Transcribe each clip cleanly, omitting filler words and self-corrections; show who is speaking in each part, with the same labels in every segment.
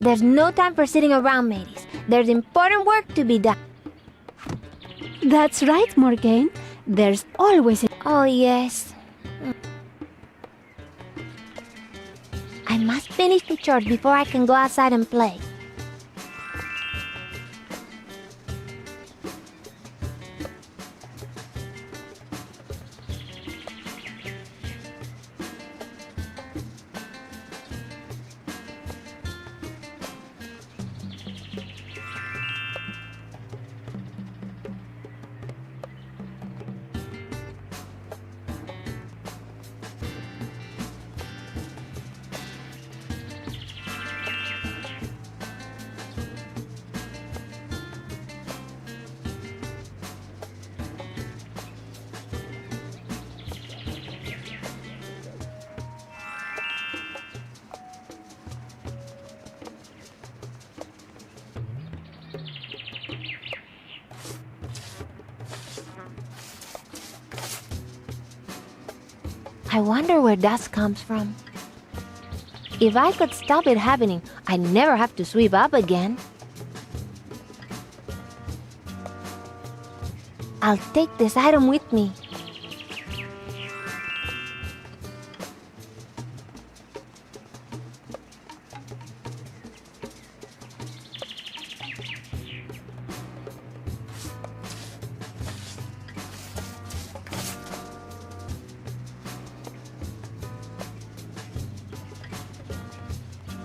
Speaker 1: There's no time for sitting around, mateys. There's important work to be done.
Speaker 2: That's right, Morgane. There's always...
Speaker 1: Oh, yes. I must finish the chores before I can go outside and play. I wonder where dust comes from. If I could stop it happening, I'd never have to sweep up again. I'll take this item with me.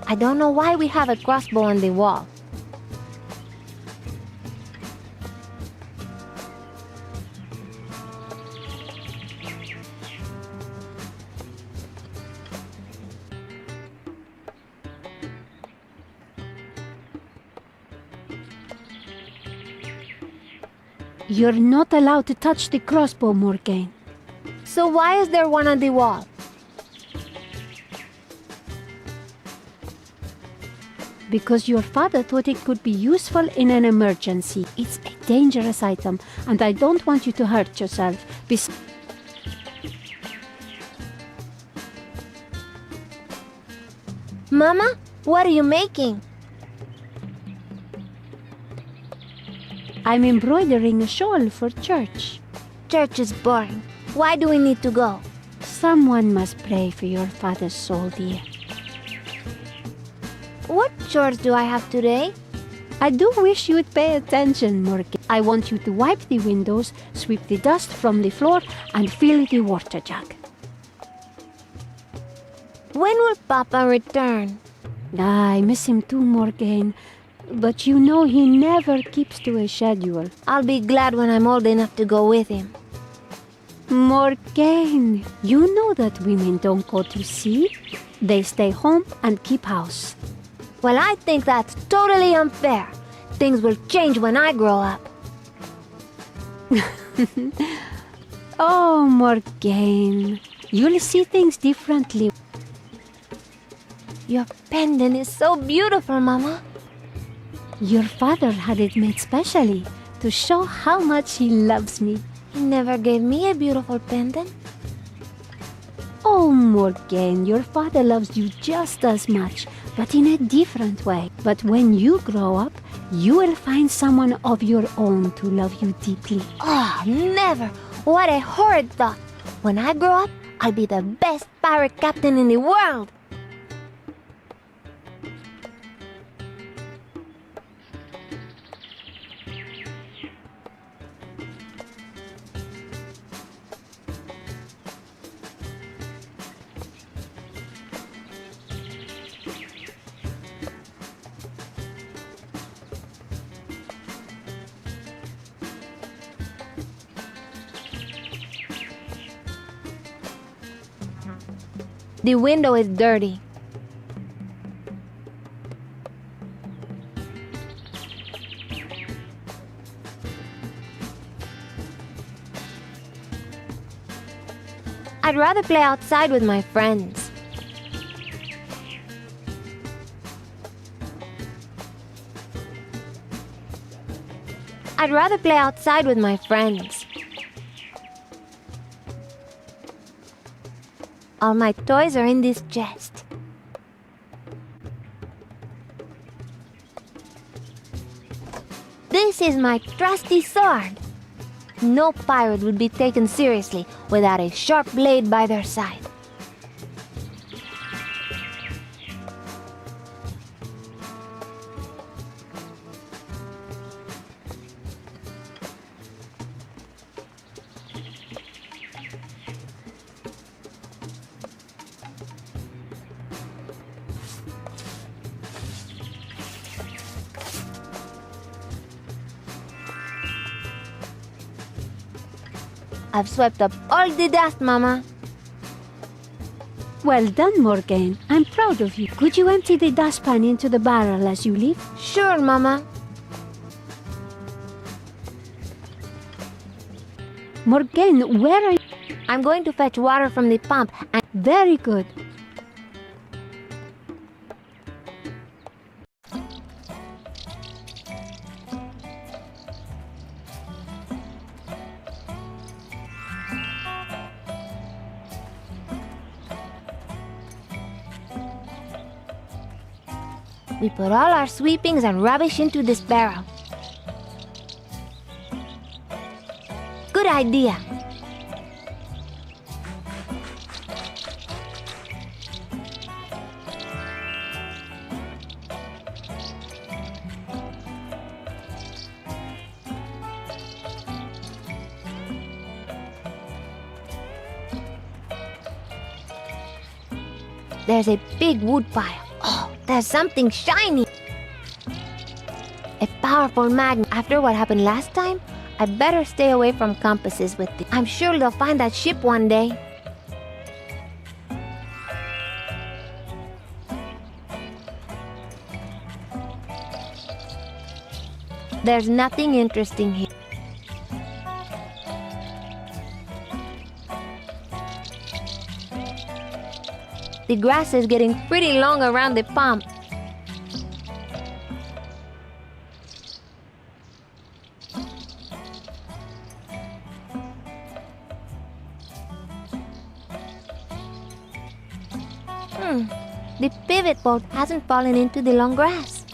Speaker 1: I don't know why we have a crossbow on the wall.
Speaker 2: You're not allowed to touch the crossbow, Morgane.
Speaker 1: So why is there one on the wall?
Speaker 2: Because your father thought it could be useful in an emergency. It's a dangerous item, and I don't want you to hurt yourself.
Speaker 1: Mama, what are you making?
Speaker 2: I'm embroidering a shawl for church.
Speaker 1: Church is boring. Why do we need to go?
Speaker 2: Someone must pray for your father's soul, dear.
Speaker 1: What chores do I have today?
Speaker 2: I do wish you'd pay attention, Morgane. I want you to wipe the windows, sweep the dust from the floor, and fill the water jug.
Speaker 1: When will Papa return?
Speaker 2: I miss him too, Morgane. But you know he never keeps to a schedule.
Speaker 1: I'll be glad when I'm old enough to go with him.
Speaker 2: Morgane, you know that women don't go to sea. They stay home and keep house.
Speaker 1: Well, I think that's totally unfair. Things will change when I grow up.
Speaker 2: Oh, Morgane, you'll see things differently.
Speaker 1: Your pendant is so beautiful, Mama.
Speaker 2: Your father had it made specially to show how much he loves me.
Speaker 1: He never gave me a beautiful pendant.
Speaker 2: Oh, Morgane, your father loves you just as much, but in a different way. But when you grow up, you will find someone of your own to love you deeply.
Speaker 1: Oh, never! What a horrid thought! When I grow up, I'll be the best pirate captain in the world! The window is dirty. I'd rather play outside with my friends. I'd rather play outside with my friends. All my toys are in this chest. This is my trusty sword. No pirate would be taken seriously without a sharp blade by their side. I've swept up all the dust, Mama.
Speaker 2: Well done, Morgane. I'm proud of you. Could you empty the dustpan into the barrel as you leave?
Speaker 1: Sure, Mama.
Speaker 2: Morgane, where are you?
Speaker 1: I'm going to fetch water from the pump and...
Speaker 2: Very good.
Speaker 1: We put all our sweepings and rubbish into this barrel. Good idea. There's a big wood pile. Oh, there's something shiny. A powerful magnet. After what happened last time, I better stay away from compasses with it. I'm sure they'll find that ship one day. There's nothing interesting here. The grass is getting pretty long around the pump. The pivot boat hasn't fallen into the long grass.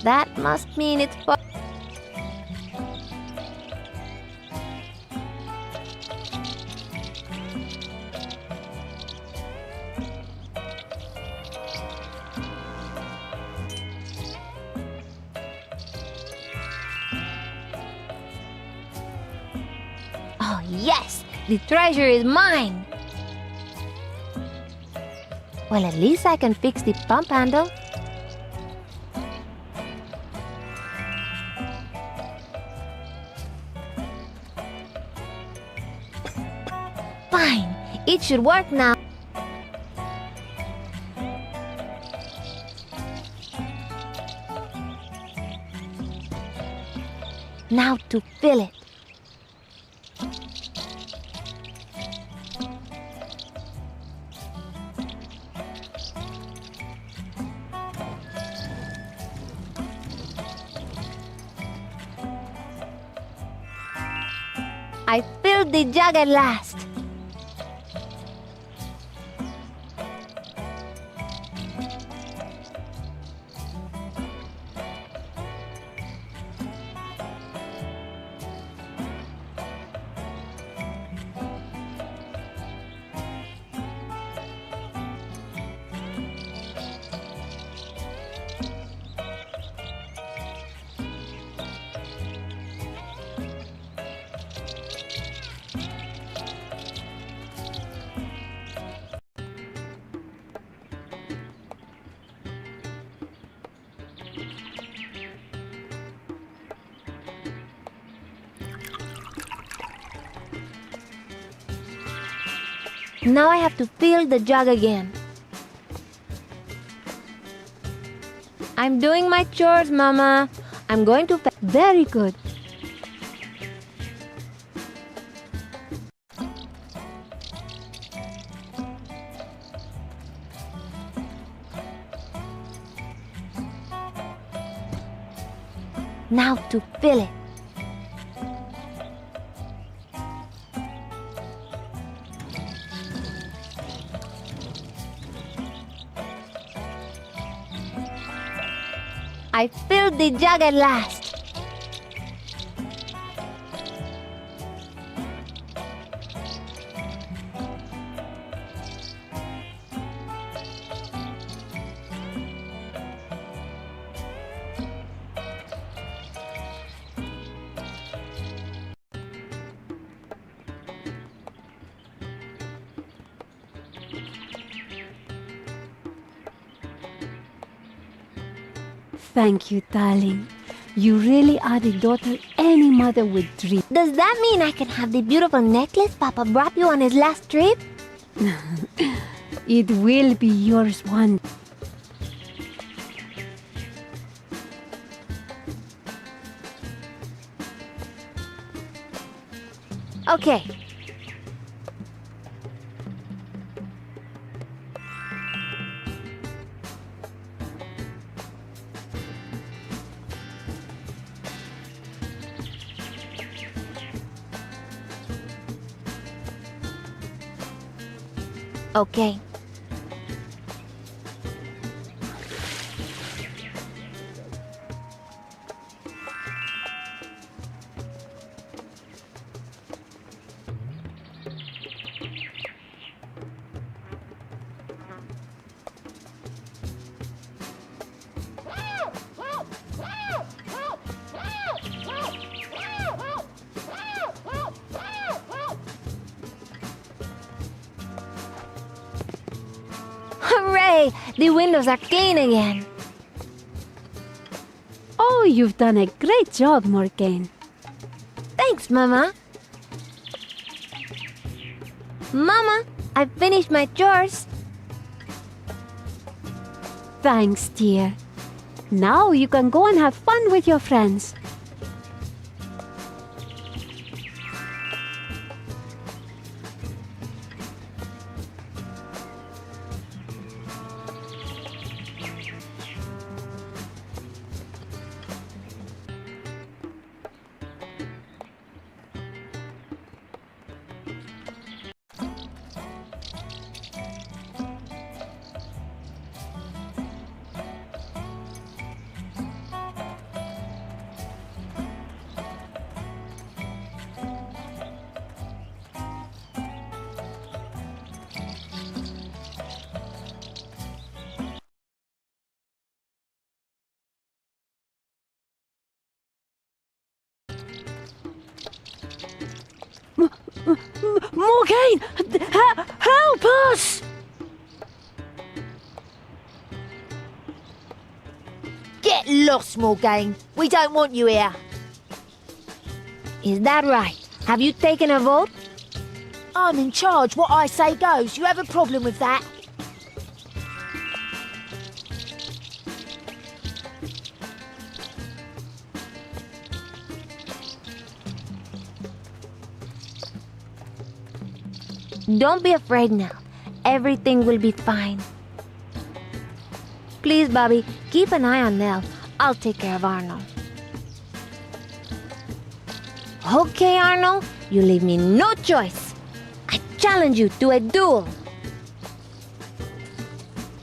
Speaker 1: That must mean it's for... Oh yes, the treasure is mine. Well, at least I can fix the pump handle. Fine, it should work now. Now to fill it. I filled the jug at last. Now I have to fill the jug again. I'm doing my chores, Mama. I'm going to
Speaker 2: Very good.
Speaker 1: Now to fill it. I filled the jug at last.
Speaker 2: Thank you, darling. You really are the daughter any mother would dream.
Speaker 1: Does that mean I can have the beautiful necklace Papa brought you on his last trip?
Speaker 2: It will be yours one.
Speaker 1: Okay. Okay. Hooray! The windows are clean again.
Speaker 2: Oh, you've done a great job, Morgane.
Speaker 1: Thanks, Mama. Mama, I finished my chores.
Speaker 2: Thanks, dear. Now you can go and have fun with your friends. Morgane! Help us!
Speaker 3: Get lost, Morgane. We don't want you here.
Speaker 1: Is that right? Have you taken a vote?
Speaker 3: I'm in charge. What I say goes. You have a problem with that?
Speaker 1: Don't be afraid now. Everything will be fine. Please, Bobby, keep an eye on Nell. I'll take care of Arnold. Okay, Arnold. You leave me no choice. I challenge you to a duel.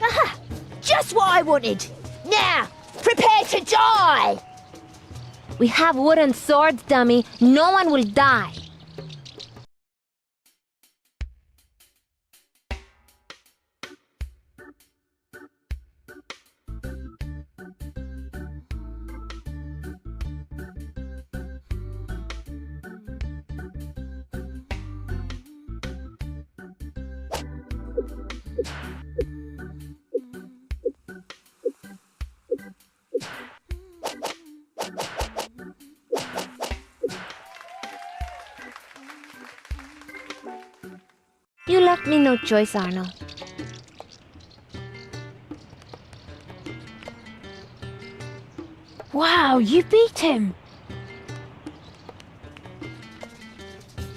Speaker 3: Aha! Just what I wanted! Now, prepare to die!
Speaker 1: We have wooden swords, dummy. No one will die. You left me no choice, Arno.
Speaker 2: Wow, you beat him!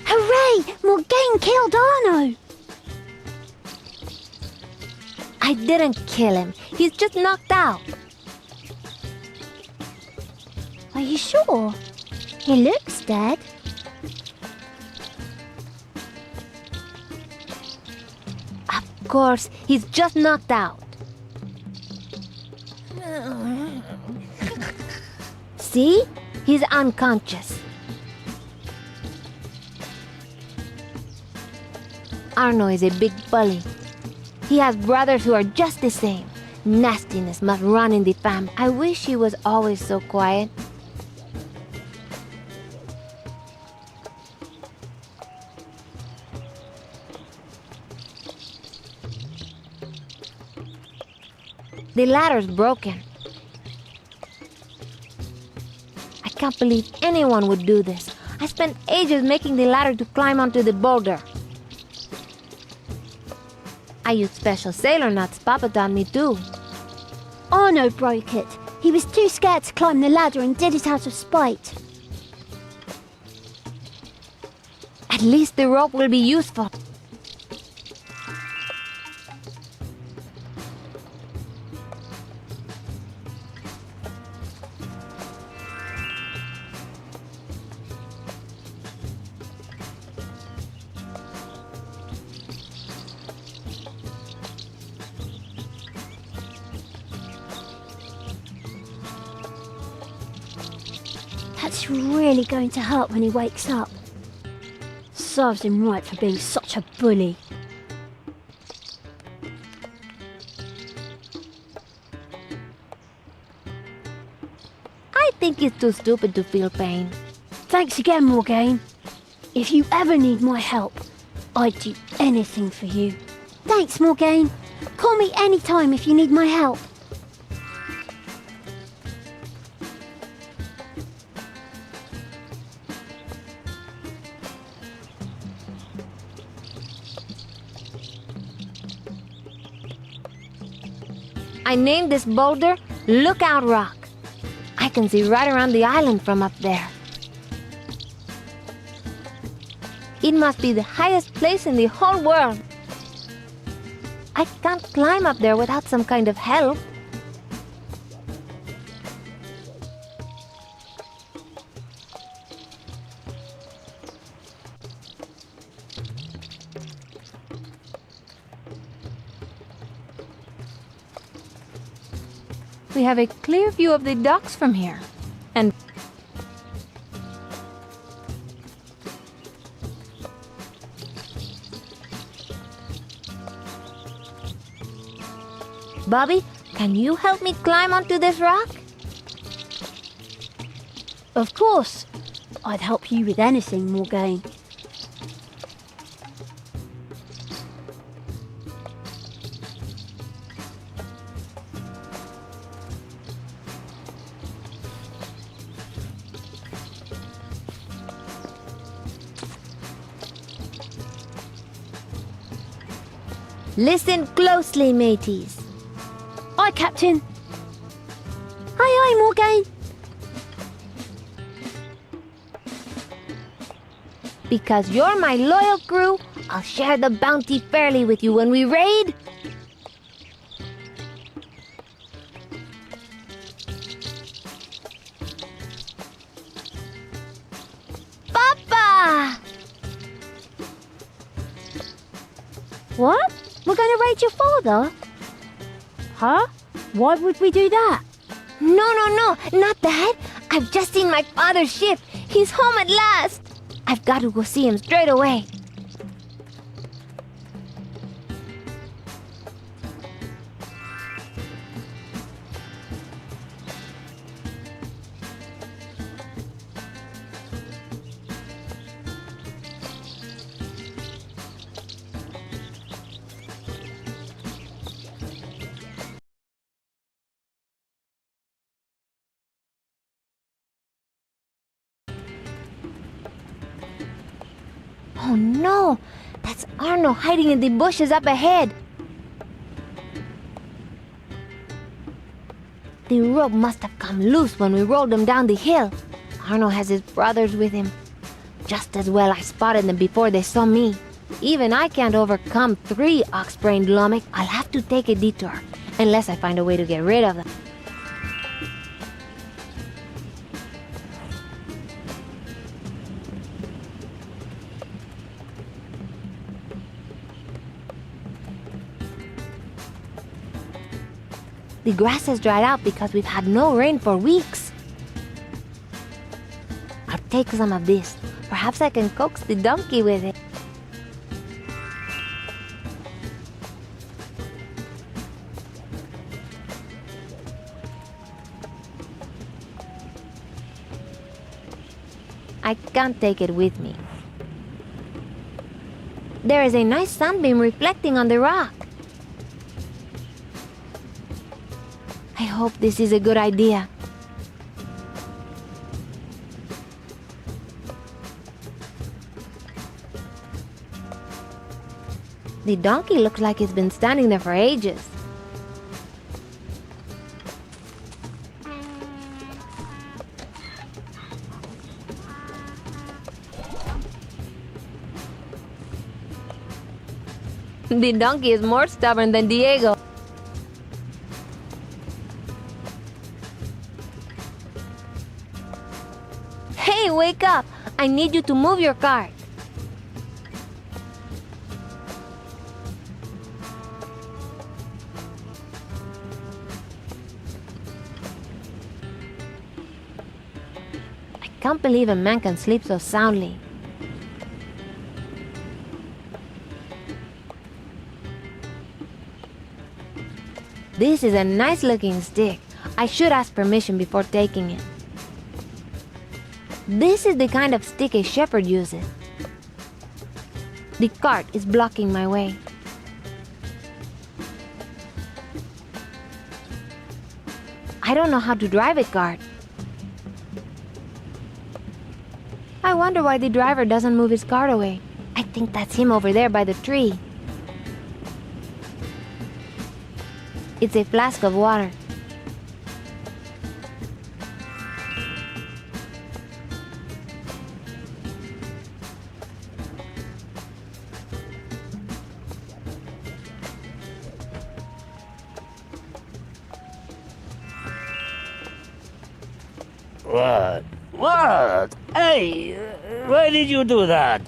Speaker 2: Hooray! Morgane killed Arno!
Speaker 1: I didn't kill him. He's just knocked out.
Speaker 2: Are you sure? He looks dead.
Speaker 1: Of course, he's just knocked out. See? He's unconscious. Arno is a big bully. He has brothers who are just the same. Nastiness must run in the family. I wish he was always so quiet. The ladder's broken. I can't believe anyone would do this. I spent ages making the ladder to climb onto the boulder. I used special sailor knots Papa taught me too.
Speaker 2: Arno broke it. He was too scared to climb the ladder and did it out of spite.
Speaker 1: At least the rope will be useful.
Speaker 2: That's really going to hurt when he wakes up. Serves him right for being such a bully.
Speaker 1: I think he's too stupid to feel pain.
Speaker 2: Thanks again, Morgane. If you ever need my help, I'd do anything for you. Thanks, Morgane. Call me anytime if you need my help.
Speaker 1: I named this boulder Lookout Rock. I can see right around the island from up there. It must be the highest place in the whole world. I can't climb up there without some kind of help. We have a clear view of the docks from here. And Bobby, can you help me climb onto this rock?
Speaker 2: Of course. I'd help you with anything, Morgane.
Speaker 1: Listen closely, mateys.
Speaker 2: Aye, Captain. Aye, aye, Morgane.
Speaker 1: Because you're my loyal crew, I'll share the bounty fairly with you when we raid. Papa!
Speaker 2: What? We're gonna raid your father? Huh? Why would we do that?
Speaker 1: No, not that. I've just seen my father's ship. He's home at last. I've got to go see him straight away. Oh no! That's Arno hiding in the bushes up ahead. The rope must have come loose when we rolled him down the hill. Arno has his brothers with him. Just as well I spotted them before they saw me. Even I can't overcome 3 ox-brained Lomic. I'll have to take a detour, unless I find a way to get rid of them. The grass has dried out because we've had no rain for weeks. I'll take some of this. Perhaps I can coax the donkey with it. I can't take it with me. There is a nice sunbeam reflecting on the rock. I hope this is a good idea. The donkey looks like it's been standing there for ages. The donkey is more stubborn than Diego. Hey, wake up! I need you to move your cart. I can't believe a man can sleep so soundly. This is a nice looking stick. I should ask permission before taking it. This is the kind of stick a shepherd uses. The cart is blocking my way. I don't know how to drive a cart. I wonder why the driver doesn't move his cart away. I think that's him over there by the tree. It's a flask of water.
Speaker 4: What? What? Hey, why did you do that?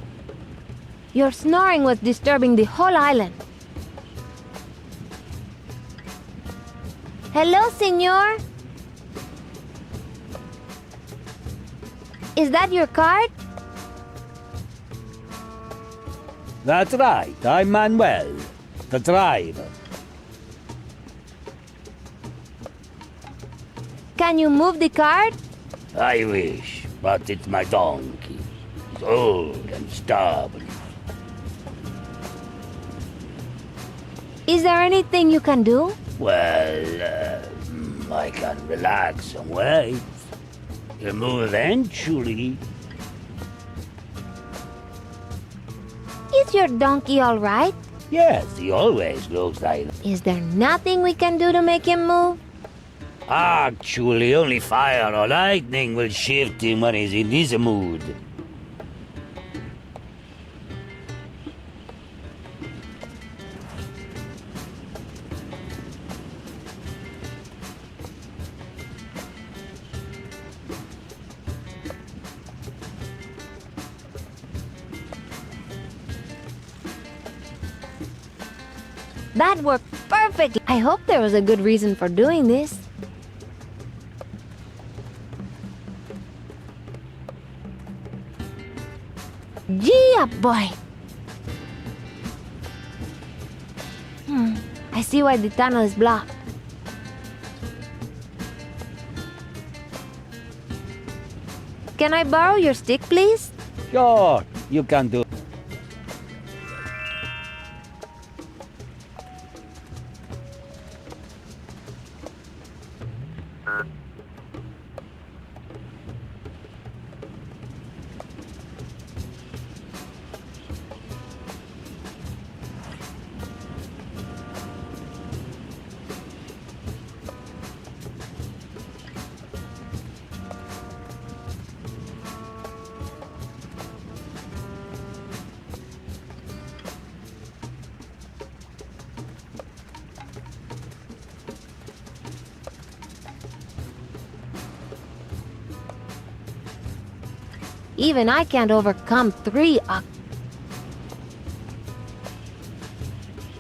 Speaker 1: Your snoring was disturbing the whole island. Hello, senor? Is that your cart?
Speaker 4: That's right, I'm Manuel, the driver.
Speaker 1: Can you move the cart?
Speaker 4: I wish, but it's my donkey. It's old and stubborn.
Speaker 1: Is there anything you can do?
Speaker 4: Well, I can relax and wait. He'll move eventually.
Speaker 1: Is your donkey all right?
Speaker 4: Yes, he always looks like that.
Speaker 1: Is there nothing we can do to make him move?
Speaker 4: Actually, only fire or lightning will shift him when he's in this mood.
Speaker 1: That worked perfectly. I hope there was a good reason for doing this. Gee up, boy! I see why the tunnel is blocked. Can I borrow your stick, please?
Speaker 4: Sure, you can do.
Speaker 1: Even I can't overcome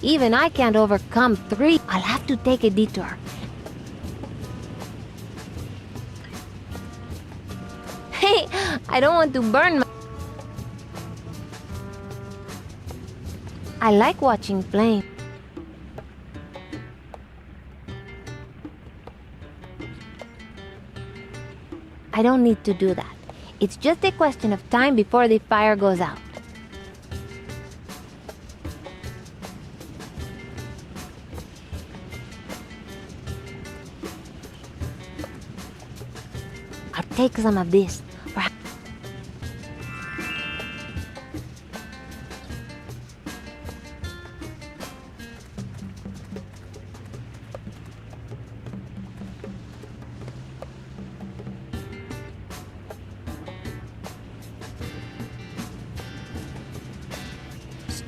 Speaker 1: Even I can't overcome 3. I'll have to take a detour. Hey, I don't want to burn my... I like watching flame. I don't need to do that. It's just a question of time before the fire goes out. I'll take some of this.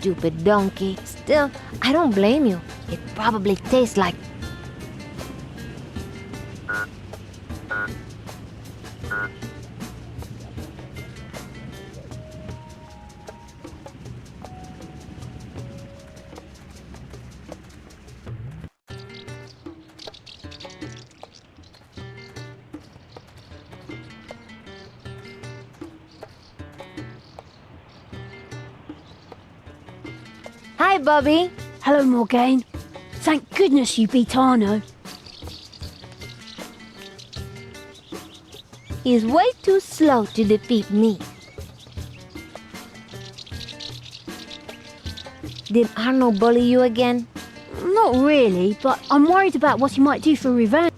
Speaker 1: Stupid donkey. Still, I don't blame you. It probably tastes like... Hi, Bobby.
Speaker 2: Hello, Morgane. Thank goodness you beat Arno.
Speaker 1: He's way too slow to defeat me. Did Arno bully you again?
Speaker 2: Not really, but I'm worried about what he might do for revenge.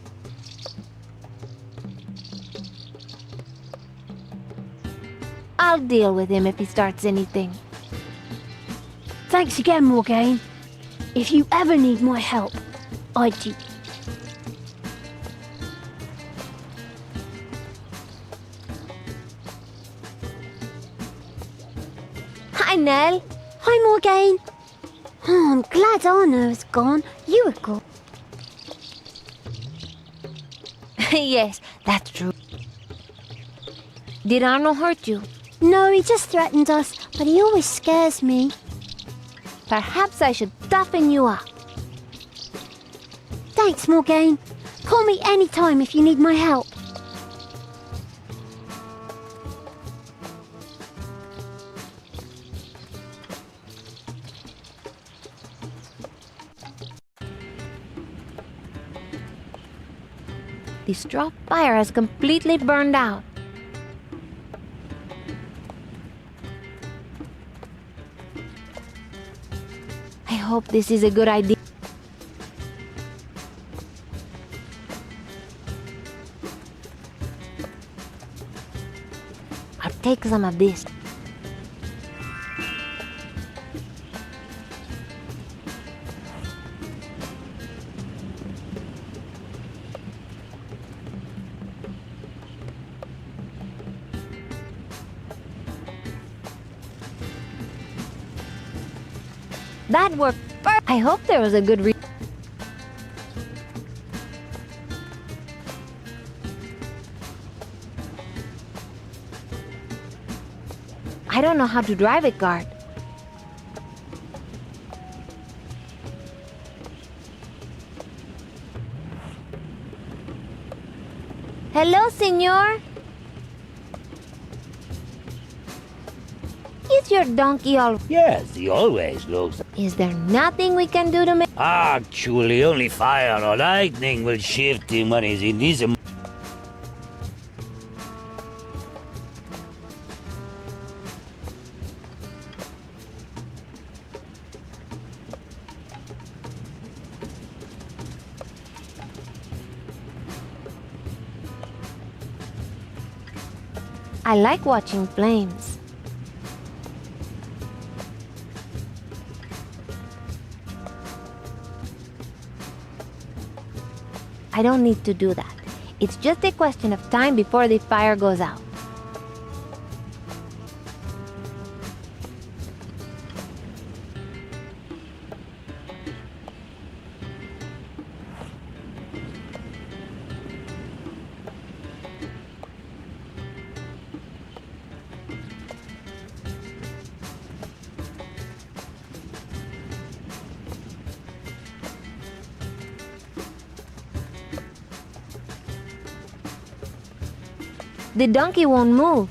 Speaker 1: I'll deal with him if he starts anything.
Speaker 2: Thanks again, Morgane. If you ever need my help, I do.
Speaker 1: Hi, Nell.
Speaker 2: Hi, Morgane. Oh, I'm glad Arno is gone. You were good.
Speaker 1: Yes, that's true. Did Arno hurt you?
Speaker 2: No, he just threatened us, but he always scares me.
Speaker 1: Perhaps I should toughen you up.
Speaker 2: Thanks, Morgane. Call me anytime if you need my help.
Speaker 1: The straw fire has completely burned out. I hope this is a good idea. I'll take some of this. That worked. I hope there was a good reason. I don't know how to drive a cart. Hello, senor. Is your donkey all...
Speaker 4: Yes, he always looks.
Speaker 1: Is there nothing we can do to make...
Speaker 4: Actually, only fire or lightning will shift him when he's in this.
Speaker 1: I like watching flames. I don't need to do that. It's just a question of time before the fire goes out. The donkey won't move.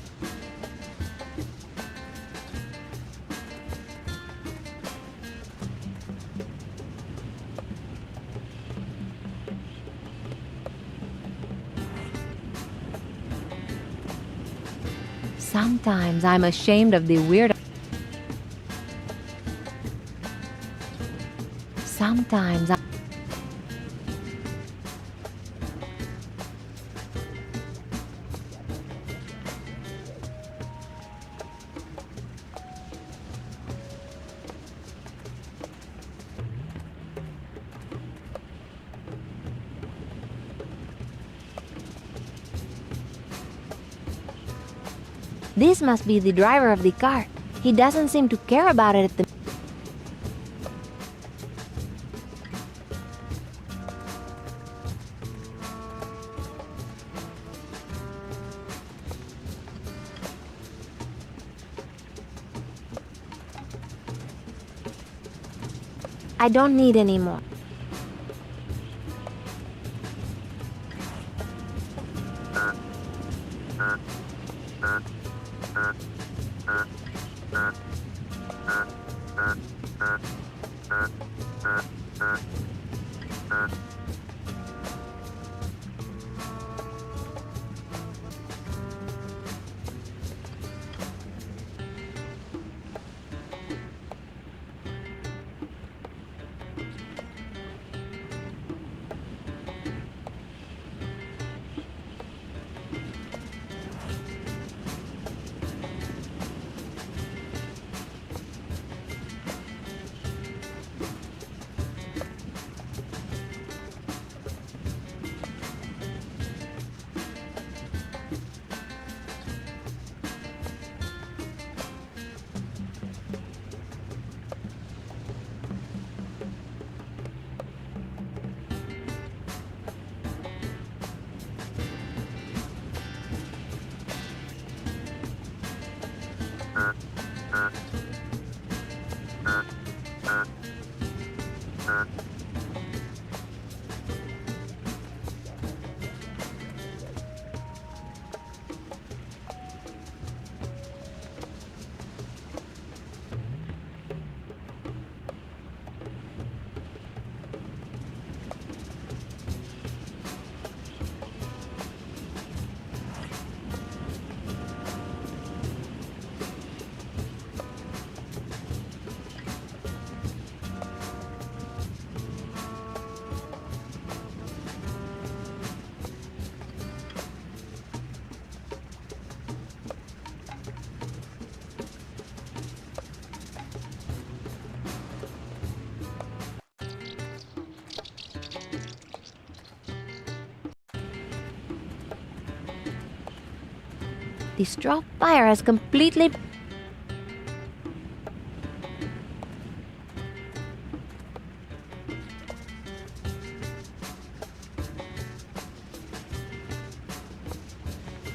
Speaker 1: Sometimes I'm ashamed of the weird... Sometimes I... This must be the driver of the car. He doesn't seem to care about it at the... I don't need any more. The straw fire has completely...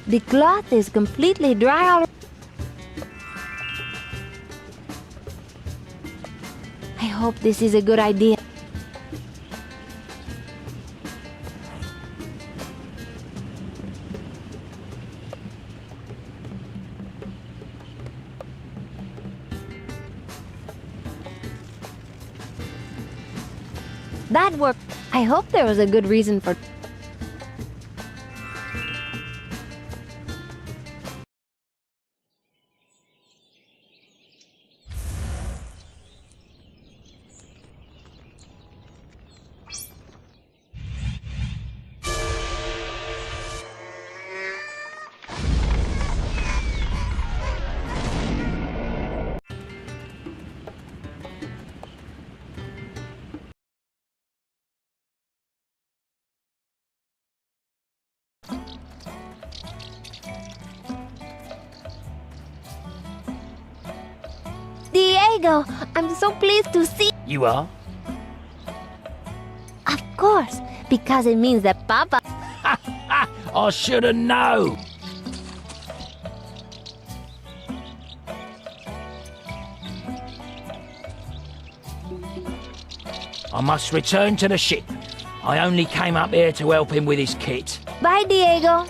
Speaker 1: The cloth is completely dry already. I hope this is a good idea. That worked. I hope there was a good reason for... Diego, I'm so pleased to see...
Speaker 4: You are?
Speaker 1: Of course, because it means that Papa...
Speaker 4: I should have known. I must return to the ship. I only came up here to help him with his kit.
Speaker 1: Bye, Diego.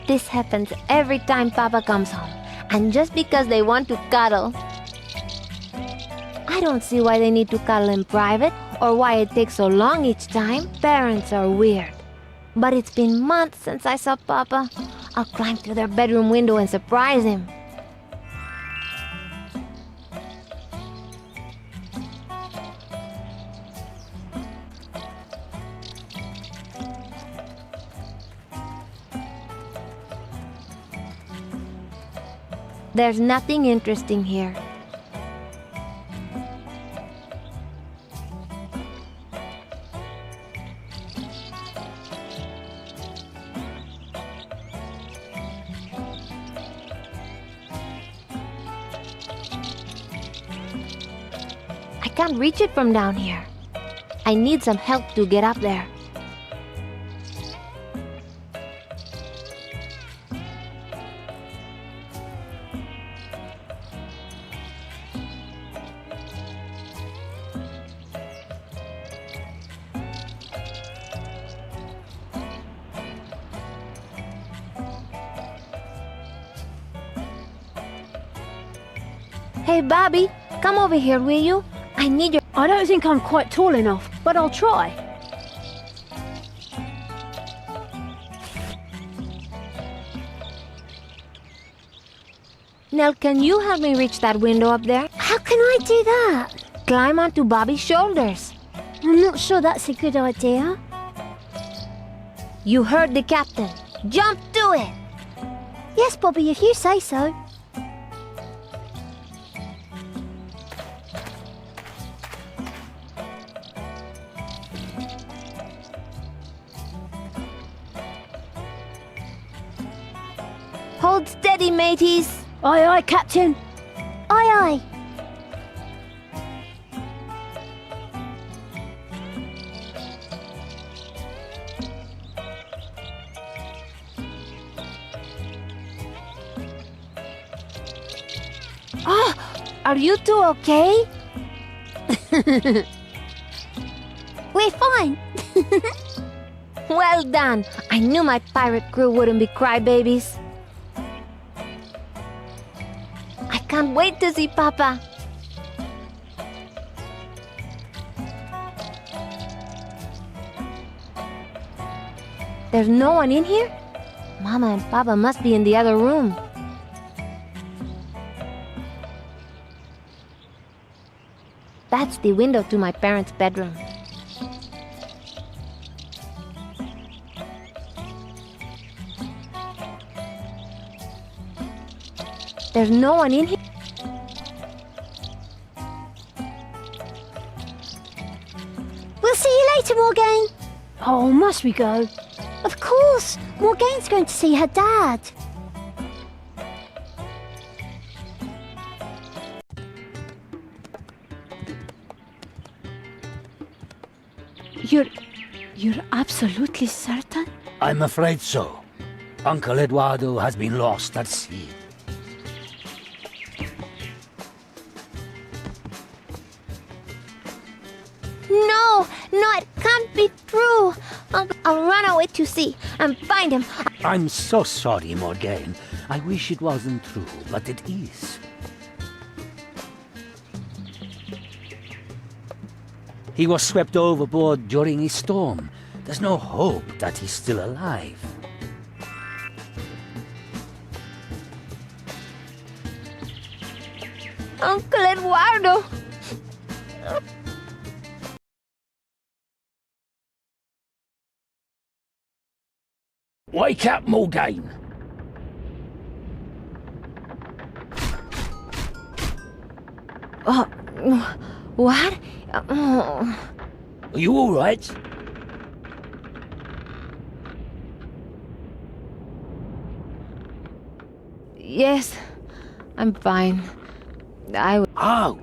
Speaker 1: This happens every time Papa comes home, and just because they want to cuddle. I don't see why they need to cuddle in private, or why it takes so long each time. Parents are weird. But it's been months since I saw Papa. I'll climb through their bedroom window and surprise him. There's nothing interesting here. I can't reach it from down here. I need some help to get up there. Hey, Bobby, come over here, will you? I need your...
Speaker 2: I don't think I'm quite tall enough, but I'll try.
Speaker 1: Nell, can you help me reach that window up there?
Speaker 2: How can I do that?
Speaker 1: Climb onto Bobby's shoulders.
Speaker 2: I'm not sure that's a good idea.
Speaker 1: You heard the captain. Jump to it!
Speaker 2: Yes, Bobby, if you say so.
Speaker 1: Hold steady, mateys.
Speaker 2: Aye, aye, Captain.
Speaker 1: Aye, aye. Ah, are you two okay?
Speaker 2: We're fine.
Speaker 1: Well done. I knew my pirate crew wouldn't be crybabies. I can't wait to see Papa. There's no one in here? Mama and Papa must be in the other room. That's the window to my parents' bedroom. There's no one in here?
Speaker 2: We'll see you later, Morgane. Oh, must we go? Of course. Morgane's going to see her dad. You're absolutely certain?
Speaker 4: I'm afraid so. Uncle Eduardo has been lost at sea.
Speaker 1: No, it can't be true. I'll run away to sea and find him.
Speaker 4: I'm so sorry, Morgane. I wish it wasn't true, but it is. He was swept overboard during a storm. There's no hope that he's still alive.
Speaker 1: Uncle Eduardo.
Speaker 4: Wake up, Morgane!
Speaker 1: What?
Speaker 4: Are you all right?
Speaker 1: Yes, I'm fine.
Speaker 4: Oh,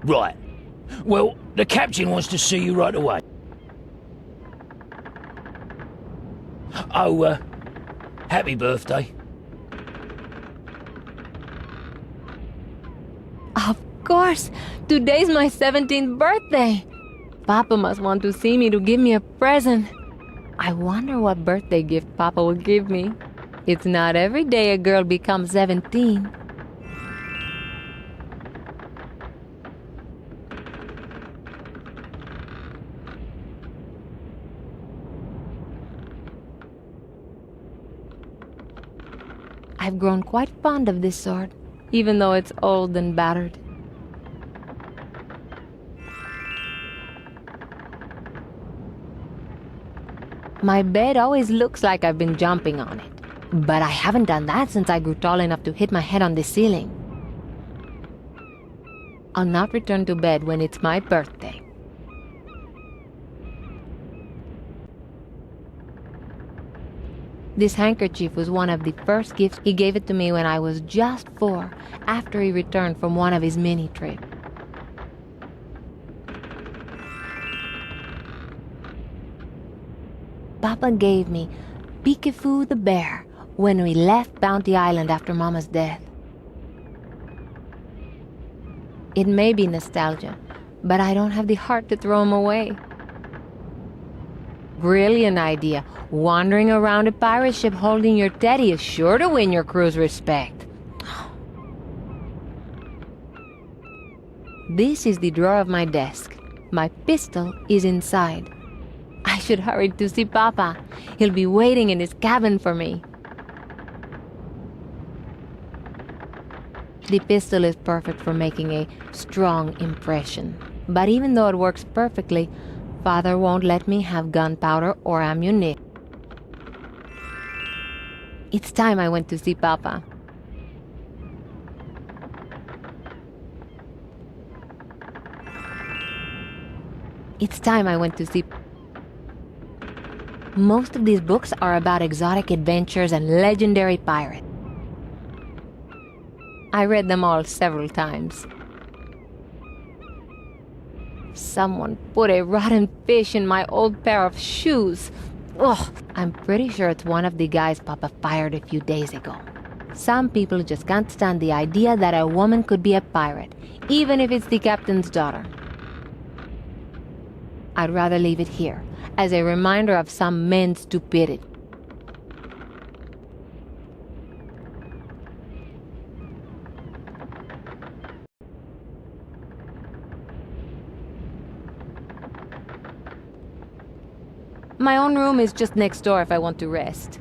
Speaker 4: right. Well, the captain wants to see you right away. Oh, happy birthday.
Speaker 1: Of course, today's my 17th birthday. Papa must want to see me to give me a present. I wonder what birthday gift Papa will give me. It's not every day a girl becomes 17. I've grown quite fond of this sword, even though it's old and battered. My bed always looks like I've been jumping on it, but I haven't done that since I grew tall enough to hit my head on the ceiling. I'll not return to bed when it's my birthday. This handkerchief was one of the first gifts. He gave it to me when I was just 4, after he returned from one of his mini trips. Papa gave me Peekafoo the bear when we left Bounty Island after Mama's death. It may be nostalgia, but I don't have the heart to throw him away. Brilliant idea. Wandering around a pirate ship holding your teddy is sure to win your crew's respect. This is the drawer of my desk. My pistol is inside. I should hurry to see Papa. He'll be waiting in his cabin for me. The pistol is perfect for making a strong impression. But even though it works perfectly, Father won't let me have gunpowder or ammunition. It's time I went to see Papa. It's time I went to see... Most of these books are about exotic adventures and legendary pirates. I read them all several times. Someone put a rotten fish in my old pair of shoes. Ugh, I'm pretty sure it's one of the guys Papa fired a few days ago. Some people just can't stand the idea that a woman could be a pirate, even if it's the captain's daughter. I'd rather leave it here, as a reminder of some men's stupidity. My own room is just next door if I want to rest.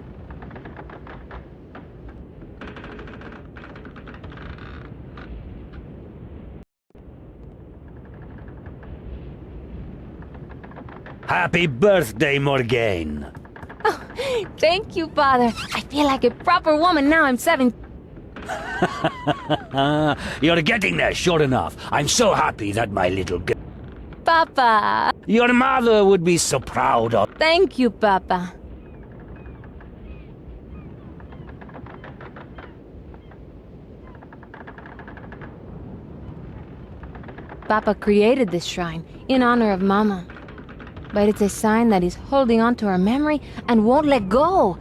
Speaker 4: Happy birthday, Morgane!
Speaker 1: Oh, thank you, Father. I feel like a proper woman now I'm 7.
Speaker 4: You're getting there, sure enough. I'm so happy that my little girl...
Speaker 1: Papa!
Speaker 4: Your mother would be so proud of...
Speaker 1: Thank you, Papa. Papa created this shrine in honor of Mama. but it's a sign that he's holding on to our memory and won't let go.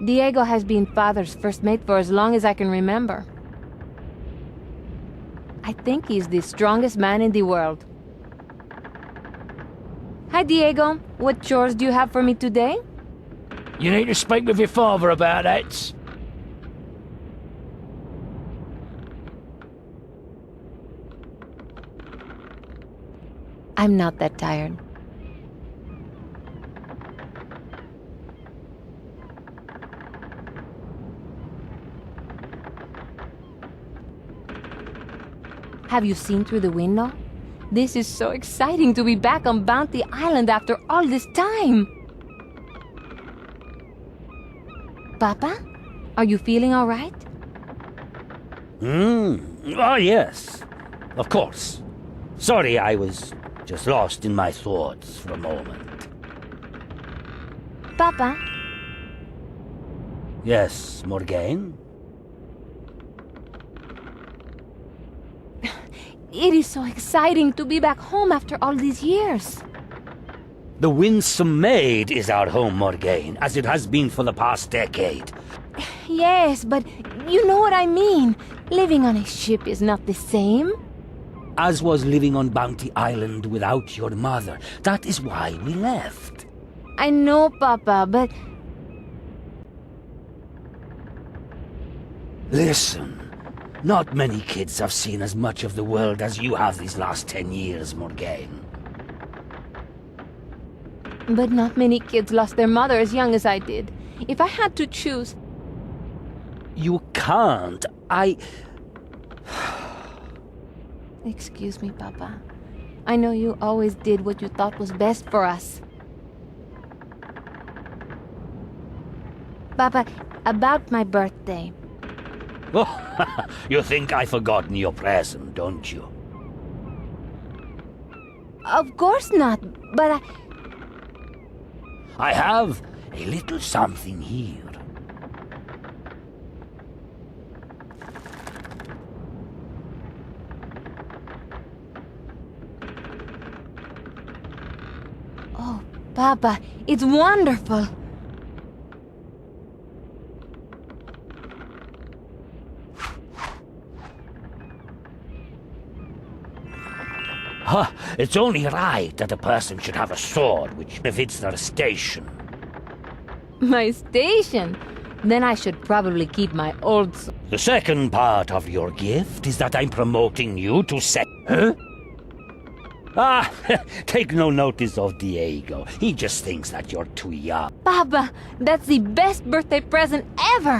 Speaker 1: Diego has been Father's first mate for as long as I can remember. I think he's the strongest man in the world. Hi, Diego. What chores do you have for me today?
Speaker 4: You need to speak with your father about that.
Speaker 1: I'm not that tired. Have you seen through the window? This is so exciting to be back on Bounty Island after all this time! Papa? Are you feeling all right?
Speaker 4: Oh, yes. Of course. Sorry, I was just lost in my thoughts for a moment.
Speaker 1: Papa?
Speaker 4: Yes, Morgane?
Speaker 1: It is so exciting to be back home after all these years.
Speaker 4: The Winsome Maid is our home, Morgane, as it has been for the past decade.
Speaker 1: Yes, but you know what I mean. Living on a ship is not the same.
Speaker 4: As was living on Bounty Island without your mother. That is why we left.
Speaker 1: I know, Papa, but...
Speaker 4: Listen, not many kids have seen as much of the world as you have these last 10 years, Morgane.
Speaker 1: But not many kids lost their mother as young as I did. If I had to choose...
Speaker 4: You can't.
Speaker 1: Excuse me, Papa. I know you always did what you thought was best for us. Papa, about my birthday.
Speaker 4: Oh, you think I've forgotten your present, don't you?
Speaker 1: Of course not, but
Speaker 4: I have a little something here.
Speaker 1: Oh, Papa, it's wonderful!
Speaker 4: It's only right that a person should have a sword which befits their station.
Speaker 1: My station? Then I should probably keep my old sword.
Speaker 4: The second part of your gift is that I'm promoting you to Huh? Ah, take no notice of Diego. He just thinks that you're too young.
Speaker 1: Papa, that's the best birthday present ever!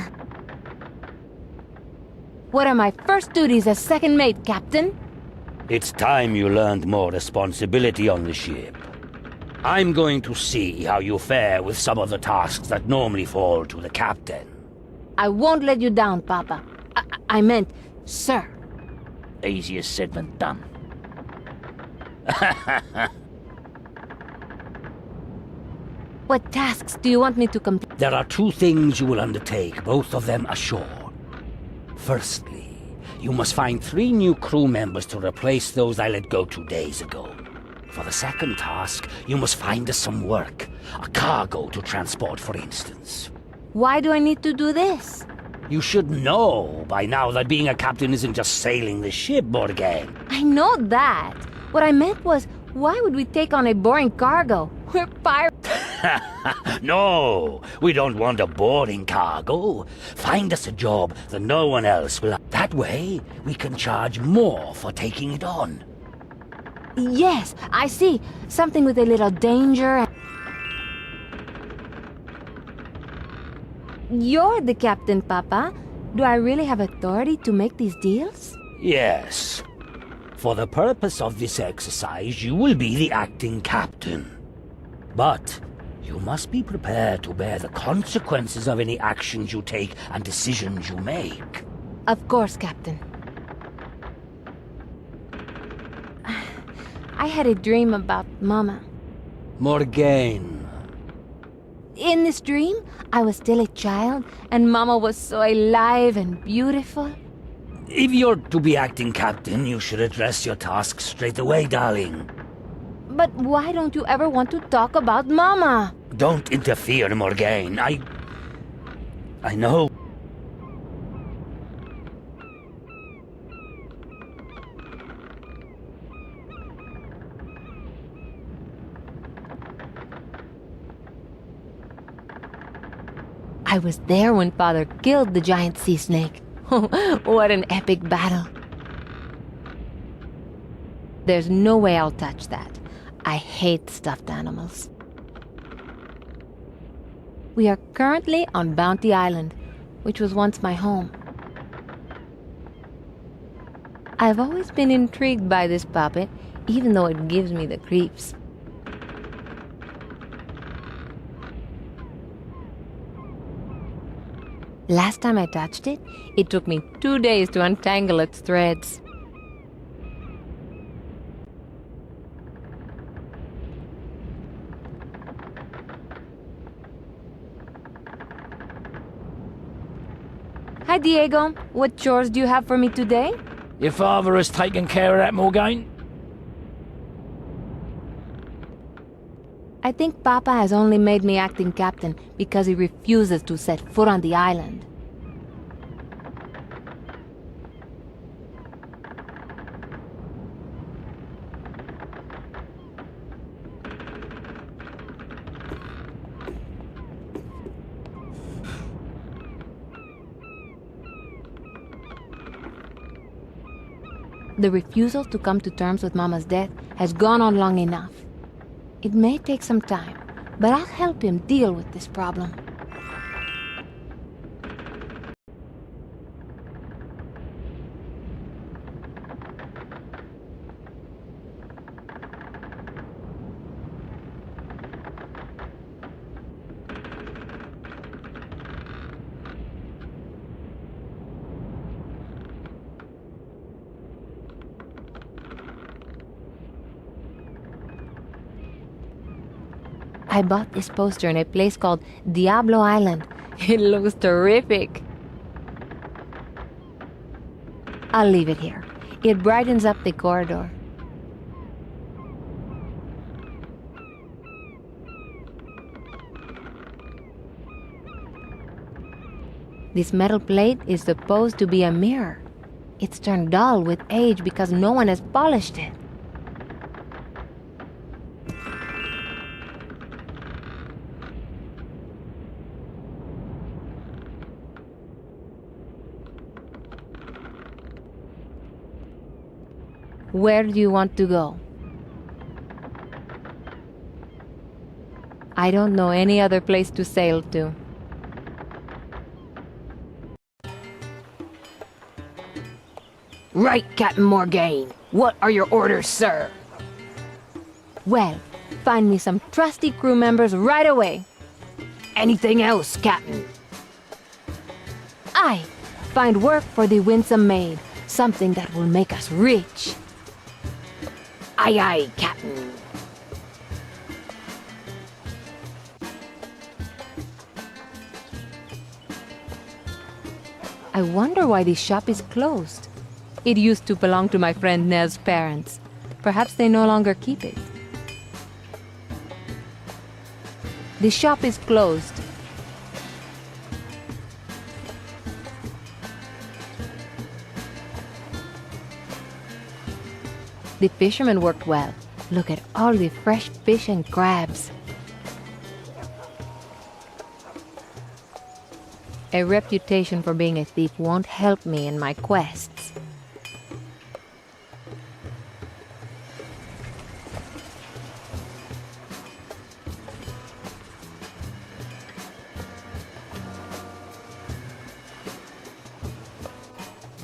Speaker 1: What are my first duties as second mate, Captain?
Speaker 4: It's time you learned more responsibility on the ship. I'm going to see how you fare with some of the tasks that normally fall to the captain.
Speaker 1: I won't let you down, Papa. I meant, sir.
Speaker 4: Easier said than done.
Speaker 1: What tasks do you want me to complete?
Speaker 4: There are two things you will undertake, both of them ashore. Firstly, you must find 3 new crew members to replace those I let go 2 days ago. For the second task, you must find us some work. A cargo to transport, for instance.
Speaker 1: Why do I need to do this?
Speaker 4: You should know by now that being a captain isn't just sailing the ship, Morgane.
Speaker 1: I know that. What I meant was, why would we take on a boring cargo? We're pirates.
Speaker 4: No, we don't want a boring cargo. Find us a job that no one else will. That way, we can charge more for taking it on.
Speaker 1: Yes, I see. Something with a little danger. You're the captain, Papa. Do I really have authority to make these deals?
Speaker 4: Yes. For the purpose of this exercise, you will be the acting captain. But you must be prepared to bear the consequences of any actions you take and decisions you make.
Speaker 1: Of course, Captain. I had a dream about Mama.
Speaker 4: Morgane.
Speaker 1: In this dream, I was still a child, and Mama was so alive and beautiful.
Speaker 4: If you're to be acting captain, you should address your tasks straight away, darling.
Speaker 1: But why don't you ever want to talk about Mama?
Speaker 4: Don't interfere, Morgane. I know.
Speaker 1: I was there when Father killed the giant sea snake. What an epic battle. There's no way I'll touch that. I hate stuffed animals. We are currently on Bounty Island, which was once my home. I've always been intrigued by this puppet, even though it gives me the creeps. Last time I touched it, it took me 2 days to untangle its threads. Hi, Diego. What chores do you have for me today?
Speaker 5: Your father has taken care of that, Morgane?
Speaker 1: I think Papa has only made me acting captain because he refuses to set foot on the island. The refusal to come to terms with Mama's death has gone on long enough. It may take some time, but I'll help him deal with this problem. I bought this poster in a place called Diablo Island. It looks terrific. I'll leave it here. It brightens up the corridor. This metal plate is supposed to be a mirror. It's turned dull with age because no one has polished it. Where do you want to go? I don't know any other place to sail to.
Speaker 3: Right, Captain Morgane. What are your orders, sir?
Speaker 1: Well, find me some trusty crew members right away.
Speaker 3: Anything else, Captain?
Speaker 1: Aye, find work for the Winsome Maid. Something that will make us rich.
Speaker 3: Aye, aye, Captain.
Speaker 1: I wonder why the shop is closed. It used to belong to my friend Nell's parents. Perhaps they no longer keep it. The shop is closed. The fishermen worked well. Look at all the fresh fish and crabs. A reputation for being a thief won't help me in my quests.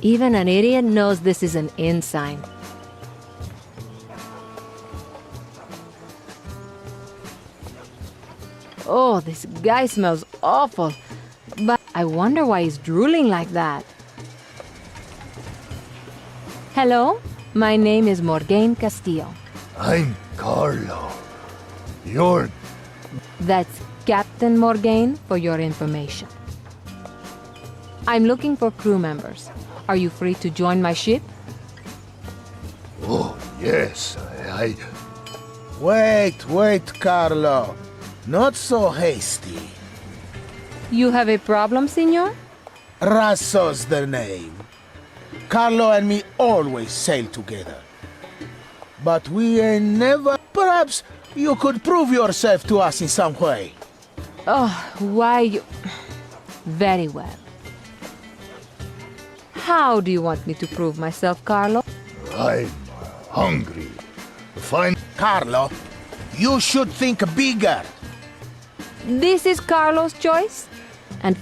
Speaker 1: Even an idiot knows this is an inn sign. Oh, this guy smells awful. But I wonder why he's drooling like that. Hello, my name is Morgane Castillo.
Speaker 6: I'm Carlo. You're...
Speaker 1: That's Captain Morgane for your information. I'm looking for crew members. Are you free to join my ship?
Speaker 6: Oh, yes, I...
Speaker 7: Wait, Carlo. Not so hasty.
Speaker 1: You have a problem, senor?
Speaker 7: Rasso's the name. Carlo and me always sail together. But we ain't never... Perhaps you could prove yourself to us in some way.
Speaker 1: Oh, why you... Very well. How do you want me to prove myself, Carlo?
Speaker 6: I'm hungry. Find...
Speaker 7: Carlo, you should think bigger.
Speaker 1: This is Carlo's choice? And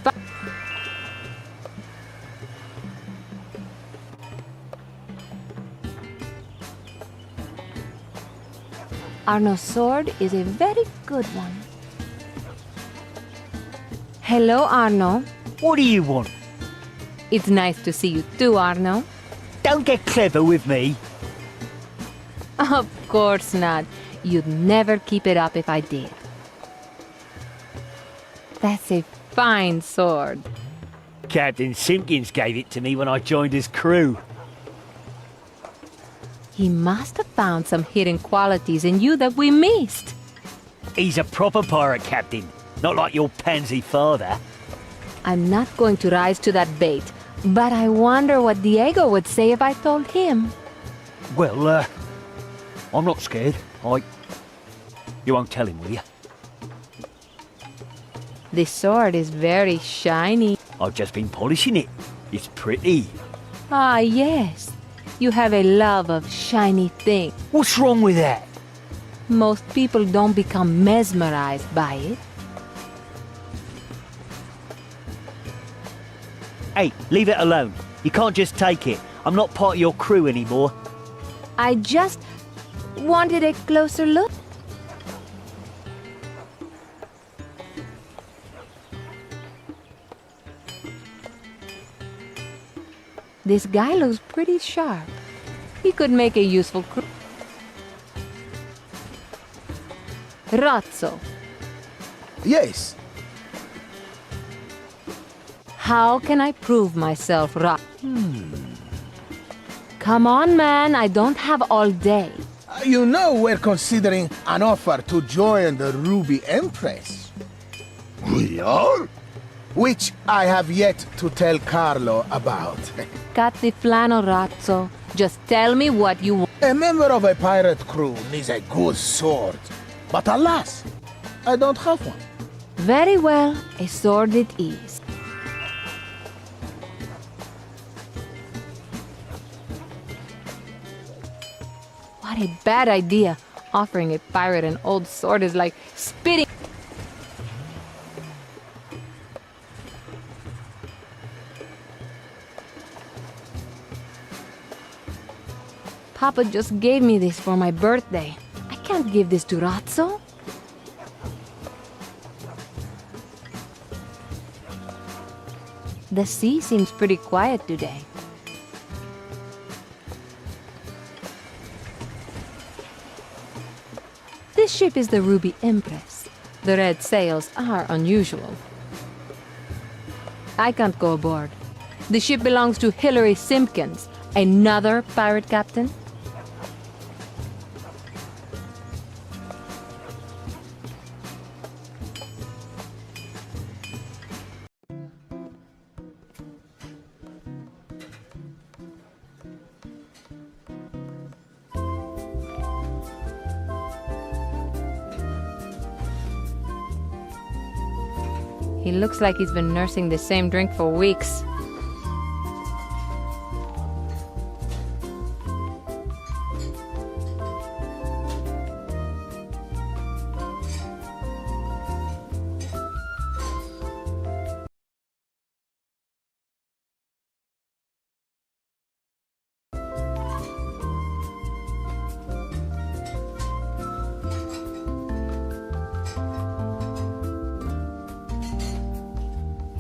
Speaker 1: Arno's sword is a very good one. Hello, Arno.
Speaker 8: What do you want?
Speaker 1: It's nice to see you too, Arno.
Speaker 8: Don't get clever with me.
Speaker 1: Of course not. You'd never keep it up if I did. That's a fine sword.
Speaker 8: Captain Simpkins gave it to me when I joined his crew.
Speaker 1: He must have found some hidden qualities in you that we missed.
Speaker 8: He's a proper pirate, Captain. Not like your pansy father.
Speaker 1: I'm not going to rise to that bait, but I wonder what Diego would say if I told him.
Speaker 8: Well, I'm not scared. You won't tell him, will you?
Speaker 1: This sword is very shiny.
Speaker 8: I've just been polishing it. It's pretty.
Speaker 1: Ah, yes. You have a love of shiny things.
Speaker 8: What's wrong with that?
Speaker 1: Most people don't become mesmerized by it.
Speaker 8: Hey, leave it alone. You can't just take it. I'm not part of your crew anymore.
Speaker 1: I just wanted a closer look. This guy looks pretty sharp. He could make a useful crew. Razzo,
Speaker 7: Yes,
Speaker 1: how can I prove myself, Come on, man, I don't have all day.
Speaker 7: you know we're considering an offer to join the Ruby Empress.
Speaker 6: We are?
Speaker 7: Which I have yet to tell Carlo about.
Speaker 1: Cut the flannel, Razzo. Just tell me what you want.
Speaker 7: A member of a pirate crew needs a good sword. But alas, I don't have one.
Speaker 1: Very well, a sword it is. What a bad idea. Offering a pirate an old sword is like spitting. Papa just gave me this for my birthday. I can't give this to Razzo. The sea seems pretty quiet today. This ship is the Ruby Empress. The red sails are unusual. I can't go aboard. The ship belongs to Hilary Simpkins, another pirate captain. He looks like he's been nursing the same drink for weeks.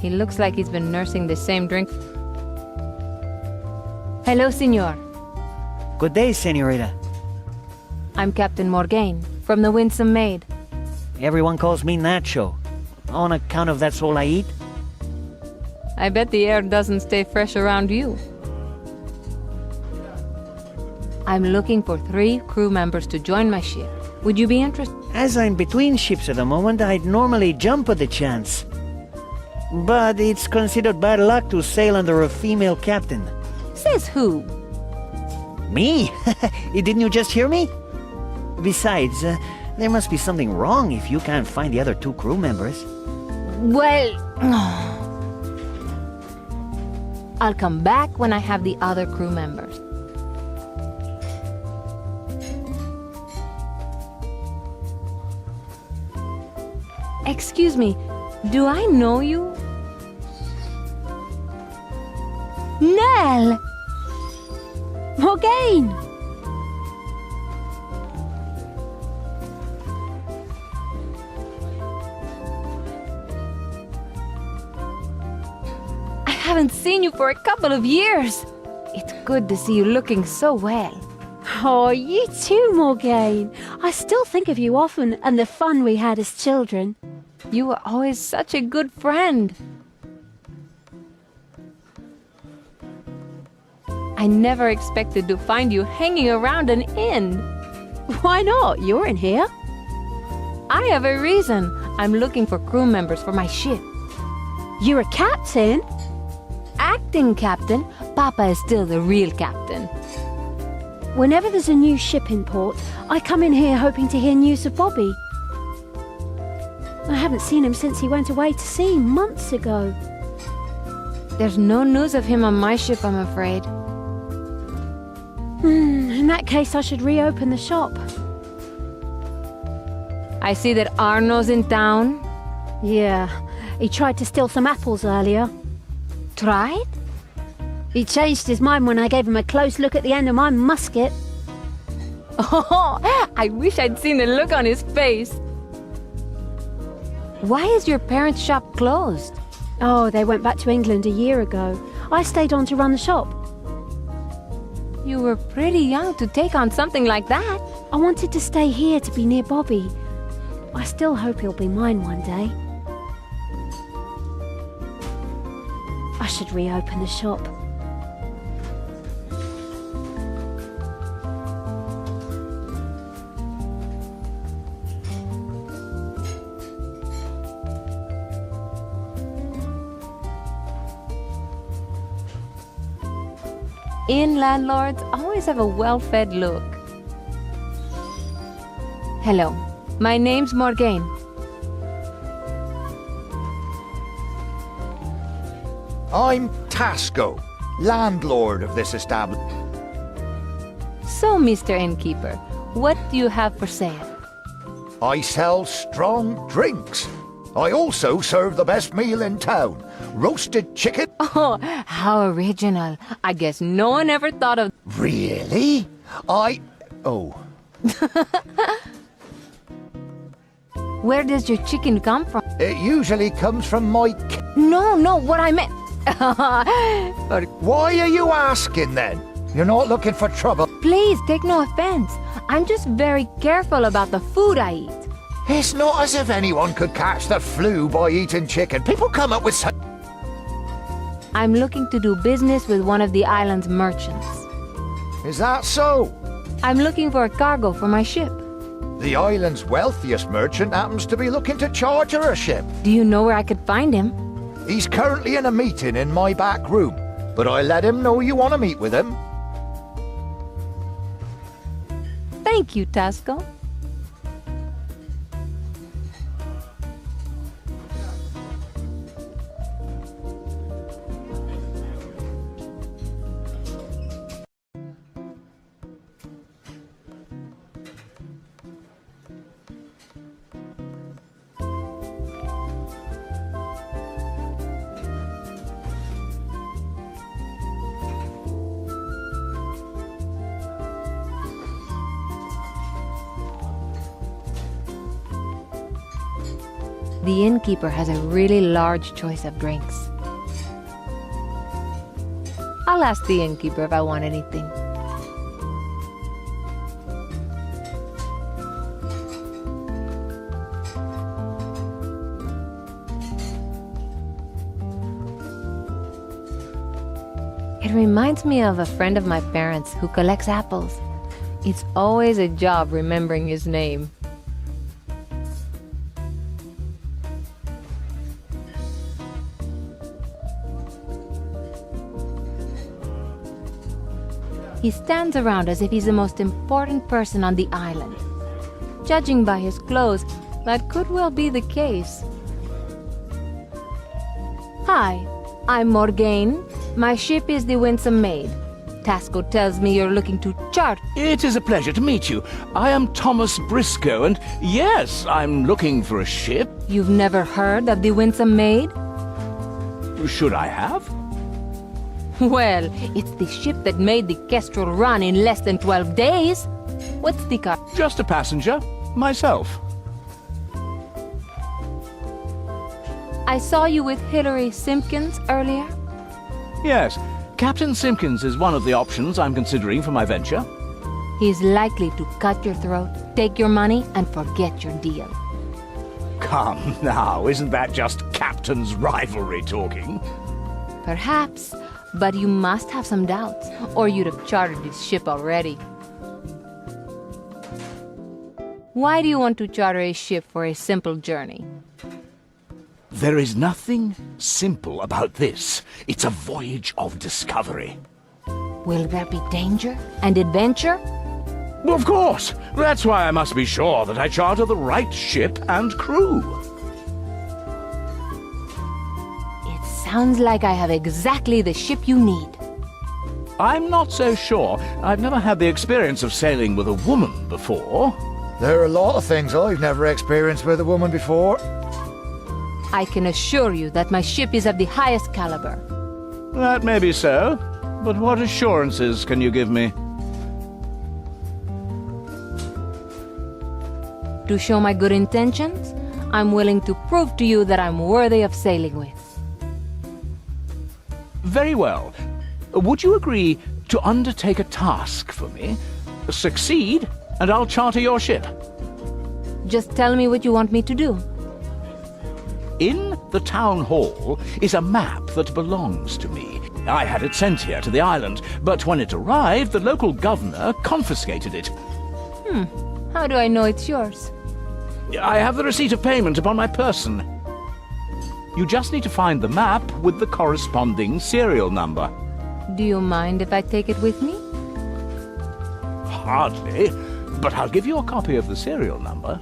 Speaker 1: He looks like he's been nursing the same drink. Hello, senor.
Speaker 9: Good day, senorita.
Speaker 1: I'm Captain Morgane, from the Winsome Maid.
Speaker 9: Everyone calls me Nacho. On account of that's all I eat?
Speaker 1: I bet the air doesn't stay fresh around you. I'm looking for 3 crew members to join my ship. Would you be interested?
Speaker 9: As I'm between ships at the moment, I'd normally jump at the chance. But it's considered bad luck to sail under a female captain.
Speaker 1: Says who?
Speaker 9: Me? Didn't you just hear me? Besides, there must be something wrong if you can't find the other 2 crew members.
Speaker 1: Well... I'll come back when I have the other crew members. Excuse me, do I know you?
Speaker 2: Nell! Morgane!
Speaker 1: I haven't seen you for a couple of years. It's good to see you looking so well.
Speaker 2: Oh, you too, Morgane. I still think of you often and the fun we had as children.
Speaker 1: You were always such a good friend. I never expected to find you hanging around an inn.
Speaker 2: Why not? You're in here.
Speaker 1: I have a reason. I'm looking for crew members for my ship.
Speaker 2: You're a captain?
Speaker 1: Acting captain. Papa is still the real captain.
Speaker 2: Whenever there's a new ship in port, I come in here hoping to hear news of Bobby. I haven't seen him since he went away to sea months ago.
Speaker 1: There's no news of him on my ship, I'm afraid.
Speaker 2: In that case, I should reopen the shop.
Speaker 1: I see that Arno's in town.
Speaker 2: Yeah, he tried to steal some apples earlier.
Speaker 1: Tried?
Speaker 2: He changed his mind when I gave him a close look at the end of my musket.
Speaker 1: Oh, I wish I'd seen the look on his face. Why is your parents' shop closed?
Speaker 2: Oh, they went back to England a year ago. I stayed on to run the shop.
Speaker 1: You were pretty young to take on something like that.
Speaker 2: I wanted to stay here to be near Bobby. I still hope he'll be mine one day. I should reopen the shop.
Speaker 1: Inn landlords always have a well-fed look. Hello, my name's Morgane.
Speaker 6: I'm Tasco, landlord of this establishment.
Speaker 1: So, Mr. Innkeeper, what do you have for sale?
Speaker 6: I sell strong drinks. I also serve the best meal in town. Roasted chicken.
Speaker 1: Oh, how original. I guess no one ever thought of...
Speaker 6: Really? Oh.
Speaker 1: Where does your chicken come from?
Speaker 6: It usually comes from my...
Speaker 1: No, what I meant...
Speaker 6: Why are you asking then? You're not looking for trouble.
Speaker 1: Please, take no offense. I'm just very careful about the food I eat.
Speaker 6: It's not as if anyone could catch the flu by eating chicken. People come up with such...
Speaker 1: I'm looking to do business with one of the island's merchants.
Speaker 6: Is that so?
Speaker 1: I'm looking for a cargo for my ship.
Speaker 6: The island's wealthiest merchant happens to be looking to charter a ship.
Speaker 1: Do you know where I could find him?
Speaker 6: He's currently in a meeting in my back room, but I let him know you want to meet with him.
Speaker 1: Thank you, Tasco. The innkeeper has a really large choice of drinks. I'll ask the innkeeper if I want anything. It reminds me of a friend of my parents who collects apples. It's always a job remembering his name. He stands around as if he's the most important person on the island. Judging by his clothes, that could well be the case. Hi, I'm Morgane. My ship is the Winsome Maid. Tasco tells me you're looking to chart.
Speaker 5: It is a pleasure to meet you. I am Thomas Briscoe, and yes, I'm looking for a ship.
Speaker 1: You've never heard of the Winsome Maid?
Speaker 5: Should I have?
Speaker 1: Well, it's the ship that made the Kestrel run in less than 12 days. What's the car?
Speaker 5: Just a passenger, myself.
Speaker 1: I saw you with Hilary Simpkins earlier.
Speaker 5: Yes, Captain Simpkins is one of the options I'm considering for my venture.
Speaker 1: He's likely to cut your throat, take your money, and forget your deal.
Speaker 5: Come now, isn't that just captain's rivalry talking?
Speaker 1: Perhaps, but you must have some doubts, or you'd have chartered this ship already. Why do you want to charter a ship for a simple journey?
Speaker 5: There is nothing simple about this. It's a voyage of discovery.
Speaker 1: Will there be danger and adventure?
Speaker 5: Of course! That's why I must be sure that I charter the right ship and crew.
Speaker 1: It sounds like I have exactly the ship you need.
Speaker 5: I'm not so sure. I've never had the experience of sailing with a woman before.
Speaker 6: There are a lot of things I've never experienced with a woman before.
Speaker 1: I can assure you that my ship is of the highest caliber.
Speaker 5: That may be so, but what assurances can you give me?
Speaker 1: To show my good intentions, I'm willing to prove to you that I'm worthy of sailing with.
Speaker 5: Very well. Would you agree to undertake a task for me? Succeed, and I'll charter your ship.
Speaker 1: Just tell me what you want me to do.
Speaker 5: In the town hall is a map that belongs to me. I had it sent here to the island, but when it arrived, the local governor confiscated it.
Speaker 1: How do I know it's yours?
Speaker 5: I have the receipt of payment upon my person. You just need to find the map with the corresponding serial number.
Speaker 1: Do you mind if I take it with me?
Speaker 5: Hardly, but I'll give you a copy of the serial number.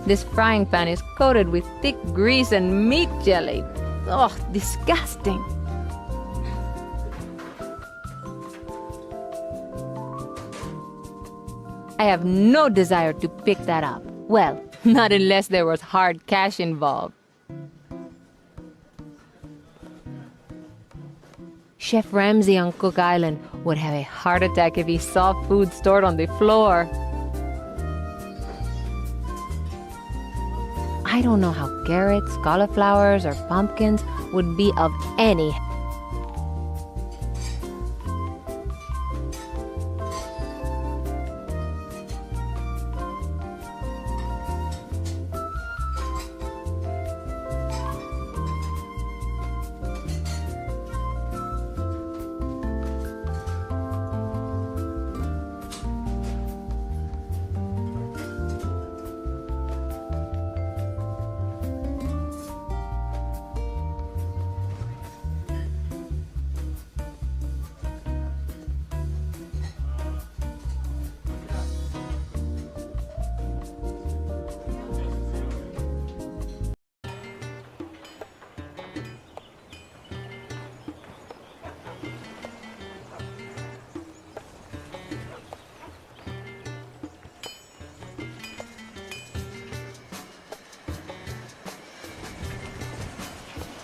Speaker 1: This frying pan is coated with thick grease and meat jelly. Ugh, disgusting. I have no desire to pick that up. Well, not unless there was hard cash involved. Chef Ramsay on Cook Island would have a heart attack if he saw food stored on the floor. I don't know how carrots, cauliflowers, or pumpkins would be of any.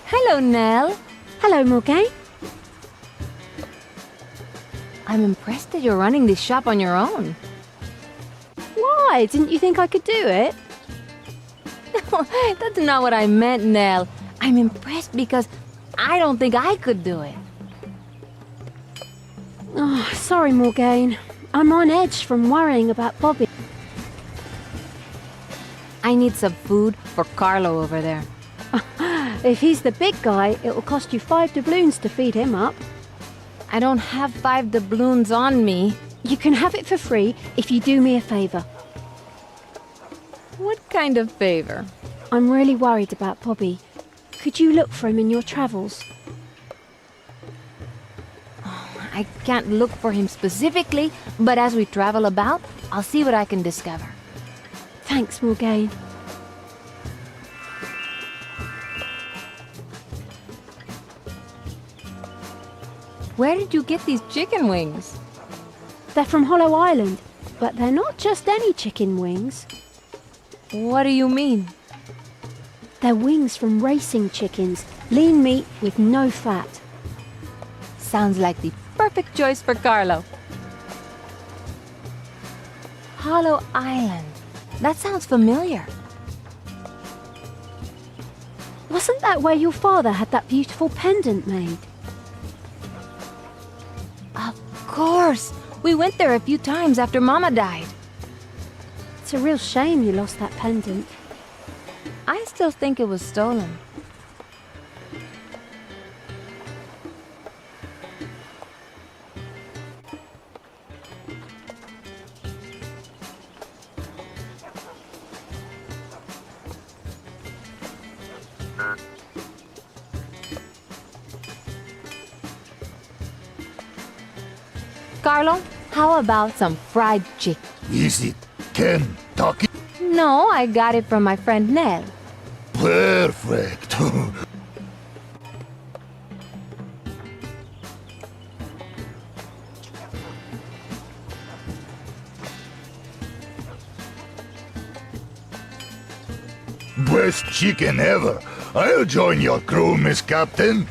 Speaker 1: Hello, Nell.
Speaker 2: Hello, Morgane.
Speaker 1: I'm impressed that you're running this shop on your own.
Speaker 2: Why? Didn't you think I could do it?
Speaker 1: That's not what I meant, Nell. I'm impressed because I don't think I could do it.
Speaker 2: Oh, sorry, Morgane. I'm on edge from worrying about Bobby.
Speaker 1: I need some food for Carlo over there.
Speaker 2: If he's the big guy, it'll cost you 5 doubloons to feed him up.
Speaker 1: I don't have 5 doubloons on me.
Speaker 2: You can have it for free if you do me a favor.
Speaker 1: What kind of favor?
Speaker 2: I'm really worried about Bobby. Could you look for him in your travels?
Speaker 1: I can't look for him specifically, but as we travel about, I'll see what I can discover.
Speaker 2: Thanks, Morgane.
Speaker 1: Where did you get these chicken wings?
Speaker 2: They're from Hollow Island, but they're not just any chicken wings.
Speaker 1: What do you mean?
Speaker 2: They're wings from racing chickens, lean meat with no fat.
Speaker 1: Sounds like the perfect choice for Carlo. Hollow Island. That sounds familiar.
Speaker 2: Wasn't that where your father had that beautiful pendant made?
Speaker 1: Of course! We went there a few times after Mama died.
Speaker 2: It's a real shame you lost that pendant.
Speaker 1: I still think it was stolen. Carlo, how about some fried chicken?
Speaker 6: Is it Kentucky?
Speaker 1: No, I got it from my friend Nell.
Speaker 6: Perfect. Best chicken ever. I'll join your crew, Miss Captain.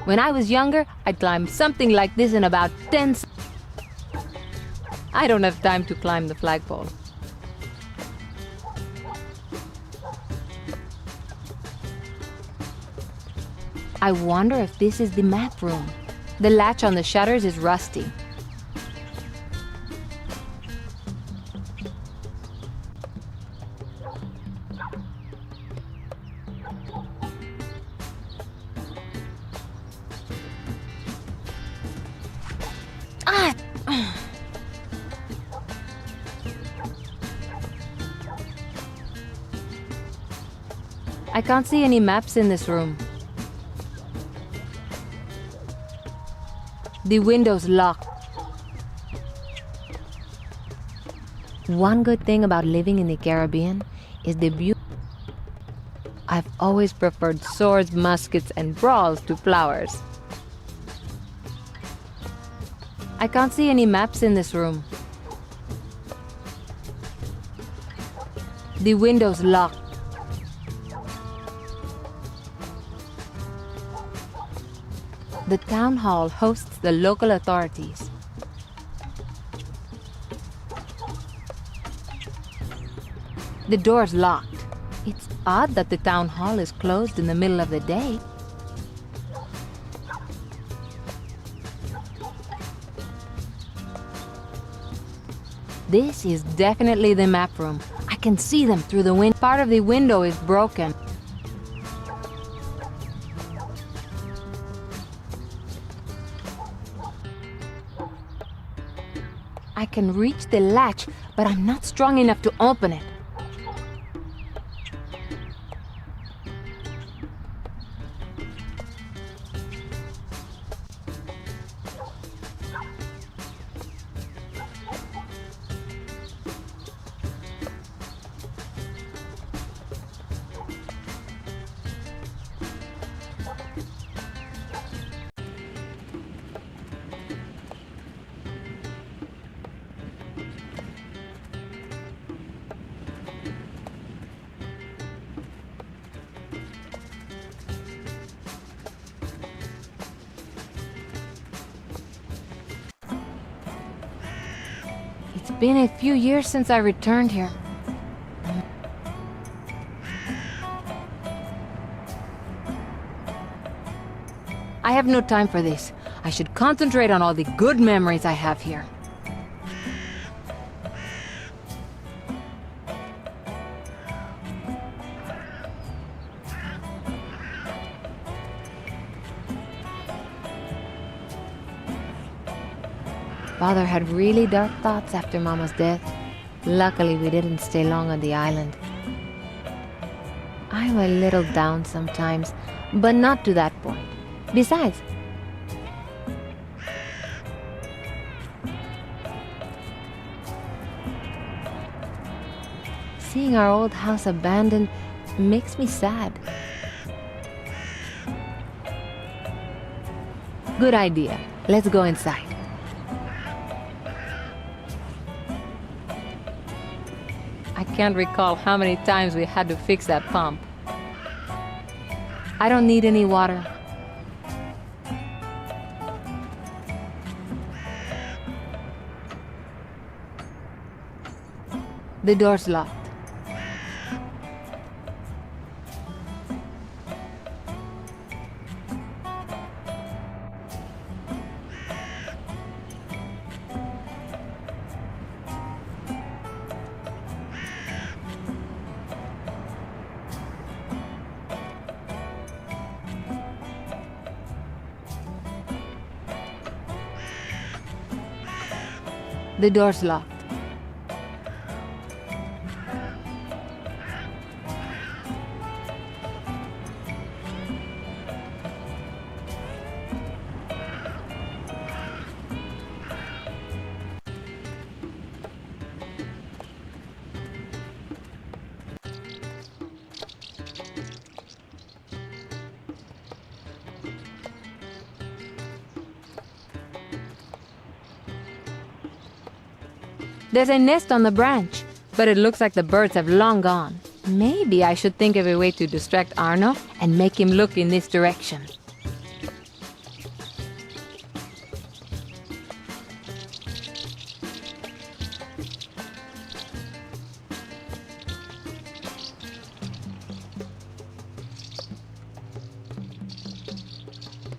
Speaker 1: When I was younger, I'd climb something like this in about 10 seconds. I don't have time to climb the flagpole. I wonder if this is the map room. The latch on the shutters is rusty. I can't see any maps in this room. The window's locked. One good thing about living in the Caribbean is the beauty. I've always preferred swords, muskets, and brawls to flowers. I can't see any maps in this room. The window's locked. The town hall hosts the local authorities. The door's locked. It's odd that the town hall is closed in the middle of the day. This is definitely the map room. I can see them through the window. Part of the window is broken. I can reach the latch, but I'm not strong enough to open it. It's been a few years since I returned here. I have no time for this. I should concentrate on all the good memories I have here. Father had really dark thoughts after Mama's death. Luckily, we didn't stay long on the island. I'm a little down sometimes, but not to that point. Besides, seeing our old house abandoned makes me sad. Good idea. Let's go inside. I can't recall how many times we had to fix that pump. I don't need any water. The door's locked. The door's locked. There's a nest on the branch, but it looks like the birds have long gone. Maybe I should think of a way to distract Arno and make him look in this direction.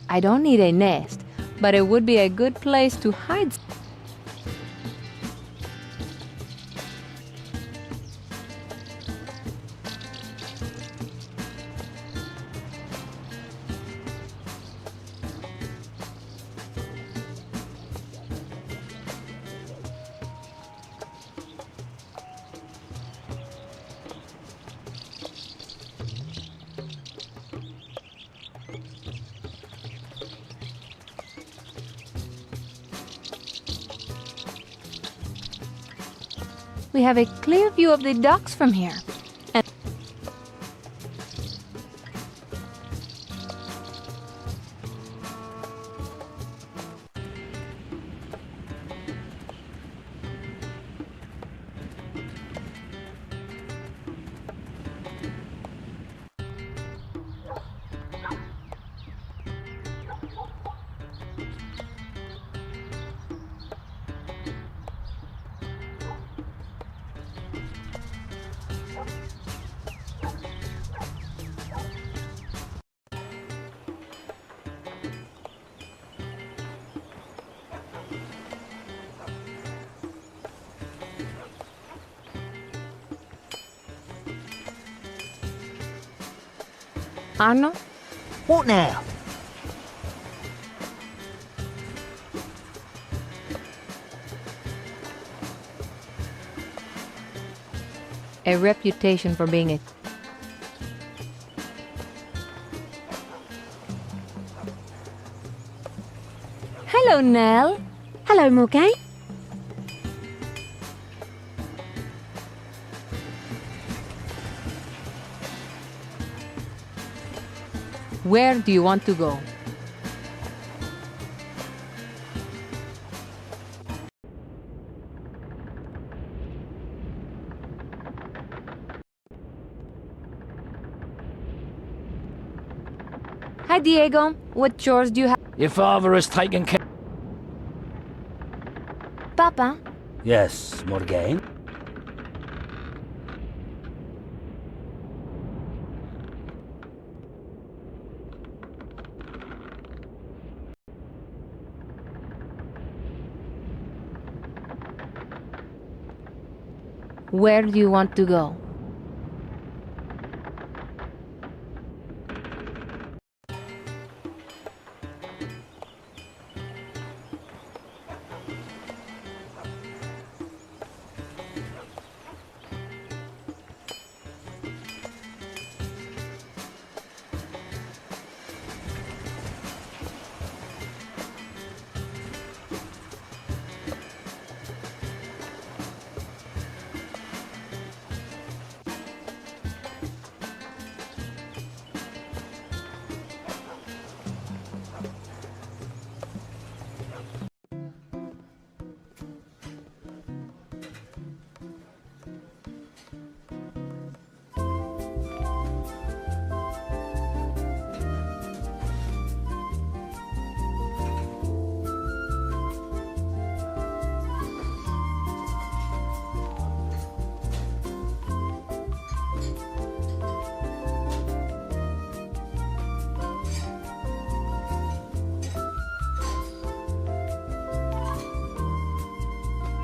Speaker 1: I don't need a nest, but it would be a good place to hide. We have a clear view of the docks from here. And Arno?
Speaker 3: What now?
Speaker 1: A reputation for being a... Hello, Nell.
Speaker 2: Hello, Morgane.
Speaker 1: Where do you want to go? Hi, Diego. What chores do you have?
Speaker 4: Your father has taken care...
Speaker 1: Papa?
Speaker 4: Yes, Morgane?
Speaker 1: Where do you want to go?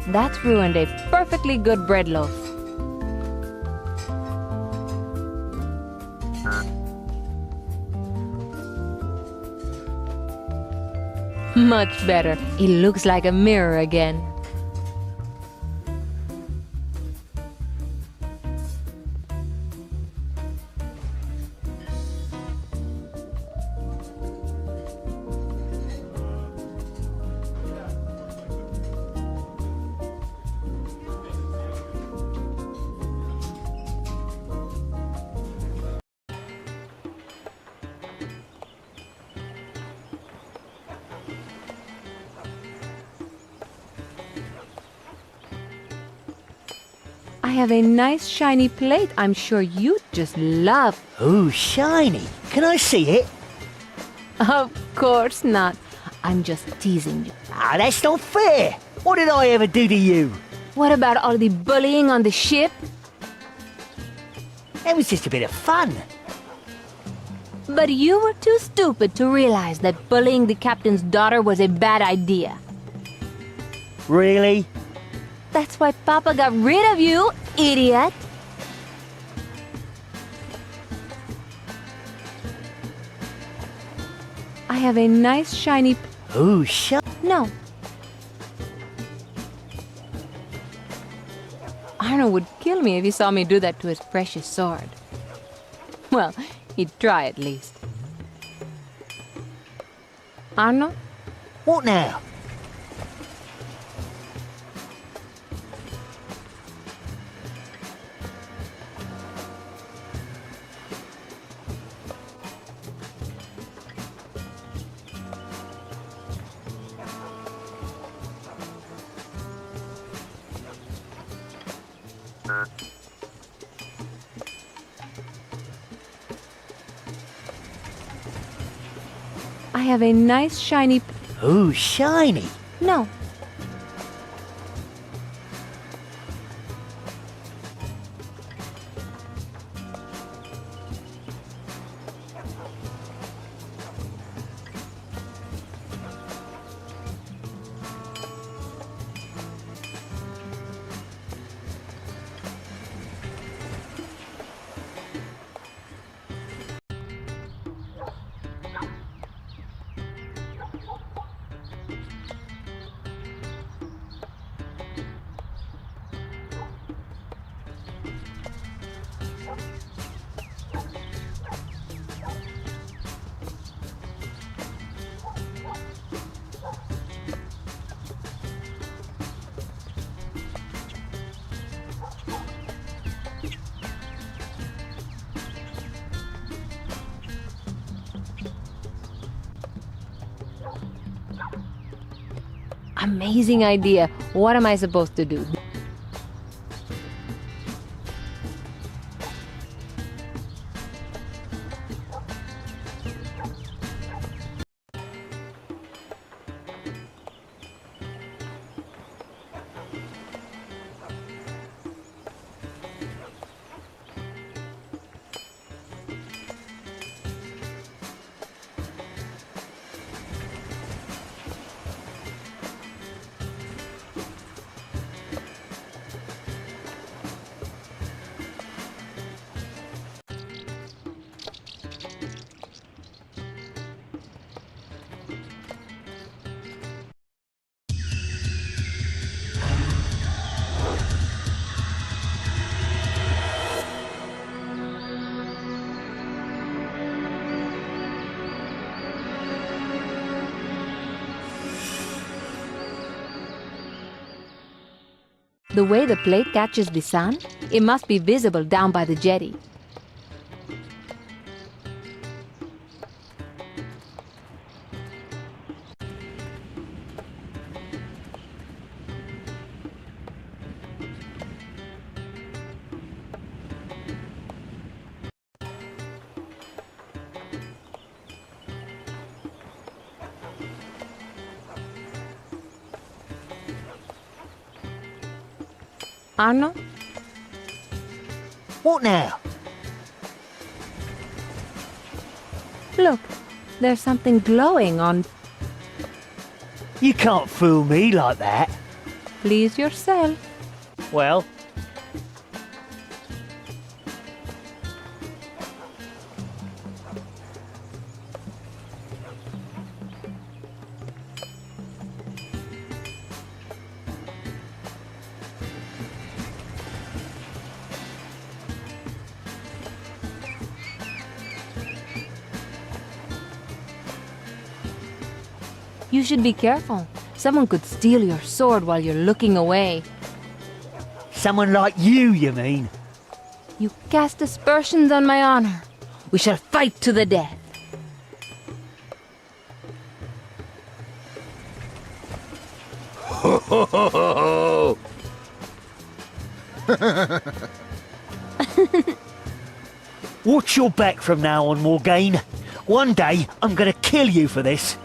Speaker 1: That ruined a perfectly good bread loaf. Much better. It looks like a mirror again. I have a nice shiny plate I'm sure you'd just love.
Speaker 3: Ooh, shiny. Can I see it?
Speaker 1: Of course not. I'm just teasing you.
Speaker 3: Ah, that's not fair. What did I ever do to you?
Speaker 1: What about all the bullying on the ship?
Speaker 3: It was just a bit of fun.
Speaker 1: But you were too stupid to realize that bullying the captain's daughter was a bad idea.
Speaker 9: Really?
Speaker 1: That's why Papa got rid of you, idiot! I have a nice shiny...
Speaker 9: Ooh, shut...
Speaker 1: No. Arno would kill me if he saw me do that to his precious sword. Well, he'd try at least. Arno?
Speaker 9: What now?
Speaker 1: I have a nice shiny...
Speaker 9: Ooh, shiny.
Speaker 1: No. Amazing idea. What am I supposed to do? The way the plate catches the sun, it must be visible down by the jetty. Arno?
Speaker 9: What now?
Speaker 1: Look, there's something glowing on...
Speaker 9: You can't fool me like that.
Speaker 1: Please yourself.
Speaker 9: Well...
Speaker 1: You should be careful. Someone could steal your sword while you're looking away.
Speaker 9: Someone like you mean?
Speaker 1: You cast aspersions on my honor. We shall fight to the death.
Speaker 6: Ho ho ho ho ho!
Speaker 9: Watch your back from now on, Morgane. One day, I'm gonna kill you for this.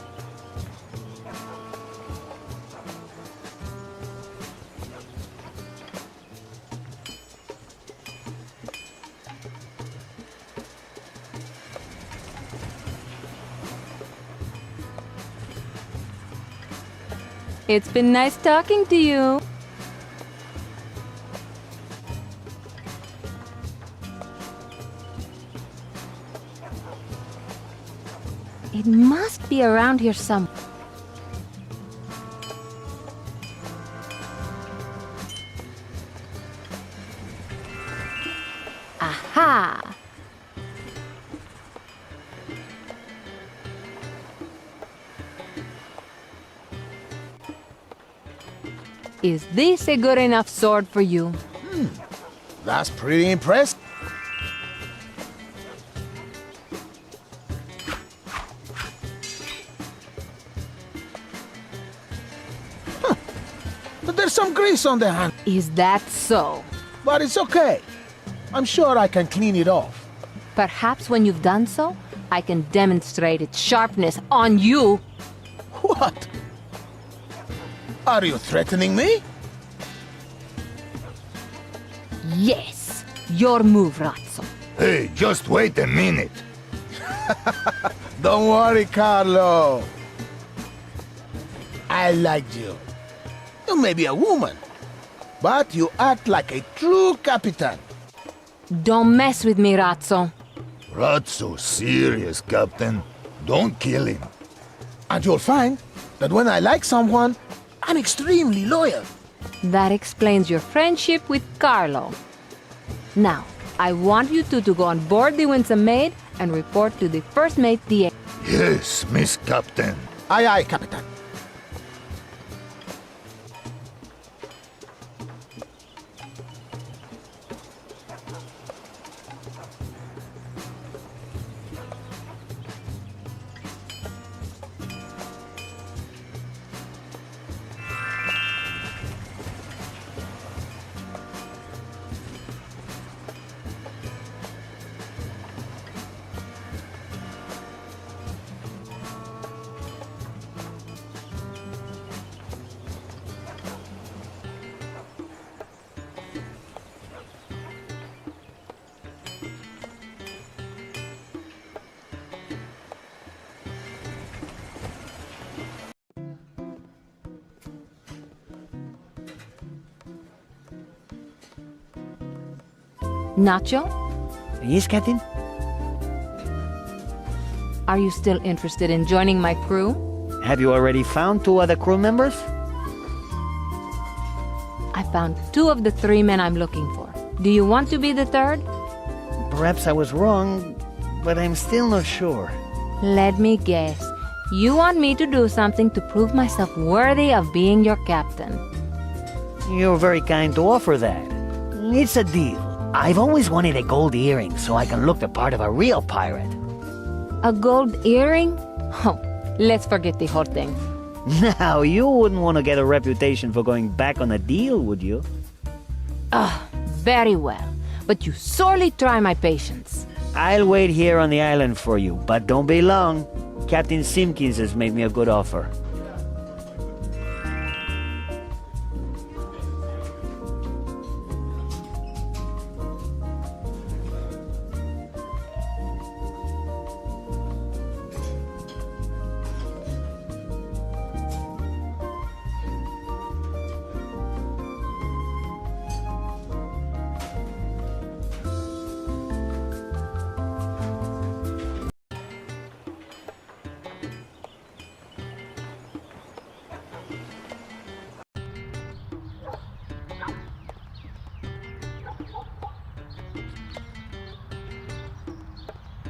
Speaker 10: It's been nice talking to you.
Speaker 1: It must be around here somewhere. Aha!
Speaker 10: Is this a good enough sword for you?
Speaker 7: That's pretty impressive. But there's some grease on the hand.
Speaker 10: Is that so?
Speaker 7: But it's okay. I'm sure I can clean it off.
Speaker 10: Perhaps when you've done so, I can demonstrate its sharpness on you.
Speaker 7: What? Are you threatening me?
Speaker 10: Yes, your move, Razzo.
Speaker 6: Hey, just wait a minute.
Speaker 7: Don't worry, Carlo. I like you. You may be a woman, but you act like a true Capitan.
Speaker 10: Don't mess with me, Razzo.
Speaker 6: Ratso serious, Captain. Don't kill him.
Speaker 7: And you'll find that when I like someone, I'm extremely loyal.
Speaker 10: That explains your friendship with Carlo. Now, I want you two to go on board the Winsome Maid and report to the first mate, the...
Speaker 6: Yes, Miss Captain.
Speaker 7: Aye, aye, Capitan.
Speaker 10: Nacho,
Speaker 9: Yes, Captain?
Speaker 10: are you still interested in joining my crew?
Speaker 9: Have you already found 2 other crew members?
Speaker 10: I found 2 of the 3 men I'm looking for. Do you want to be the third?
Speaker 9: Perhaps I was wrong, but I'm still not sure.
Speaker 10: Let me guess. You want me to do something to prove myself worthy of being your captain.
Speaker 9: You're very kind to offer that. It's a deal. I've always wanted a gold earring so I can look the part of a real pirate.
Speaker 10: A gold earring? Oh, let's forget the whole thing.
Speaker 9: Now, you wouldn't want to get a reputation for going back on a deal, would you?
Speaker 10: Very well. But you sorely try my patience.
Speaker 9: I'll wait here on the island for you, but don't be long. Captain Simpkins has made me a good offer.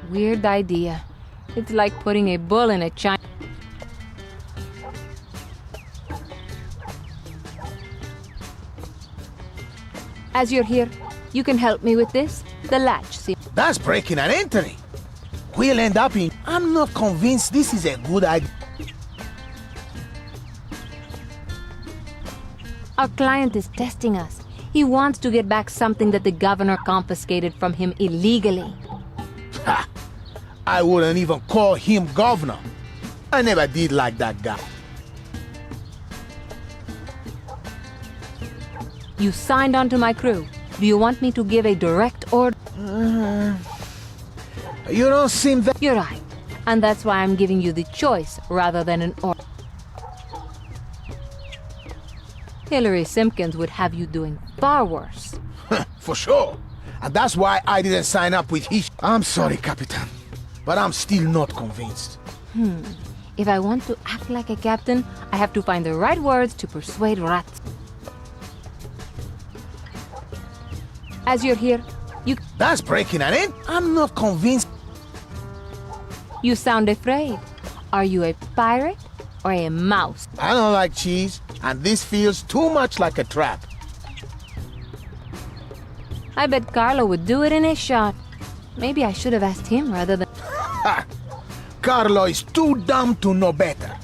Speaker 10: Weird idea. It's like putting a bull in a china. As you're here, you can help me with this. The latch, see?
Speaker 7: That's breaking and entering. We'll end up in... I'm not convinced this is a good idea.
Speaker 10: Our client is testing us. He wants to get back something that the governor confiscated from him illegally.
Speaker 7: Ha! I wouldn't even call him governor. I never did like that guy.
Speaker 10: You signed on to my crew. Do you want me to give a direct order?
Speaker 7: You don't seem that...
Speaker 10: You're right. And that's why I'm giving you the choice rather than an order. Hillary Simpkins would have you doing far worse.
Speaker 7: For sure. And that's why I didn't sign up with his... I'm sorry, Capitan. But I'm still not convinced.
Speaker 10: If I want to act like a captain, I have to find the right words to persuade rats. As you're here,
Speaker 7: That's breaking an in. I'm not convinced.
Speaker 10: you sound afraid. Are you a pirate or a mouse?
Speaker 7: I don't like cheese, and this feels too much like a trap.
Speaker 10: I bet Carlo would do it in a shot. Maybe I should have asked him rather than...
Speaker 7: Ha! Carlo is too dumb to know better.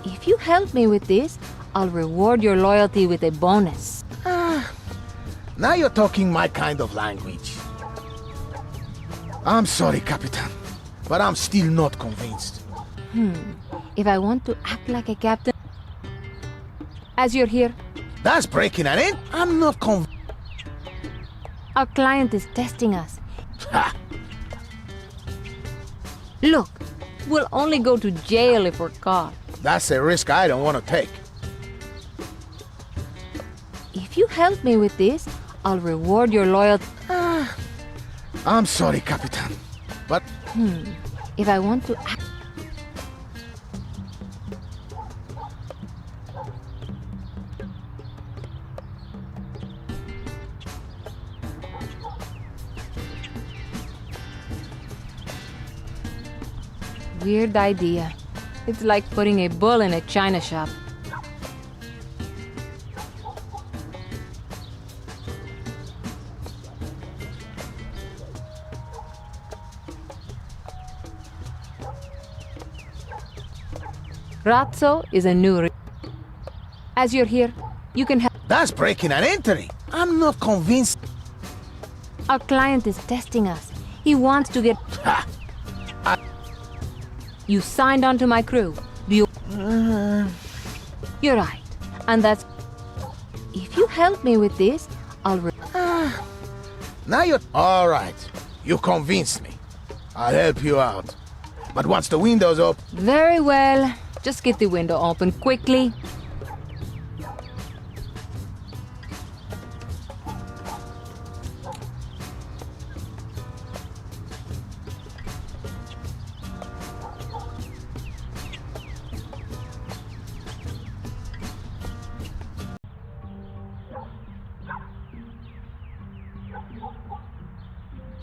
Speaker 10: If you help me with this, I'll reward your loyalty with a bonus.
Speaker 7: Now you're talking my kind of language. I'm sorry, Capitan, but I'm still not convinced.
Speaker 10: If I want to act like a captain... As you're here,
Speaker 7: That's breaking an in. I'm not convinced.
Speaker 10: our client is testing us.
Speaker 7: Ha!
Speaker 10: Look, we'll only go to jail if we're caught.
Speaker 7: That's a risk I don't want to take.
Speaker 10: If you help me with this, I'll reward your loyalty.
Speaker 7: I'm sorry, Capitan, but
Speaker 10: If I want to act... Weird idea. It's like putting a bull in a china shop. Razzo is a new... As you're here, you can help...
Speaker 7: that's breaking and entering. I'm not convinced.
Speaker 10: Our client is testing us. He wants to get...
Speaker 7: Ha!
Speaker 10: You signed on to my crew. Do you... You're right. And that's... If you help me with this, I'll...
Speaker 7: Now you're... All right. You convinced me. I'll help you out. But once the window's up...
Speaker 10: Very well. Just get the window open quickly.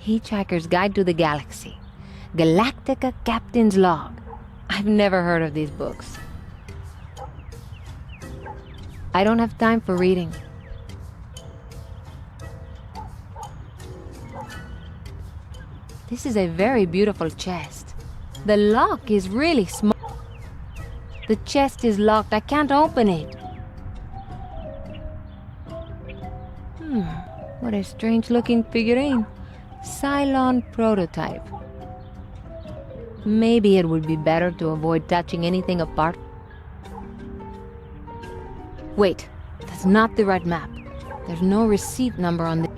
Speaker 10: Hitchhiker's Guide to the Galaxy. Galactica Captain's Log. I've never heard of these books. I don't have time for reading. This is a very beautiful chest. The lock is really small. The chest is locked. I can't open it. What a strange-looking figurine. Cylon prototype. Maybe it would be better to avoid touching anything apart. Wait, that's not the right map. There's no receipt number on the...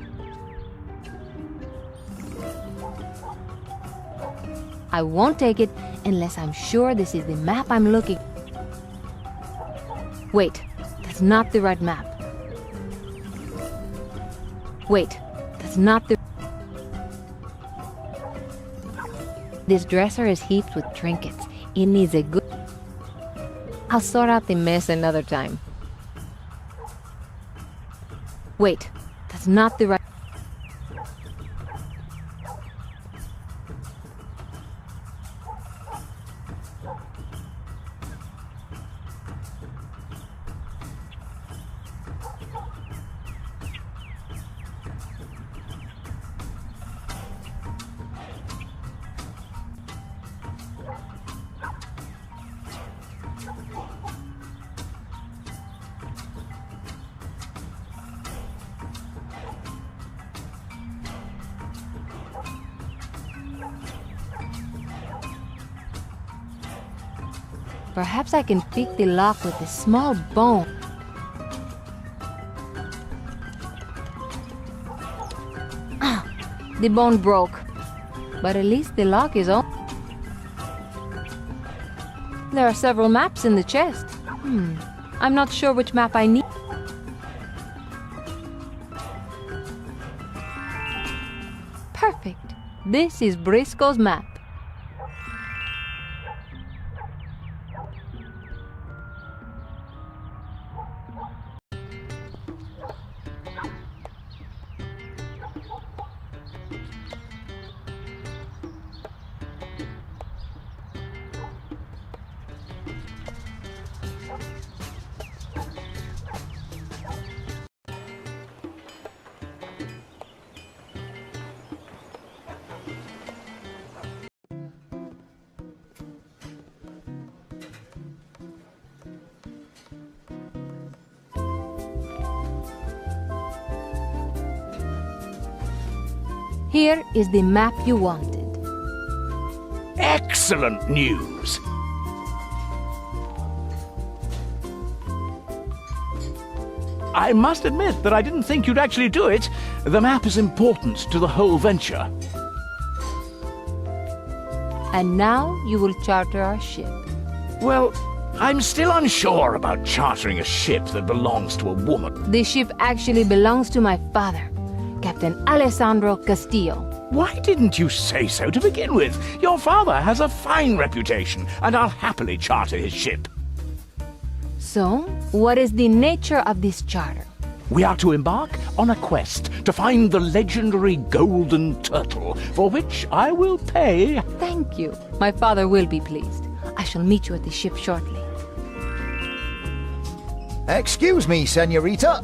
Speaker 10: I won't take it unless I'm sure this is the map I'm looking... Wait, that's not the right map. Wait, that's not the... This dresser is heaped with trinkets. It needs a good... I'll sort out the mess another time. Wait, that's not the right... Perhaps I can pick the lock with a small bone. The bone broke. But at least the lock is open. There are several maps in the chest. I'm not sure which map I need. Perfect. This is Briscoe's map. Here is the map you wanted.
Speaker 5: Excellent news! I must admit that I didn't think you'd actually do it. The map is important to the whole venture.
Speaker 10: And now you will charter our ship.
Speaker 5: Well, I'm still unsure about chartering a ship that belongs to a woman.
Speaker 10: The ship actually belongs to my father, Captain Alessandro Castillo.
Speaker 5: Why didn't you say so to begin with? Your father has a fine reputation, and I'll happily charter his ship.
Speaker 10: So, what is the nature of this charter?
Speaker 5: We are to embark on a quest to find the legendary golden turtle, for which I will pay.
Speaker 10: Thank you. My father will be pleased. I shall meet you at the ship shortly.
Speaker 6: Excuse me, senorita.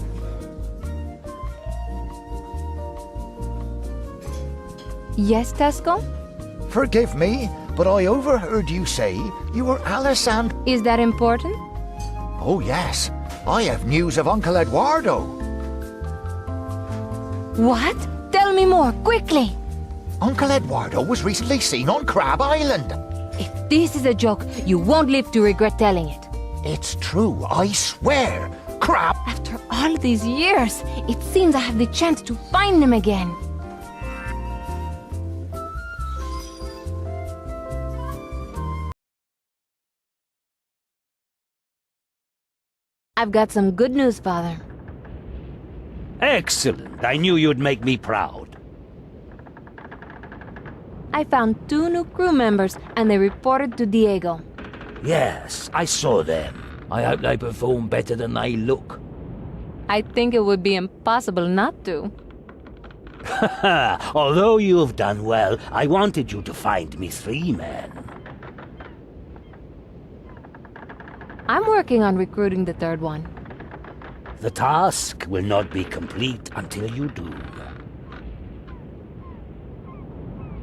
Speaker 10: Yes, Tasco?
Speaker 6: Forgive me, but I overheard you say you were Alessandro.
Speaker 10: Is that important?
Speaker 6: Oh, yes. I have news of Uncle Eduardo.
Speaker 1: What? Tell me more, quickly!
Speaker 6: Uncle Eduardo was recently seen on Crab Island.
Speaker 1: If this is a joke, you won't live to regret telling it.
Speaker 6: It's true, I swear. Crab...
Speaker 1: After all these years, it seems I have the chance to find him again. I've got some good news, Father.
Speaker 4: Excellent. I knew you'd make me proud.
Speaker 1: I found 2 new crew members, and they reported to Diego.
Speaker 4: Yes, I saw them. I hope they perform better than they look.
Speaker 10: I think it would be impossible not to.
Speaker 4: Although you've done well, I wanted you to find me 3 men.
Speaker 1: I'm working on recruiting the 3rd one.
Speaker 4: The task will not be complete until you do.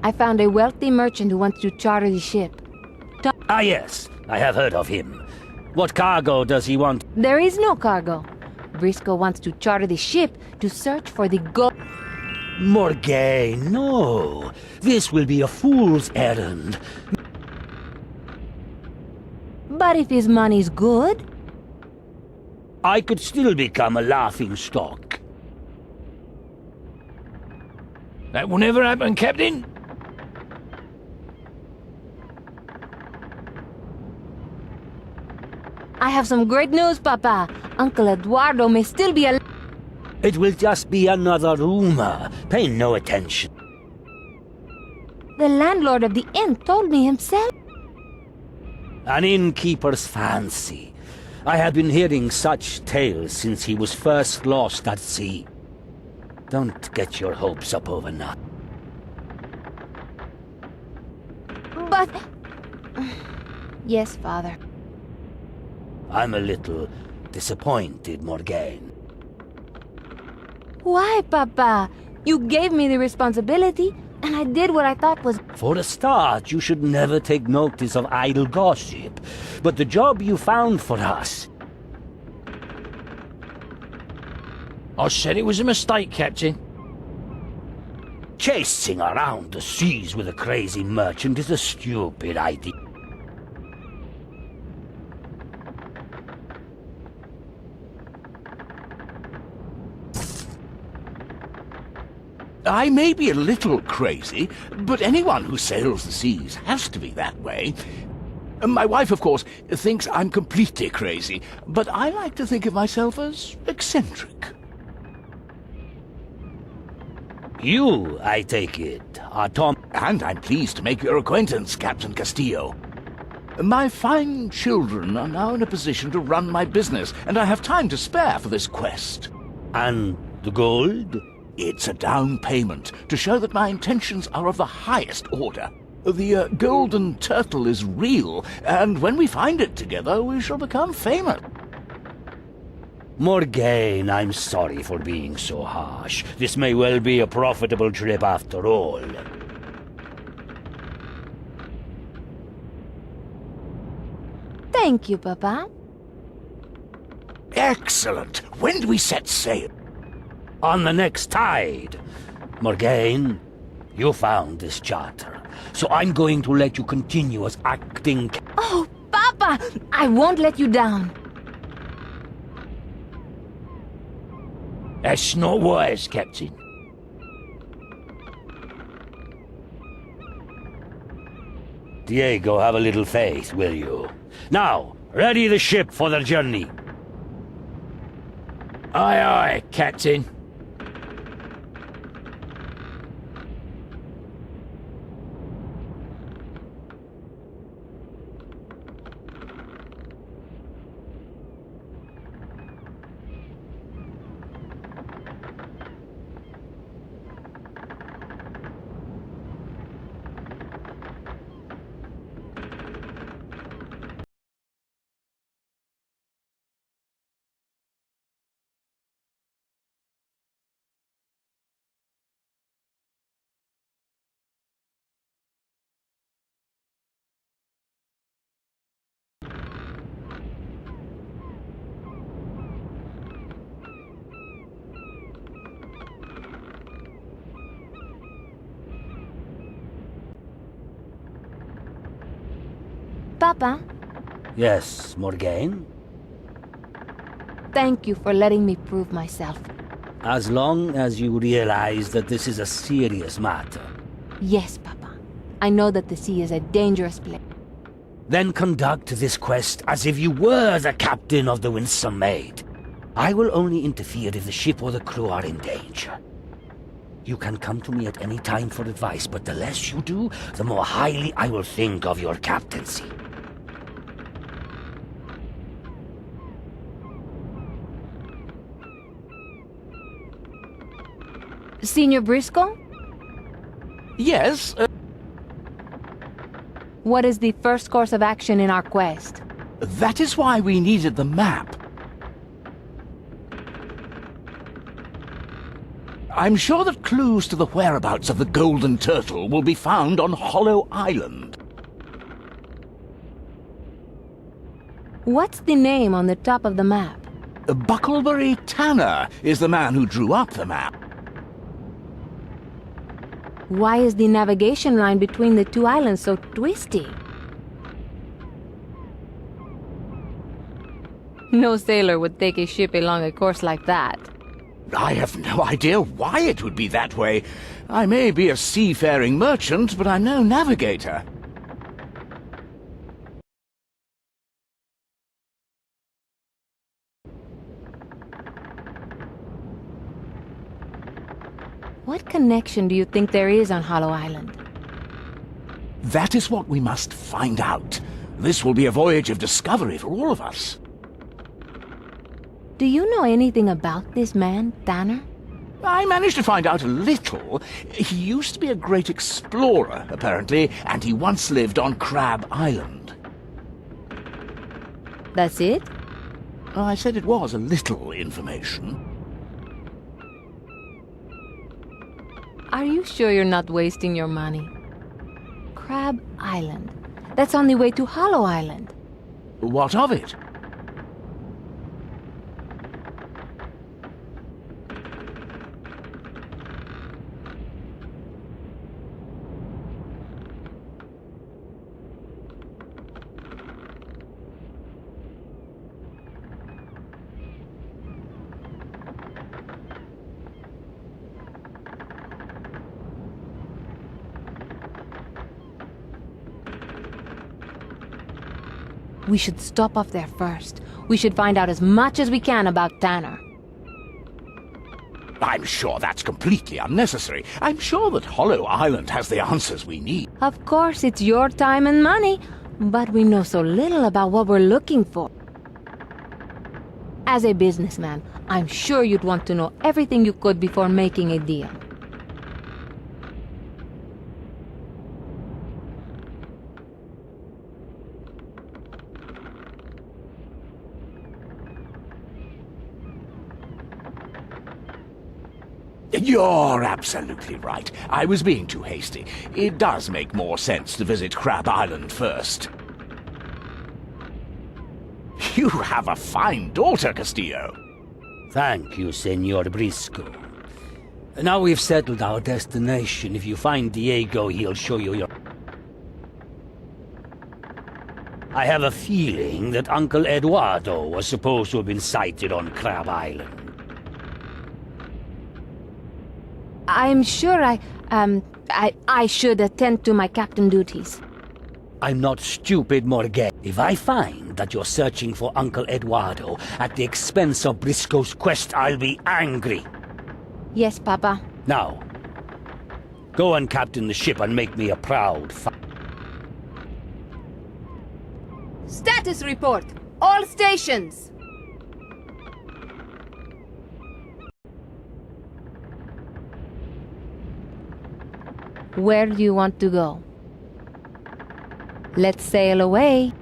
Speaker 1: I found a wealthy merchant who wants to charter the ship.
Speaker 4: Ah yes, I have heard of him. What cargo does he want?
Speaker 1: There is no cargo. Briscoe wants to charter the ship to search for the gold.
Speaker 4: Morgane, no. This will be a fool's errand.
Speaker 1: But if his money's good...
Speaker 4: I could still become a laughingstock.
Speaker 5: That will never happen, Captain.
Speaker 1: I have some great news, Papa. Uncle Eduardo may still be alive.
Speaker 4: It will just be another rumor. Pay no attention.
Speaker 1: The landlord of the inn told me himself.
Speaker 4: An innkeeper's fancy. I have been hearing such tales since he was first lost at sea. Don't get your hopes up over nothing.
Speaker 1: But... Yes, Father.
Speaker 4: I'm a little disappointed, Morgane.
Speaker 1: Why, Papa? You gave me the responsibility, and I did what I thought was...
Speaker 4: For a start, you should never take notice of idle gossip. But the job you found for us...
Speaker 5: I said it was a mistake, Captain.
Speaker 4: Chasing around the seas with a crazy merchant is a stupid idea.
Speaker 5: I may be a little crazy, but anyone who sails the seas has to be that way. My wife, of course, thinks I'm completely crazy, but I like to think of myself as eccentric.
Speaker 4: You, I take it, are Tom...
Speaker 5: And I'm pleased to make your acquaintance, Captain Castillo. My fine children are now in a position to run my business, and I have time to spare for this quest.
Speaker 4: And the gold?
Speaker 5: It's a down payment to show that my intentions are of the highest order. The golden turtle is real, and when we find it together, we shall become famous.
Speaker 4: Morgane, I'm sorry for being so harsh. This may well be a profitable trip after all.
Speaker 1: Thank you, Papa.
Speaker 5: Excellent. When do we set sail?
Speaker 4: On the next tide. Morgane, you found this charter, so I'm going to let you continue as acting...
Speaker 1: Oh, Papa! I won't let you down.
Speaker 4: That's not wise, Captain. Diego, have a little faith, will you? Now, ready the ship for the journey.
Speaker 8: Aye, aye, Captain.
Speaker 1: Papa,
Speaker 4: Yes, Morgane?
Speaker 1: thank you for letting me prove myself.
Speaker 4: As long as you realize that this is a serious matter,
Speaker 1: Yes, Papa. I know that the sea is a dangerous place.
Speaker 4: then conduct this quest as if you were the captain of the Winsome Maid. I will only interfere if the ship or the crew are in danger. You can come to me at any time for advice, but the less you do, the more highly I will think of your captaincy.
Speaker 1: Senor Briscoe,
Speaker 5: Yes,
Speaker 1: what is the first course of action in our quest?
Speaker 5: that is why we needed the map. I'm sure that clues to the whereabouts of the golden turtle will be found on Hollow Island.
Speaker 1: What's the name on the top of the map?
Speaker 5: Bucklebury Tanner is the man who drew up the map.
Speaker 1: Why is the navigation line between the two islands so twisty? No sailor would take a ship along a course like that.
Speaker 5: I have no idea why it would be that way. I may be a seafaring merchant, but I'm no navigator.
Speaker 1: What connection do you think there is on Hollow Island?
Speaker 5: That is what we must find out. This will be a voyage of discovery for all of us.
Speaker 1: Do you know anything about this man, Tanner?
Speaker 5: I managed to find out a little. He used to be a great explorer, apparently, and he once lived on Crab Island.
Speaker 1: That's it?
Speaker 5: I said it was a little information.
Speaker 1: Are you sure you're not wasting your money? Crab Island. That's on the way to Hollow Island.
Speaker 5: What of it?
Speaker 10: We should stop off there first. We should find out as much as we can about Tanner.
Speaker 5: I'm sure that's completely unnecessary. I'm sure that Hollow Island has the answers we need.
Speaker 10: Of course, it's your time and money, but we know so little about what we're looking for. As a businessman, I'm sure you'd want to know everything you could before making a deal.
Speaker 5: You're absolutely right. I was being too hasty. It does make more sense to visit Crab Island first. You have a fine daughter, Castillo.
Speaker 4: Thank you, Senor Briscoe. Now we've settled our destination. If you find Diego, he'll show you your... I have a feeling that Uncle Eduardo was supposed to have been sighted on Crab Island.
Speaker 10: I'm sure I should attend to my captain duties.
Speaker 4: I'm not stupid, Morgane. If I find that you're searching for Uncle Eduardo at the expense of Briscoe's quest, I'll be angry.
Speaker 10: Yes, Papa.
Speaker 4: Now, go and captain the ship and make me a proud
Speaker 10: Status report! All stations! Where do you want to go? Let's sail away.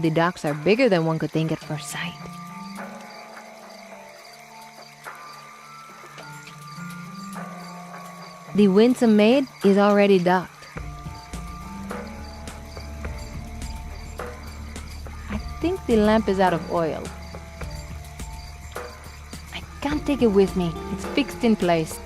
Speaker 10: The docks are bigger than one could think at first sight. The Winsome Maid is already docked. I think the lamp is out of oil. I can't take it with me. It's fixed in place.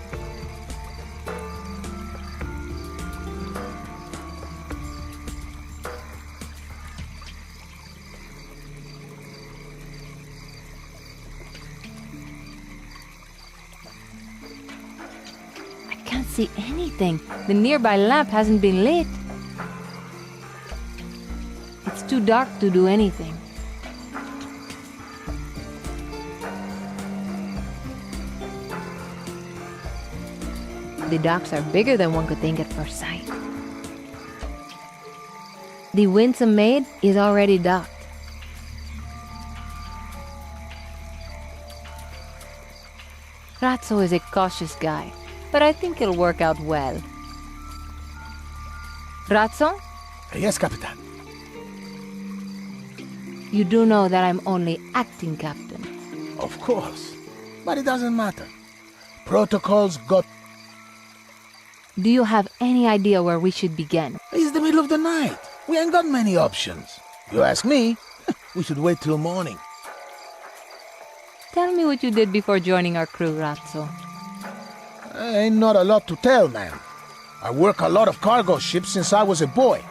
Speaker 10: I can't see anything. The nearby lamp hasn't been lit. It's too dark to do anything. The docks are bigger than one could think at first sight. The Winsome Maid is already docked. Razzo is a cautious guy, but I think it'll work out well. Razzo,
Speaker 7: Yes, Capitan.
Speaker 10: you do know that I'm only acting captain.
Speaker 7: Of course. But it doesn't matter. Protocols got...
Speaker 10: Do you have any idea where we should begin?
Speaker 7: It's the middle of the night. We ain't got many options. You ask me, we should wait till morning.
Speaker 10: Tell me what you did before joining our crew, Razzo.
Speaker 7: Ain't not a lot to tell, man. I work a lot of cargo ships since I was a boy.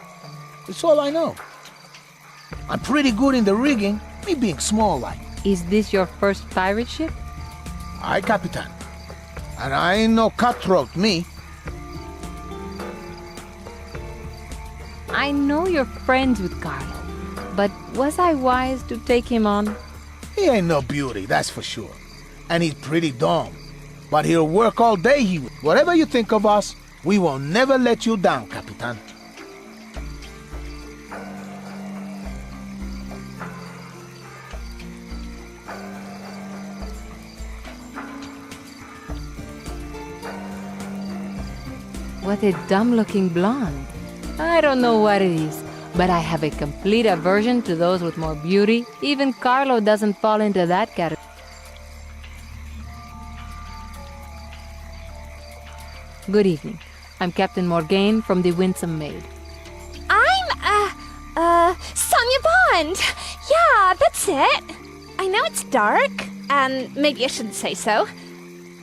Speaker 7: It's all I know. I'm pretty good in the rigging, me being small like.
Speaker 10: Is this your first pirate ship?
Speaker 7: Aye, Capitan. And I ain't no cutthroat, me.
Speaker 10: I know you're friends with Carlo, but was I wise to take him on?
Speaker 7: He ain't no beauty, that's for sure. And he's pretty dumb. But he'll work all day, he will. Whatever you think of us, we will never let you down, Capitan.
Speaker 10: What a dumb-looking blonde. I don't know what it is, but I have a complete aversion to those with more beauty. Even Carlo doesn't fall into that category. Good evening. I'm Captain Morgane from the Winsome Maid.
Speaker 3: I'm, Sonia Bond! Yeah, that's it. I know it's dark, and maybe I shouldn't say so,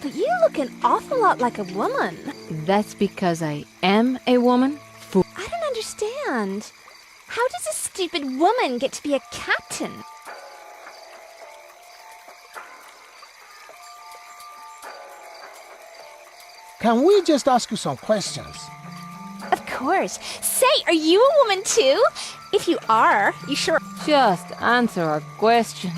Speaker 3: but you look an awful lot like a woman.
Speaker 10: That's because I am a woman?
Speaker 3: I don't understand. How does a stupid woman get to be a captain?
Speaker 7: Can we just ask you some questions?
Speaker 3: Of course. Say, are you a woman too? If you are, you sure...
Speaker 10: Just answer our question.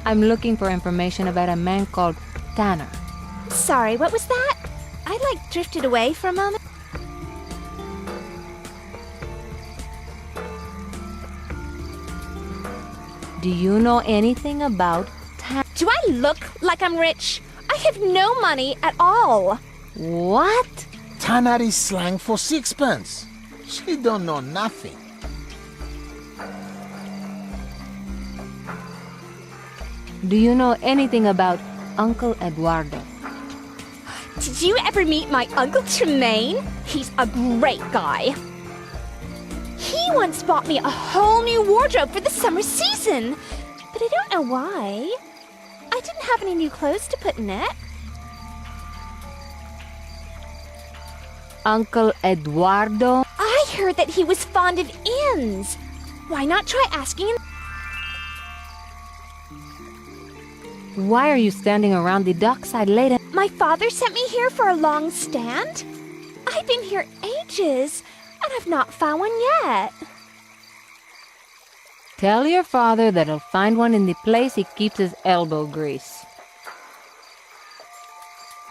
Speaker 10: I'm looking for information about a man called Tanner.
Speaker 3: Sorry, what was that? I, drifted away for a moment.
Speaker 10: Do you know anything about Tanner?
Speaker 3: Do I look like I'm rich? I have no money at all.
Speaker 10: What?
Speaker 7: Tanner is slang for sixpence. She don't know nothing.
Speaker 10: Do you know anything about Uncle Eduardo?
Speaker 3: Did you ever meet my Uncle Tremaine? He's a great guy. He once bought me a whole new wardrobe for the summer season. But I don't know why. I didn't have any new clothes to put in it.
Speaker 10: Uncle Eduardo?
Speaker 3: I heard that he was fond of inns. Why not try asking him?
Speaker 10: Why are you standing around the dockside late?
Speaker 3: My father sent me here for a long stand. I've been here ages, and I've not found one yet.
Speaker 10: Tell your father that he'll find one in the place he keeps his elbow grease.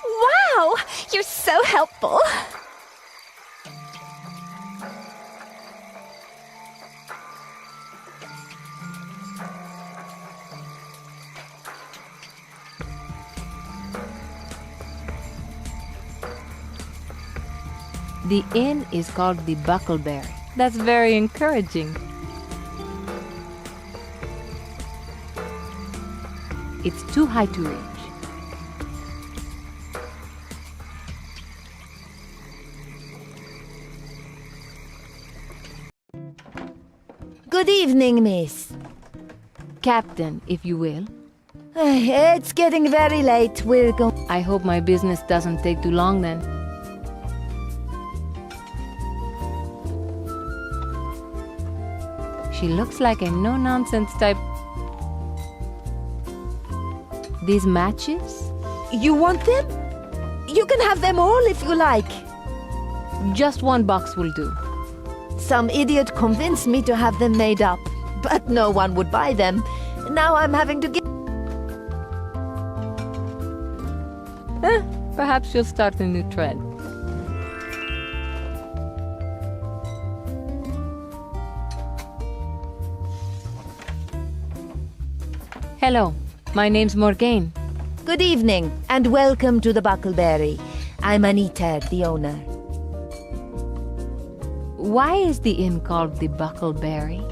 Speaker 3: Wow! You're so helpful.
Speaker 10: The inn is called the Buckleberry. That's very encouraging. It's too high to reach.
Speaker 11: Good evening, miss.
Speaker 10: Captain, if you will.
Speaker 11: It's getting very late. We're going...
Speaker 10: I hope my business doesn't take too long then. She looks like a no-nonsense type. These matches?
Speaker 11: You want them? You can have them all if you like.
Speaker 10: Just one box will do.
Speaker 11: Some idiot convinced me to have them made up, but no one would buy them. Now I'm having to get...
Speaker 10: Perhaps you'll start a new trend. Hello, my name's Morgane.
Speaker 11: Good evening, and welcome to the Buckleberry. I'm Anita, the owner.
Speaker 10: Why is the inn called the Buckleberry?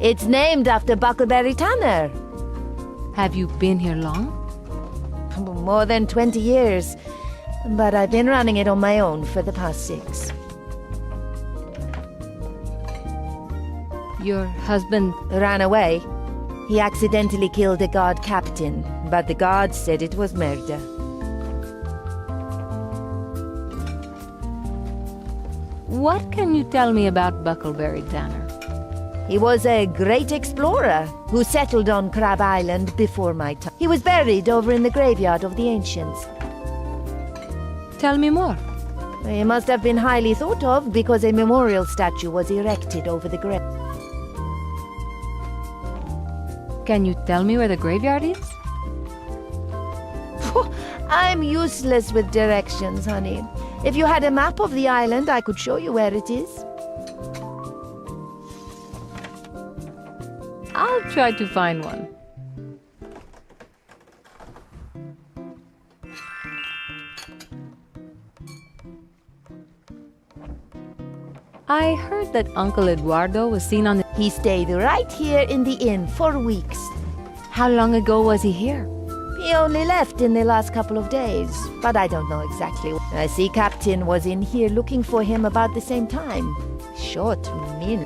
Speaker 11: It's named after Buckleberry Tanner.
Speaker 10: Have you been here long?
Speaker 11: More than 20 years, but I've been running it on my own for the past 6.
Speaker 10: Your husband
Speaker 11: ran away. He accidentally killed a guard captain, but the guard said it was murder.
Speaker 10: What can you tell me about Buckleberry Tanner?
Speaker 11: He was a great explorer who settled on Crab Island before my time. He was buried over in the graveyard of the ancients.
Speaker 10: Tell me more.
Speaker 11: He must have been highly thought of because a memorial statue was erected over the grave.
Speaker 10: Can you tell me where the graveyard is?
Speaker 11: I'm useless with directions, honey. If you had a map of the island, I could show you where it is.
Speaker 10: I'll try to find one. I heard that Uncle Eduardo was seen on the...
Speaker 11: He stayed right here in the inn for weeks.
Speaker 10: How long ago was he here?
Speaker 11: He only left in the last couple of days, but I don't know exactly. I see Captain was in here looking for him about the same time. Short, mean.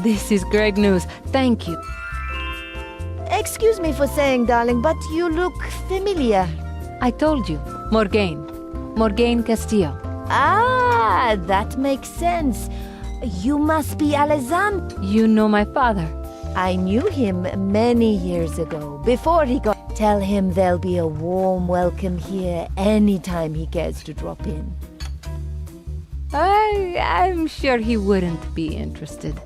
Speaker 10: This is great news. Thank you.
Speaker 11: Excuse me for saying, darling, but you look familiar.
Speaker 10: I told you. Morgane. Morgane Castillo.
Speaker 11: Ah, that makes sense. You must be Alexander.
Speaker 10: You know my father.
Speaker 11: I knew him many years ago, before he got... Tell him there'll be a warm welcome here anytime he cares to drop in.
Speaker 10: I'm sure he wouldn't be interested.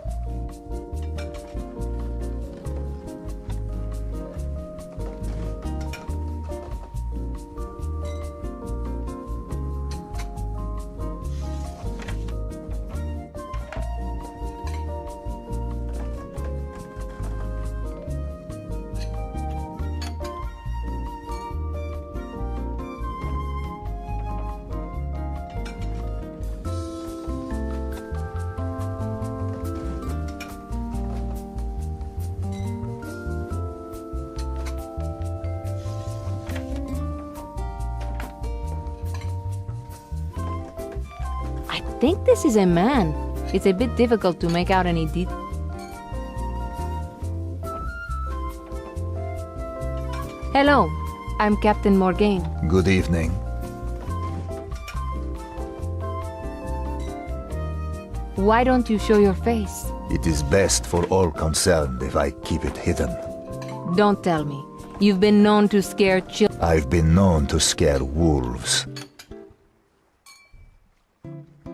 Speaker 10: I think this is a man. It's a bit difficult to make out any details. Hello, I'm Captain Morgane.
Speaker 6: Good evening.
Speaker 10: Why don't you show your face?
Speaker 6: It is best for all concerned if I keep it hidden.
Speaker 10: Don't tell me. You've been known to scare children.
Speaker 6: I've been known to scare wolves.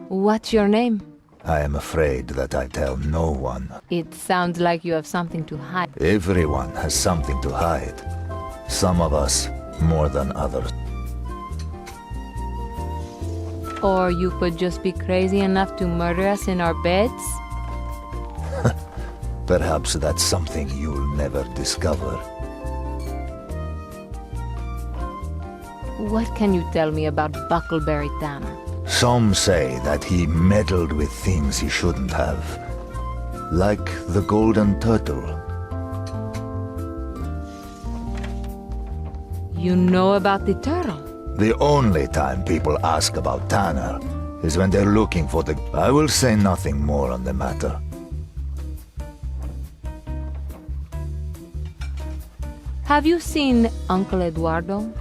Speaker 10: What's your name?
Speaker 6: I am afraid that I tell no one.
Speaker 10: It sounds like you have something to hide.
Speaker 6: Everyone has something to hide. Some of us more than others.
Speaker 10: Or you could just be crazy enough to murder us in our beds?
Speaker 6: Perhaps that's something you'll never discover.
Speaker 10: What can you tell me about Buckleberry Tanner?
Speaker 6: Some say that he meddled with things he shouldn't have. Like the golden turtle.
Speaker 10: You know about the turtle?
Speaker 6: The only time people ask about Tanner is when they're looking for the... I will say nothing more on the matter.
Speaker 10: Have you seen Uncle Eduardo?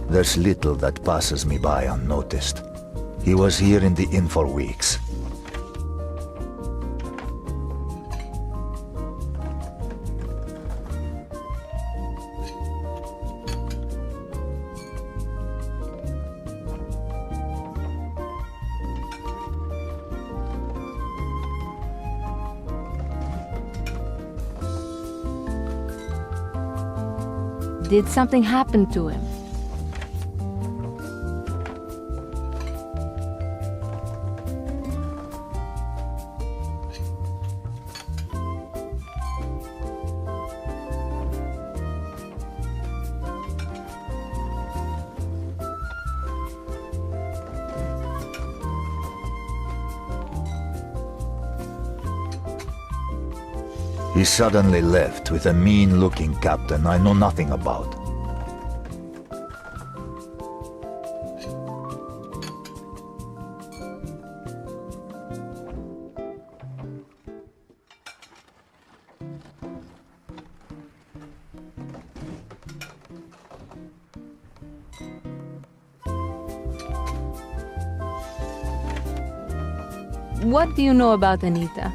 Speaker 6: There's little that passes me by unnoticed. He was here in the inn for weeks.
Speaker 10: Did something happen to him?
Speaker 6: He suddenly left with a mean-looking captain I know nothing about.
Speaker 10: What do you know about Anita?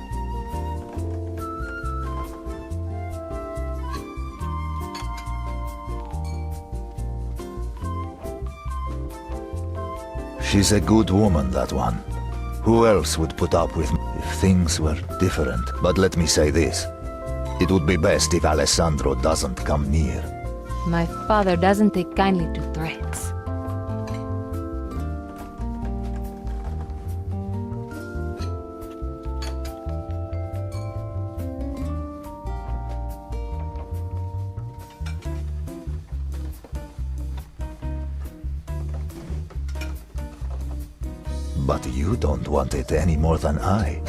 Speaker 6: She's a good woman, that one. Who else would put up with me if things were different? But let me say this. It would be best if Alessandro doesn't come near.
Speaker 10: My father doesn't take kindly to threats.
Speaker 6: But you don't want it any more than I.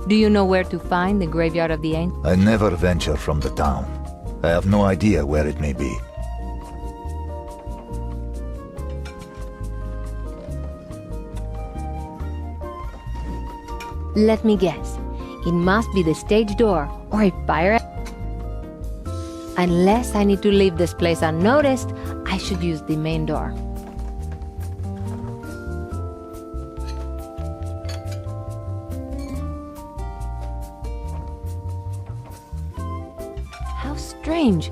Speaker 10: Do you know where to find the graveyard of the Ancients?
Speaker 6: I never venture from the town. I have no idea where it may be.
Speaker 1: Let me guess. It must be the stage door or a fire. Unless I need to leave this place unnoticed, I should use the main door. How strange.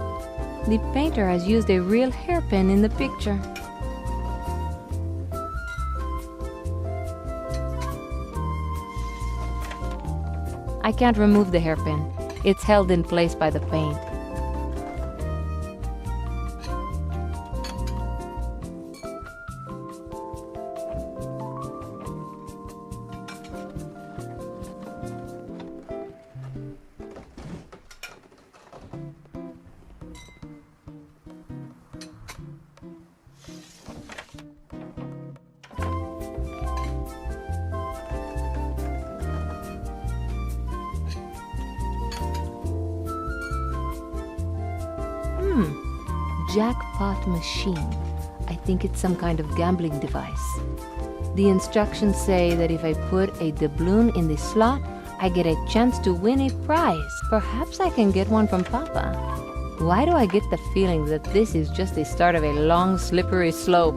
Speaker 1: The painter has used a real hairpin in the picture. I can't remove the hairpin. It's held in place by the paint. Jackpot machine. I think it's some kind of gambling device. The instructions say that if I put a doubloon in the slot, I get a chance to win a prize. Perhaps I can get one from Papa. Why do I get the feeling that this is just the start of a long, slippery slope?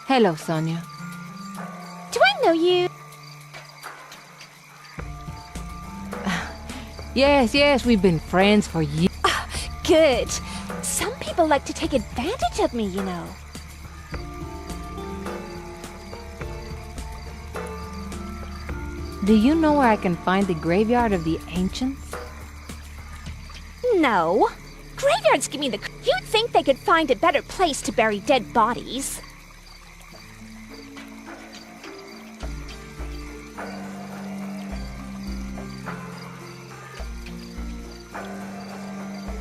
Speaker 1: Hello, Sonia.
Speaker 3: Do I know you?
Speaker 10: Yes, we've been friends for years.
Speaker 3: Good. Some people like to take advantage of me, you know.
Speaker 1: Do you know where I can find the graveyard of the ancients?
Speaker 3: No. Graveyards give me the... You'd think they could find a better place to bury dead bodies.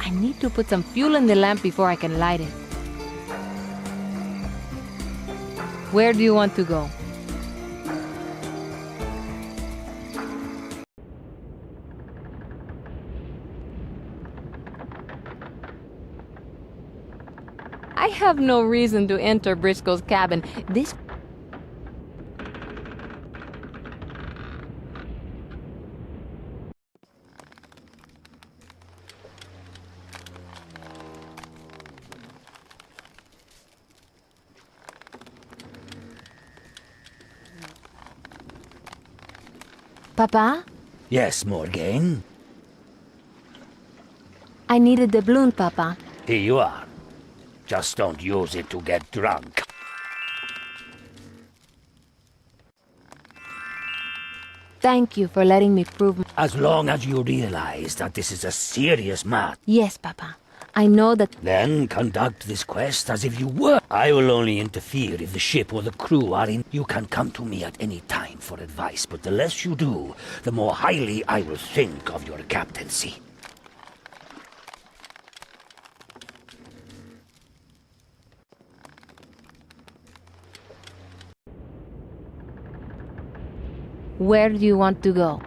Speaker 1: I need to put some fuel in the lamp before I can light it.
Speaker 10: Where do you want to go? I have no reason to enter Briscoe's cabin. This...
Speaker 1: Papa?
Speaker 4: Yes, Morgane?
Speaker 1: I needed the balloon, Papa.
Speaker 4: Here you are. Just don't use it to get drunk.
Speaker 1: Thank you for letting me prove...
Speaker 4: As long as you realize that this is a serious matter.
Speaker 1: Yes, Papa. I know that...
Speaker 4: Then conduct this quest as if you were. I will only interfere if the ship or the crew are in. You can come to me at any time for advice, but the less you do, the more highly I will think of your captaincy.
Speaker 1: Where do you want to go?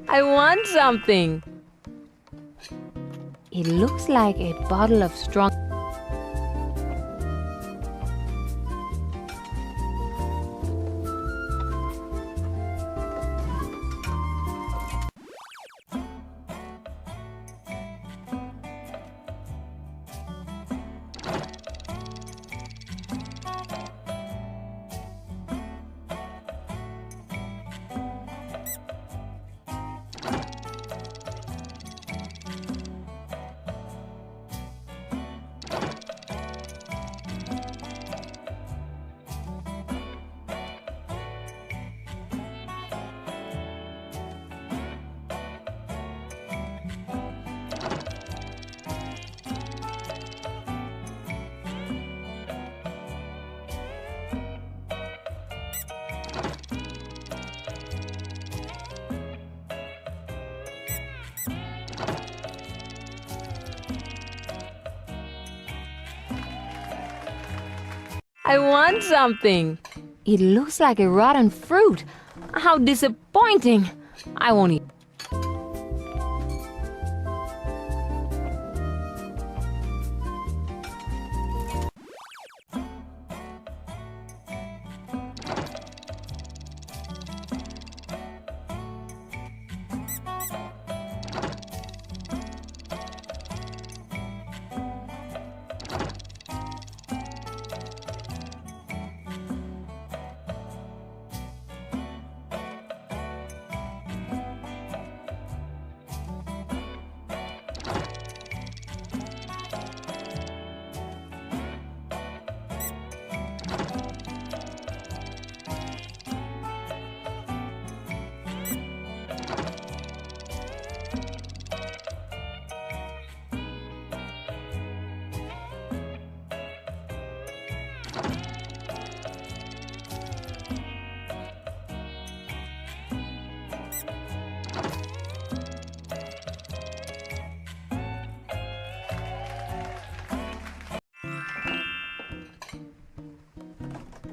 Speaker 10: I want something. It looks like a bottle of strong... I want something. It looks like a rotten fruit. How disappointing. I won't eat.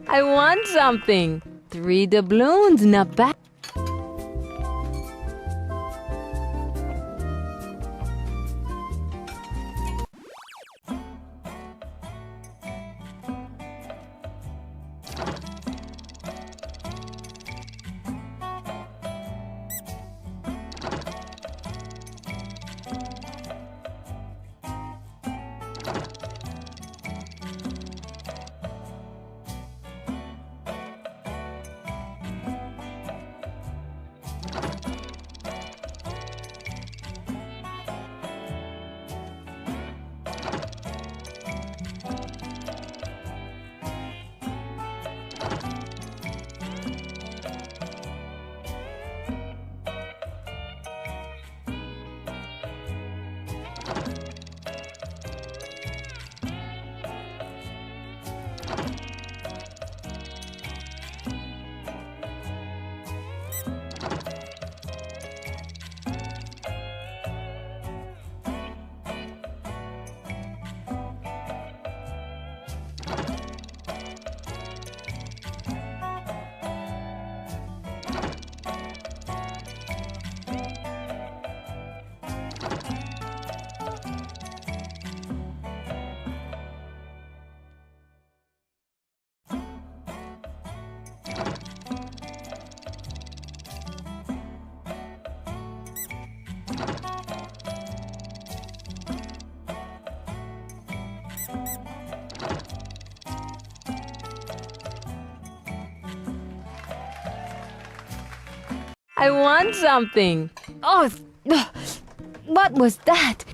Speaker 10: I want something. 3 doubloons, not bad. I want something. Oh, what was that?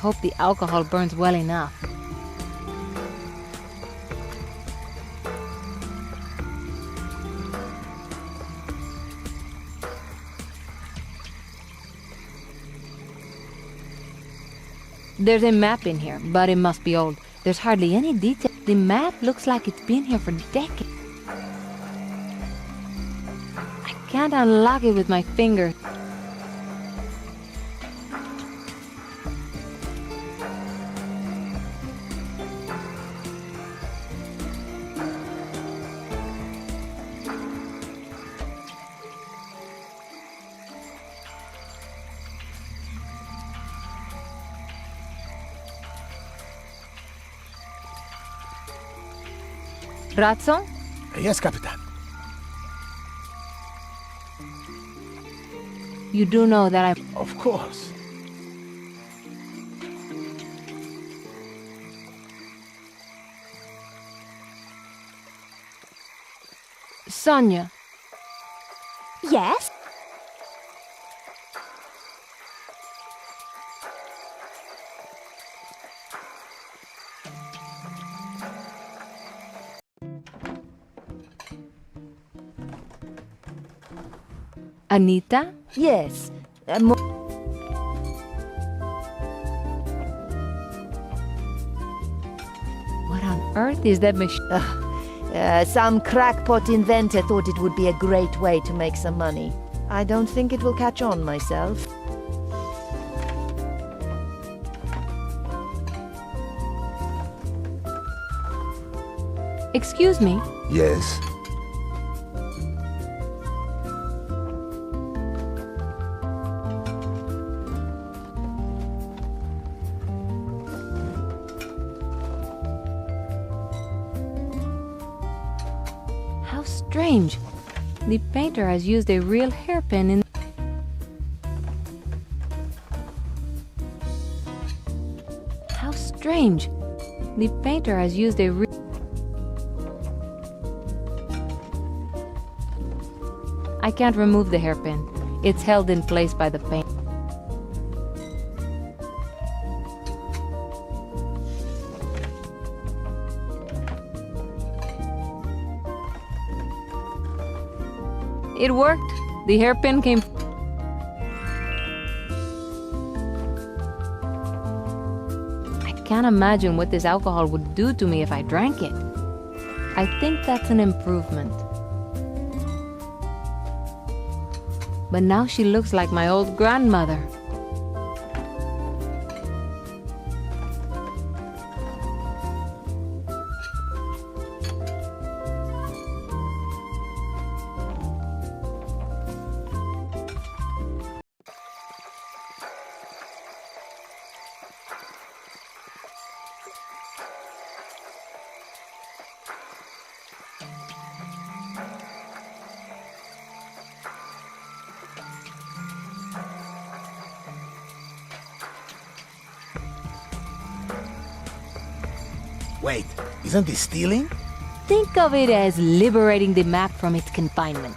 Speaker 10: hope the alcohol burns well enough. There's a map in here, but it must be old. There's hardly any detail. The map looks like it's been here for decades. I can't unlock it with my finger. Razzo?
Speaker 7: Yes, Capitan.
Speaker 10: You do know that I...
Speaker 7: Of course.
Speaker 10: Sonia.
Speaker 3: Yes?
Speaker 10: Anita?
Speaker 11: Yes.
Speaker 10: What on earth is that machine?
Speaker 11: Some crackpot inventor thought it would be a great way to make some money. I don't think it will catch on myself.
Speaker 10: Excuse me?
Speaker 6: Yes?
Speaker 10: How strange. The painter has used a real hairpin in... How strange. The painter has used a real... I can't remove the hairpin. It's held in place by the paint. It worked. The hairpin came... I can't imagine what this alcohol would do to me if I drank it. I think that's an improvement. But now she looks like my old grandmother.
Speaker 7: Wait, isn't he stealing?
Speaker 10: Think of it as liberating the map from its confinement.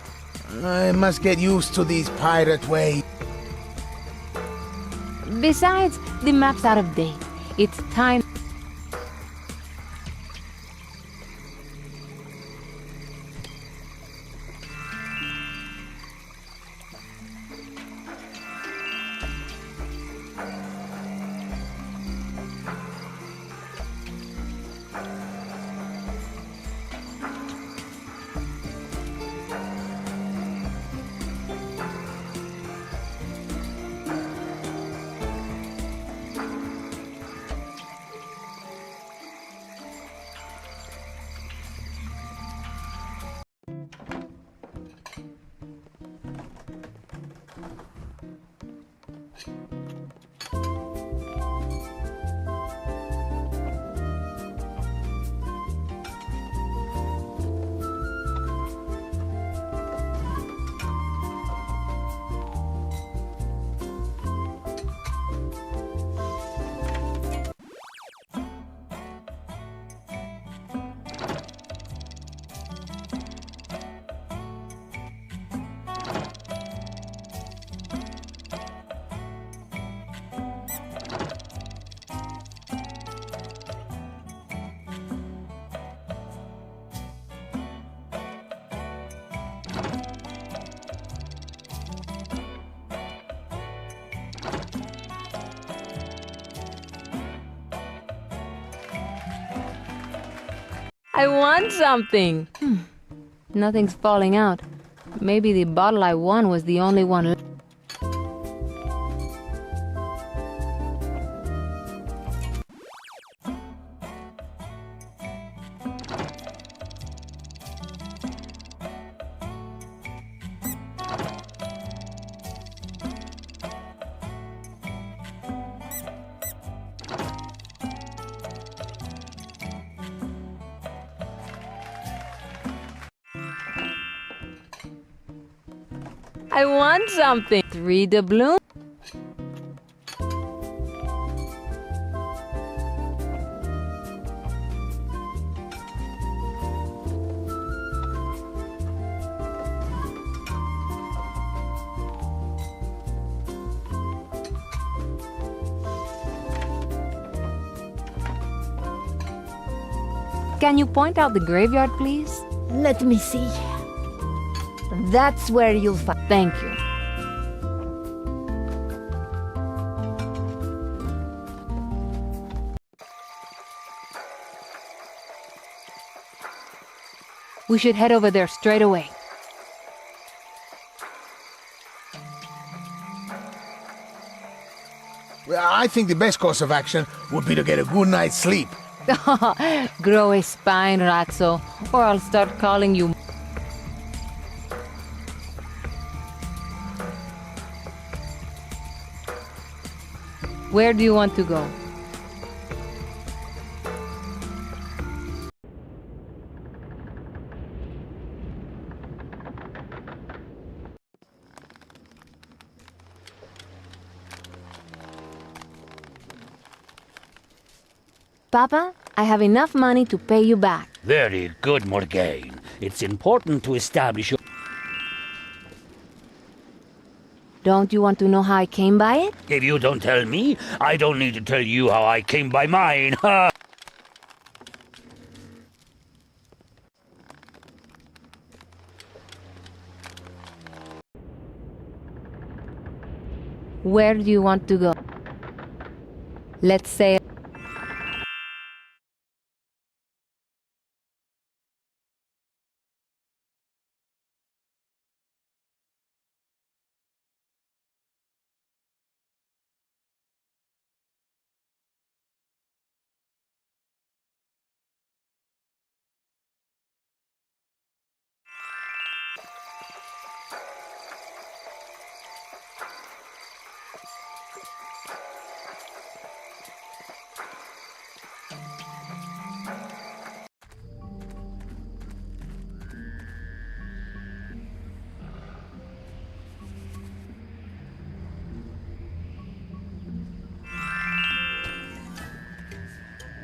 Speaker 7: I must get used to these pirate ways.
Speaker 10: Besides, the map's out of date. It's time... I want something. Nothing's falling out. Maybe the bottle I won was the only one left. I want something. 3 doubloons. Can you point out the graveyard, please?
Speaker 11: Let me see. That's where you'll find.
Speaker 10: Thank you. We should head over there straight away.
Speaker 7: Well, I think the best course of action would be to get a good night's sleep.
Speaker 10: Grow a spine, Razzo, or I'll start calling you. Where do you want to go? Papa, I have enough money to pay you back.
Speaker 4: Very good, Morgane. It's important to establish your...
Speaker 1: Don't you want to know how I came by it?
Speaker 4: If you don't tell me, I don't need to tell you how I came by mine. Ha!
Speaker 1: Where do you want to go?
Speaker 10: Let's say...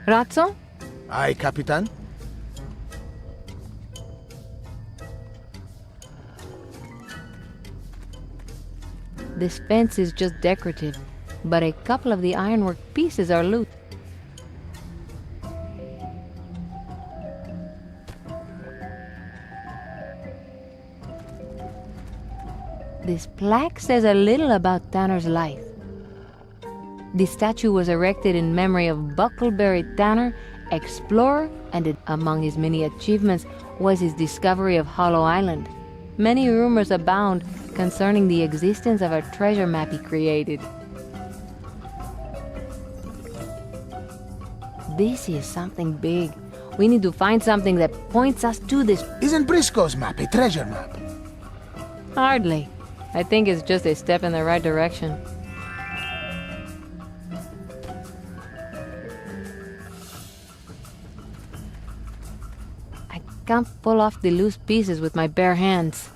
Speaker 1: Razzo?
Speaker 7: Aye, Capitan?
Speaker 10: This fence is just decorative, but a couple of the ironwork pieces are loose. This plaque says a little about Tanner's life. The statue was erected in memory of Buckleberry Tanner, explorer, and among his many achievements was his discovery of Hollow Island. Many rumors abound concerning the existence of a treasure map he created. This is something big. We need to find something that points us to this.
Speaker 7: Isn't Briscoe's map a treasure map?
Speaker 10: Hardly. I think it's just a step in the right direction. I can't pull off the loose pieces with my bare hands.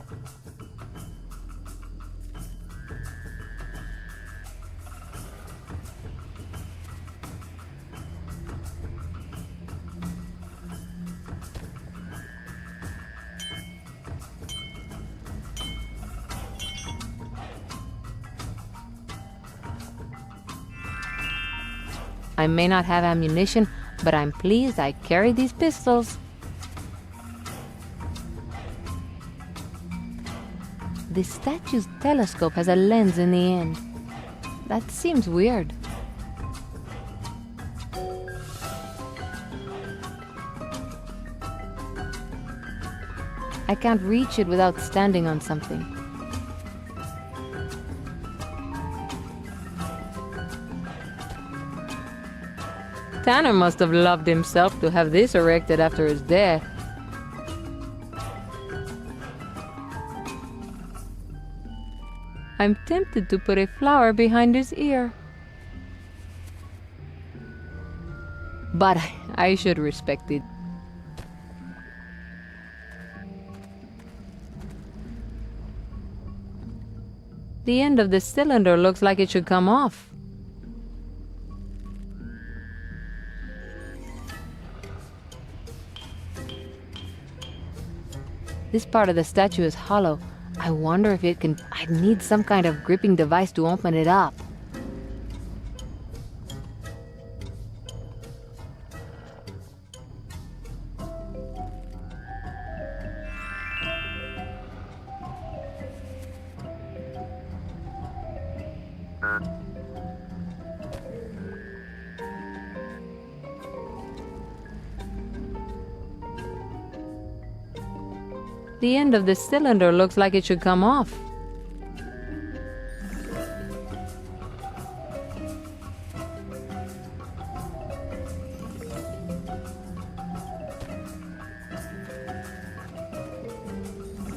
Speaker 10: I may not have ammunition, but I'm pleased I carry these pistols. The statue's telescope has a lens in the end. That seems weird. I can't reach it without standing on something. Tanner must have loved himself to have this erected after his death. I'm tempted to put a flower behind his ear. But I should respect it. The end of the cylinder looks like it should come off. This part of the statue is hollow. I wonder if it can... I'd need some kind of gripping device to open it up. The end of the cylinder looks like it should come off.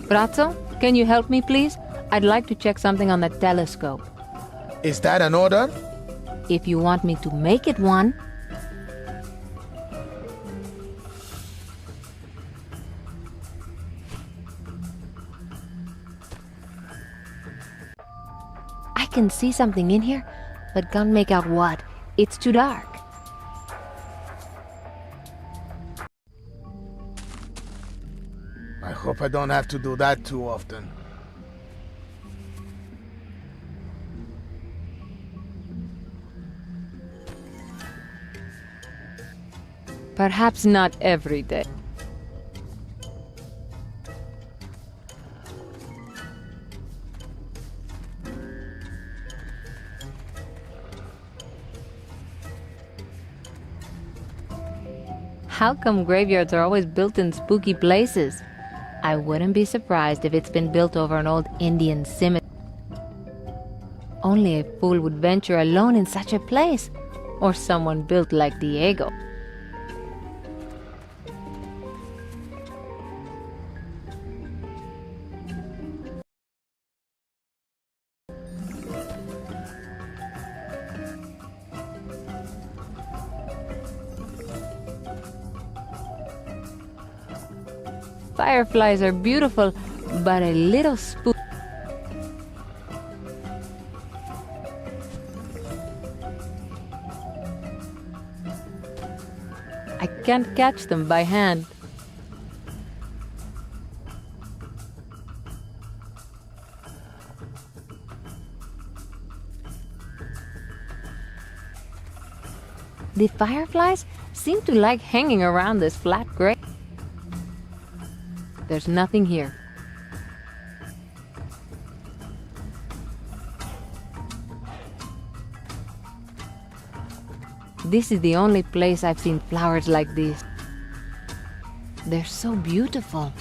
Speaker 10: Brazzo, can you help me, please? I'd like to check something on the telescope.
Speaker 7: Is that an order?
Speaker 10: If you want me to make it one. I can see something in here, but can't make out what. It's too dark.
Speaker 7: I hope I don't have to do that too often.
Speaker 10: Perhaps not every day. How come graveyards are always built in spooky places? I wouldn't be surprised if it's been built over an old Indian cemetery. Only a fool would venture alone in such a place, or someone built like Diego. Fireflies are beautiful, but a little spooky. I can't catch them by hand. The fireflies seem to like hanging around this flat grave. There's nothing here. This is the only place I've seen flowers like this. They're so beautiful.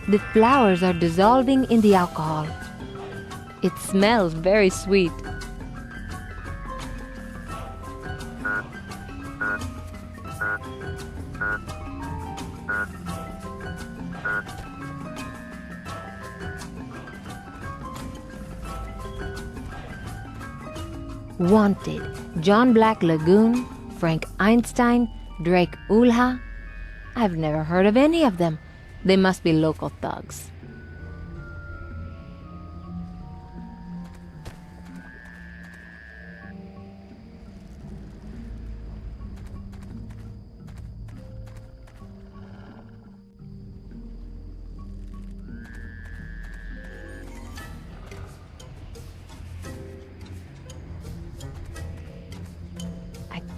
Speaker 10: The flowers are dissolving in the alcohol. It smells very sweet. Wanted: John Black Lagoon, Frank Einstein, Drake Ulha. I've never heard of any of them. They must be local thugs.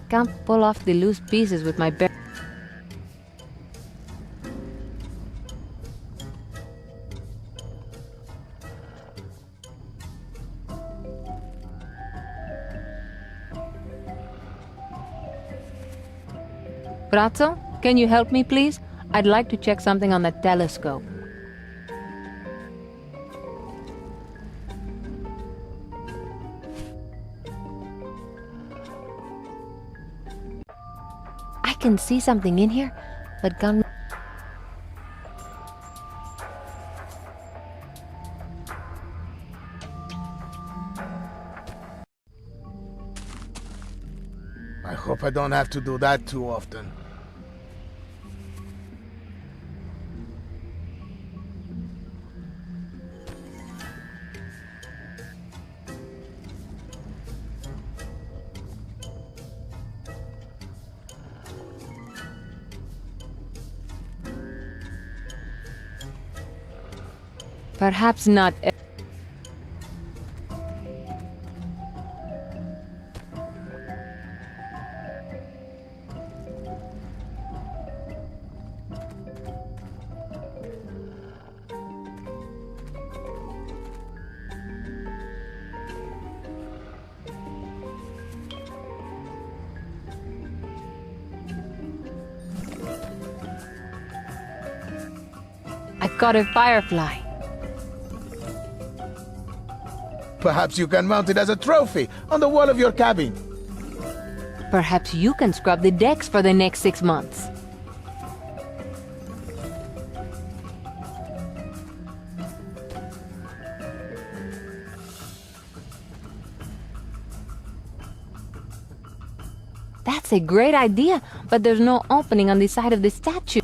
Speaker 10: Can't pull off the loose pieces with my bare... Brazzo, can you help me, please? I'd like to check something on the telescope.
Speaker 1: I can see something in here, but can't...
Speaker 7: I hope I don't have to do that too often.
Speaker 10: Perhaps not. I caught a firefly.
Speaker 7: Perhaps you can mount it as a trophy on the wall of your cabin.
Speaker 10: Perhaps you can scrub the decks for the next 6 months. That's a great idea, but there's no opening on the side of the statue.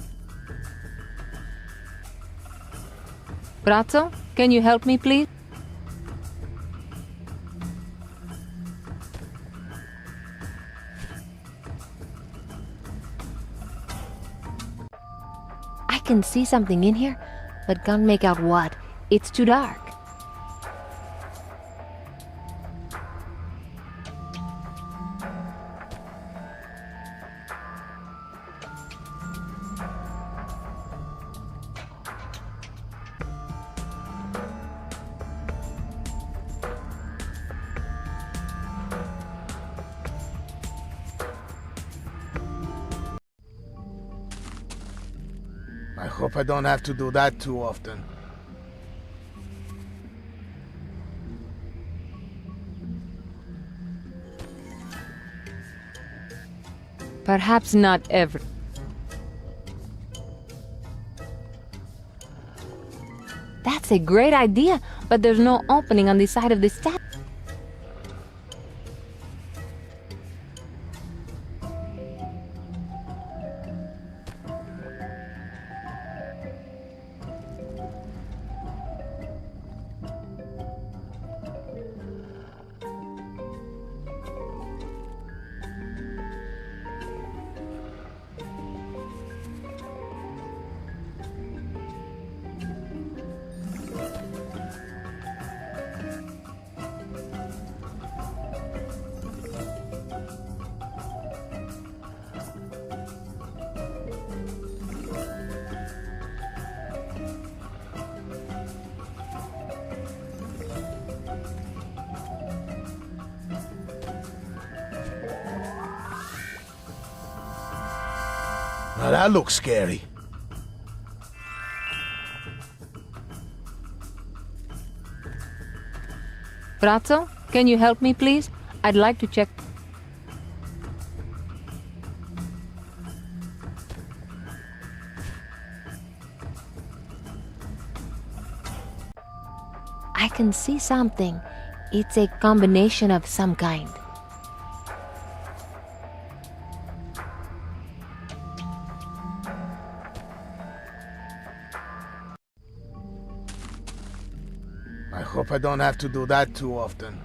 Speaker 10: Brazzo, can you help me, please?
Speaker 1: I can see something in here, but can't make out what. It's too dark.
Speaker 7: I hope I don't have to do that too often.
Speaker 10: Perhaps not ever. That's a great idea, but there's no opening on the side of the statue.
Speaker 7: Now that looks scary.
Speaker 10: Brazzo, can you help me, please? I'd like to check.
Speaker 1: I can see something. It's a combination of some kind.
Speaker 7: I hope I don't have to do that too often.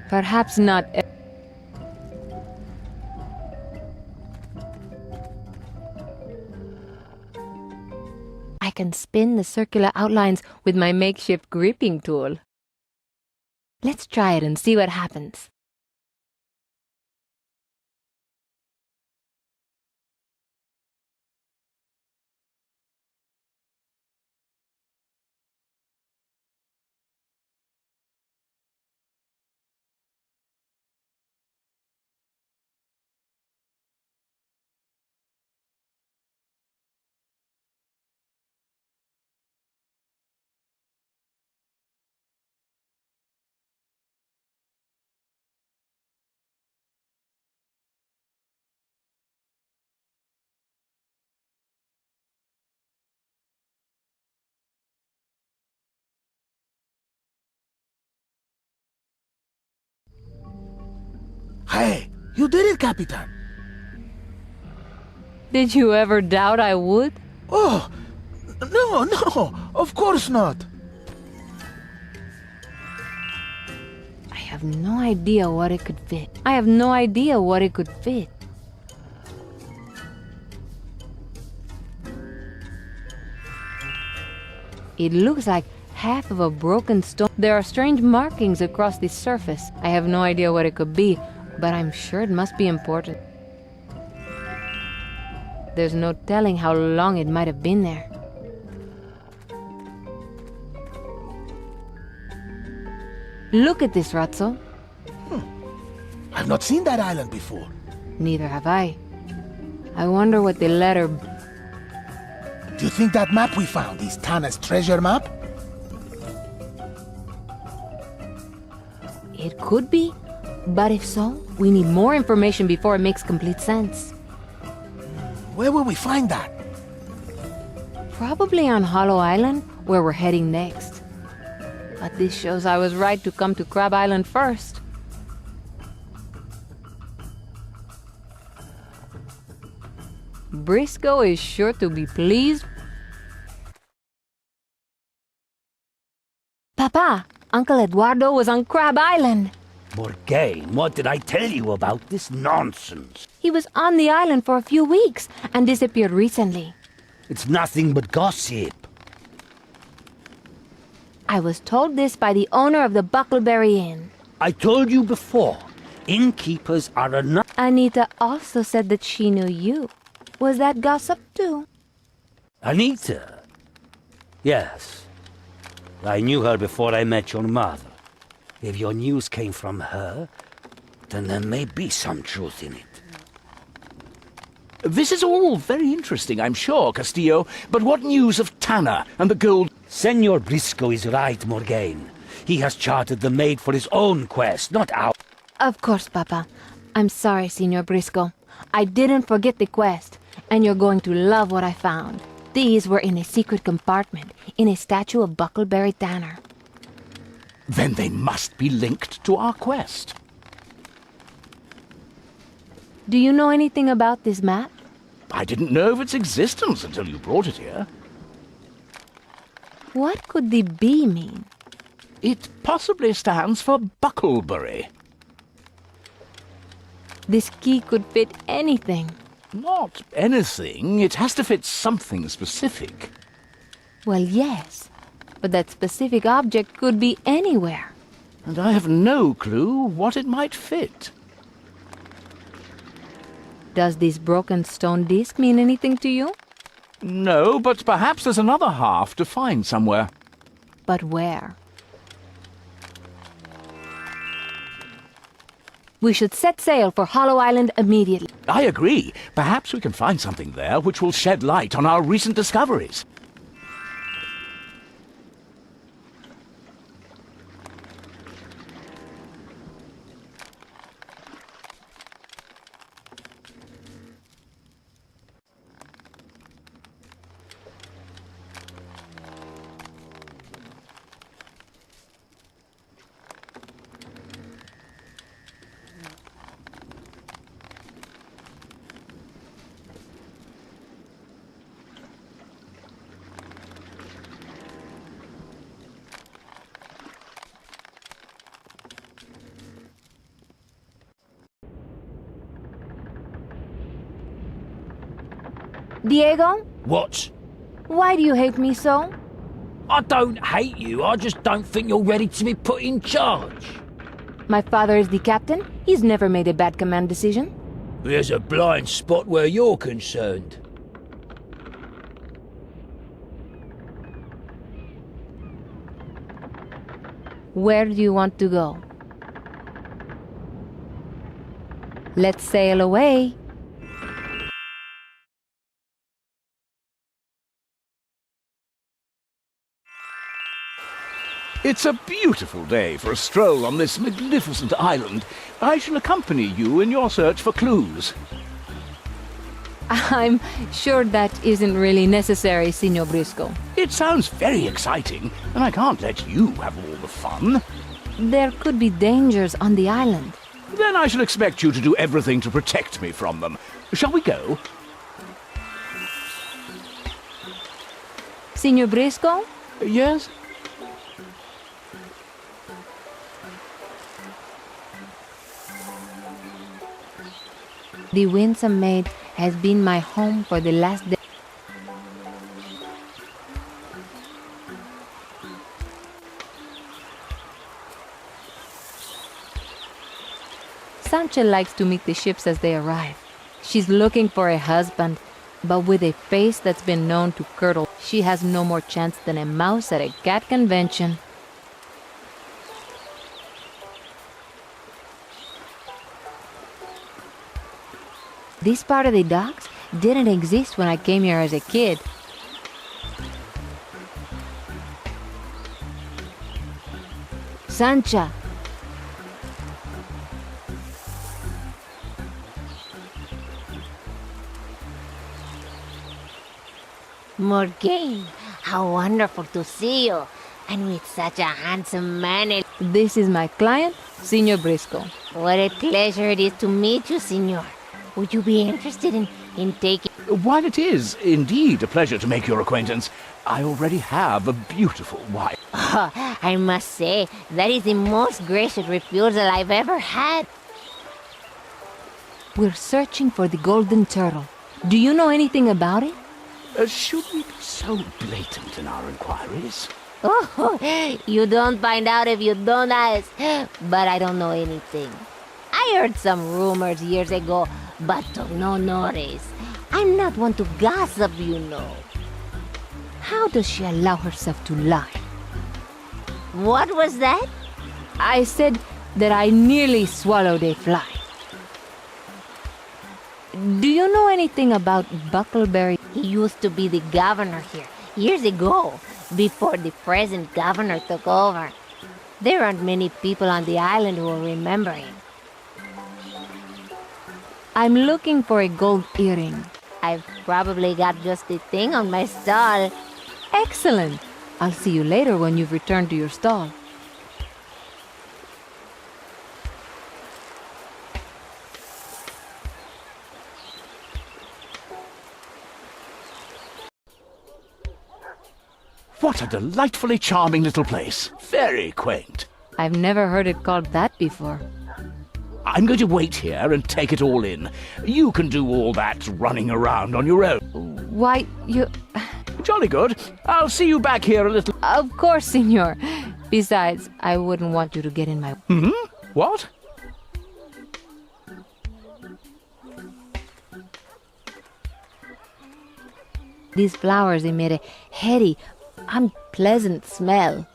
Speaker 10: Perhaps not.
Speaker 1: I can
Speaker 10: and spin the circular outlines with my makeshift gripping tool. Let's try it and see what happens.
Speaker 7: Hey, you did it, Capitan.
Speaker 10: Did you ever doubt I would?
Speaker 7: Oh, no, of course not.
Speaker 10: I have no idea what it could fit. I have no idea what it could fit. It looks like half of a broken stone. There are strange markings across the surface. I have no idea what it could be, but I'm sure it must be important. There's no telling how long it might have been there. Look at this, Ratso.
Speaker 7: I've not seen that island before.
Speaker 10: Neither have I. I wonder what the letter...
Speaker 7: Do you think that map we found is Tana's treasure map?
Speaker 10: It could be, but if so, we need more information before it makes complete sense.
Speaker 7: Where will we find that?
Speaker 10: Probably on Hollow Island, where we're heading next. But this shows I was right to come to Crab Island first. Briscoe is sure to be pleased. Papa, Uncle Eduardo was on Crab Island.
Speaker 4: Morgane, what did I tell you about this nonsense?
Speaker 10: He was on the island for a few weeks and disappeared recently.
Speaker 4: It's nothing but gossip.
Speaker 10: I was told this by the owner of the Buckleberry Inn.
Speaker 4: I told you before, innkeepers are enough.
Speaker 10: Anita also said that she knew you. Was that gossip too?
Speaker 4: Anita? Yes. I knew her before I met your mother. If your news came from her, then there may be some truth in it.
Speaker 5: This is all very interesting, I'm sure, Castillo, but what news of Tana and the gold...
Speaker 4: Senor Briscoe is right, Morgane. He has chartered the maid for his own quest, not ours.
Speaker 10: Of course, Papa. I'm sorry, Senor Briscoe. I didn't forget the quest, and you're going to love what I found. These were in a secret compartment, in a statue of Buckleberry Tanner.
Speaker 5: Then they must be linked to our quest.
Speaker 10: Do you know anything about this map?
Speaker 5: I didn't know of its existence until you brought it here.
Speaker 10: What could the B mean?
Speaker 5: It possibly stands for Buckleberry.
Speaker 10: This key could fit anything.
Speaker 5: Not anything. It has to fit something specific.
Speaker 10: Well, yes. But that specific object could be anywhere.
Speaker 5: And I have no clue what it might fit.
Speaker 10: Does this broken stone disc mean anything to you?
Speaker 5: No, but perhaps there's another half to find somewhere.
Speaker 10: But where? We should set sail for Hollow Island immediately.
Speaker 5: I agree. Perhaps we can find something there which will shed light on our recent discoveries.
Speaker 1: Diego?
Speaker 4: What?
Speaker 1: Why do you hate me so?
Speaker 4: I don't hate you, I just don't think you're ready to be put in charge.
Speaker 1: My father is the captain. He's never made a bad command decision.
Speaker 4: There's a blind spot where you're concerned.
Speaker 10: Where do you want to go? Let's sail away.
Speaker 5: It's a beautiful day for a stroll on this magnificent island. I shall accompany you in your search for clues.
Speaker 10: I'm sure that isn't really necessary, Signor Briscoe.
Speaker 5: It sounds very exciting, and I can't let you have all the fun.
Speaker 10: There could be dangers on the island.
Speaker 5: Then I shall expect you to do everything to protect me from them. Shall we go?
Speaker 10: Signor Briscoe?
Speaker 5: Yes?
Speaker 10: The Winsome Maid has been my home for the last day. Sancha likes to meet the ships as they arrive. She's looking for a husband, but with a face that's been known to curdle, she has no more chance than a mouse at a cat convention. This part of the docks didn't exist when I came here as a kid.
Speaker 1: Sancha.
Speaker 11: Morgane, how wonderful to see you. And with such a handsome man.
Speaker 10: This is my client, Signor Briscoe.
Speaker 11: What a pleasure it is to meet you, Signor. Would you be interested in taking...
Speaker 5: While it is indeed a pleasure to make your acquaintance, I already have a beautiful wife.
Speaker 11: Oh, I must say, that is the most gracious refusal I've ever had.
Speaker 10: We're searching for the golden turtle. Do you know anything about it?
Speaker 5: Should we be so blatant in our inquiries?
Speaker 11: Oh, you don't find out if you don't ask. But I don't know anything. I heard some rumors years ago, but took no notice. I'm not one to gossip, you know.
Speaker 10: How does she allow herself to lie?
Speaker 11: What was that?
Speaker 10: I said that I nearly swallowed a fly. Do you know anything about Buckleberry?
Speaker 11: He used to be the governor here, years ago, before the present governor took over. There aren't many people on the island who will remember him.
Speaker 10: I'm looking for a gold earring.
Speaker 11: I've probably got just the thing on my stall.
Speaker 10: Excellent! I'll see you later when you've returned to your stall.
Speaker 5: What a delightfully charming little place. Very quaint.
Speaker 10: I've never heard it called that before.
Speaker 5: I'm going to wait here and take it all in. You can do all that running around on your own.
Speaker 10: Why, you...
Speaker 5: Jolly good. I'll see you back here a little...
Speaker 10: Of course, Signor. Besides, I wouldn't want you to get in my...
Speaker 5: What?
Speaker 10: These flowers emit a heady, unpleasant smell.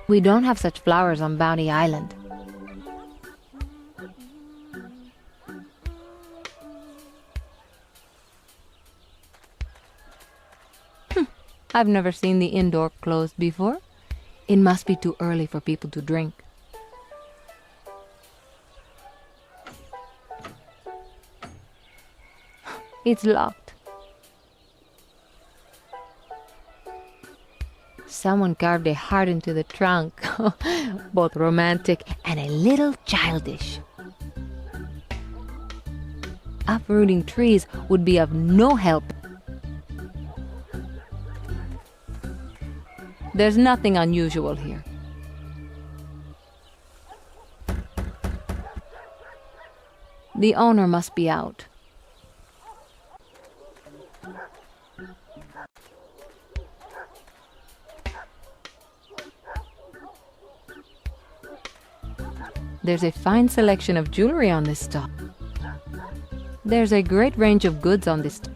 Speaker 10: We don't have such flowers on Bounty Island. I've never seen the inn door closed before. It must be too early for people to drink. It's locked. Someone carved a heart into the trunk. Both romantic and a little childish. Uprooting trees would be of no help. There's nothing unusual here. The owner must be out. There's a fine selection of jewelry on this stall. There's a great range of goods on this stall.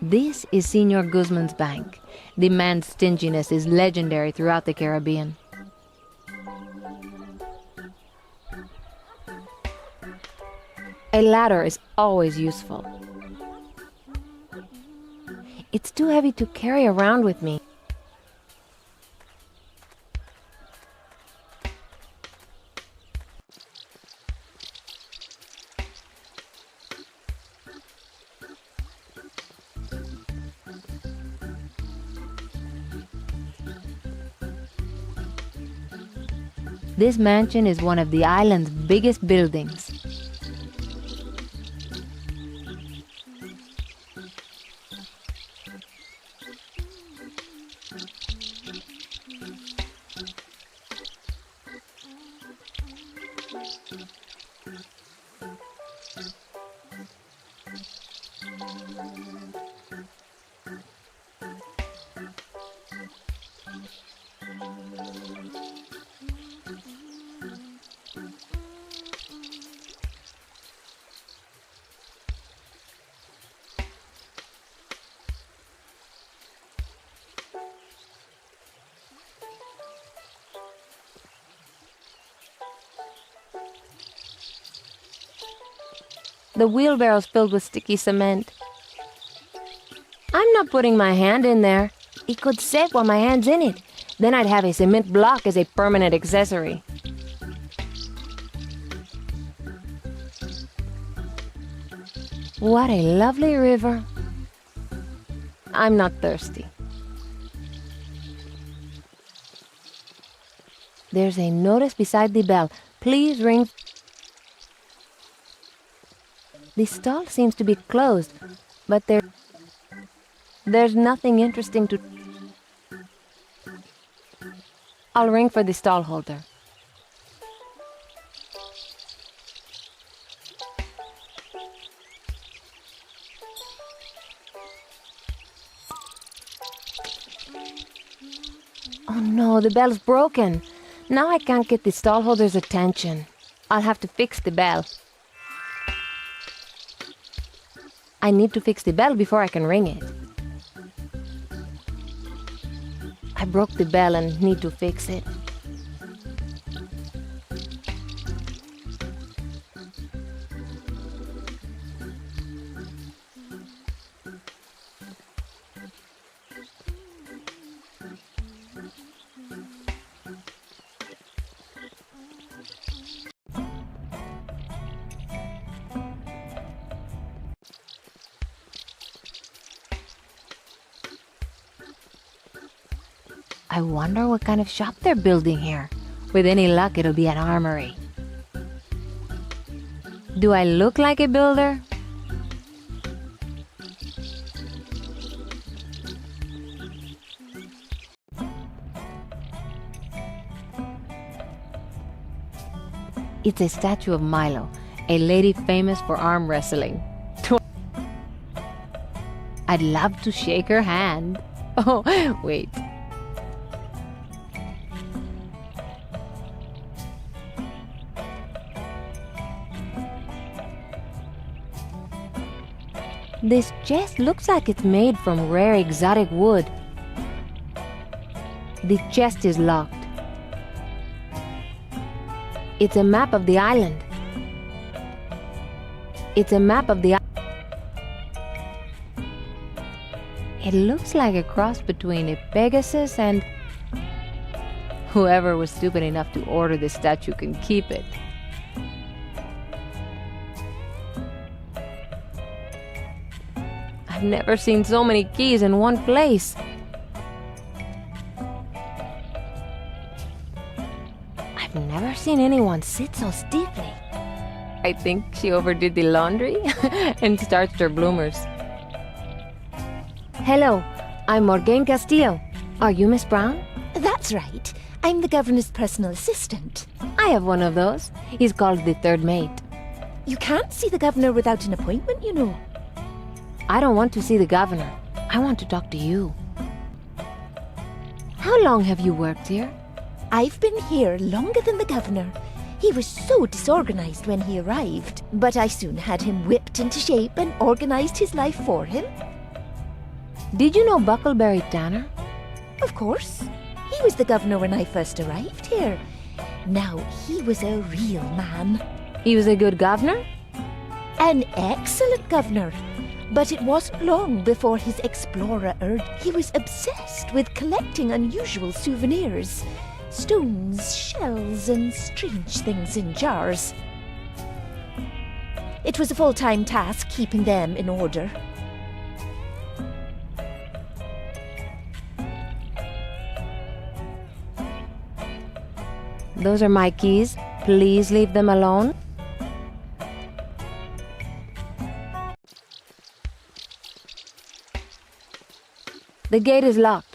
Speaker 10: This is Senor Guzman's bank. The man's stinginess is legendary throughout the Caribbean. A ladder is always useful. It's too heavy to carry around with me. This mansion is one of the island's biggest buildings. The wheelbarrow's filled with sticky cement. I'm not putting my hand in there. It could sink while my hand's in it. Then I'd have a cement block as a permanent accessory. What a lovely river. I'm not thirsty. There's a notice beside the bell. Please ring. The stall seems to be closed, but there's nothing interesting to... I'll ring for the stall holder. Oh no, the bell's broken. Now I can't get the stall holder's attention. I'll have to fix the bell. I need to fix the bell before I can ring it. I broke the bell and need to fix it. I wonder what kind of shop they're building here. With any luck, it'll be an armory. Do I look like a builder? It's a statue of Milo, a lady famous for arm wrestling. I'd love to shake her hand. Oh, wait. This chest looks like it's made from rare exotic wood. The chest is locked. It's a map of the island. It's a map of the island. It looks like a cross between a Pegasus and... Whoever was stupid enough to order this statue can keep it. I've never seen so many keys in one place. I've never seen anyone sit so stiffly. I think she overdid the laundry and starched her bloomers.
Speaker 1: Hello, I'm Morgane Castillo. Are you Miss Brown?
Speaker 3: That's right. I'm the governor's personal assistant.
Speaker 1: I have one of those. He's called the third mate.
Speaker 3: You can't see the governor without an appointment, you know.
Speaker 1: I don't want to see the governor. I want to talk to you. How long have you worked here?
Speaker 3: I've been here longer than the governor. He was so disorganized when he arrived, but I soon had him whipped into shape and organized his life for him.
Speaker 1: Did you know Buckleberry Tanner?
Speaker 3: Of course. He was the governor when I first arrived here. Now, he was a real man.
Speaker 1: He was a good governor?
Speaker 3: An excellent governor. But it wasn't long before his explorer urged. He was obsessed with collecting unusual souvenirs. Stones, shells, and strange things in jars. It was a full-time task keeping them in order.
Speaker 1: Those are my keys. Please leave them alone. The gate is locked.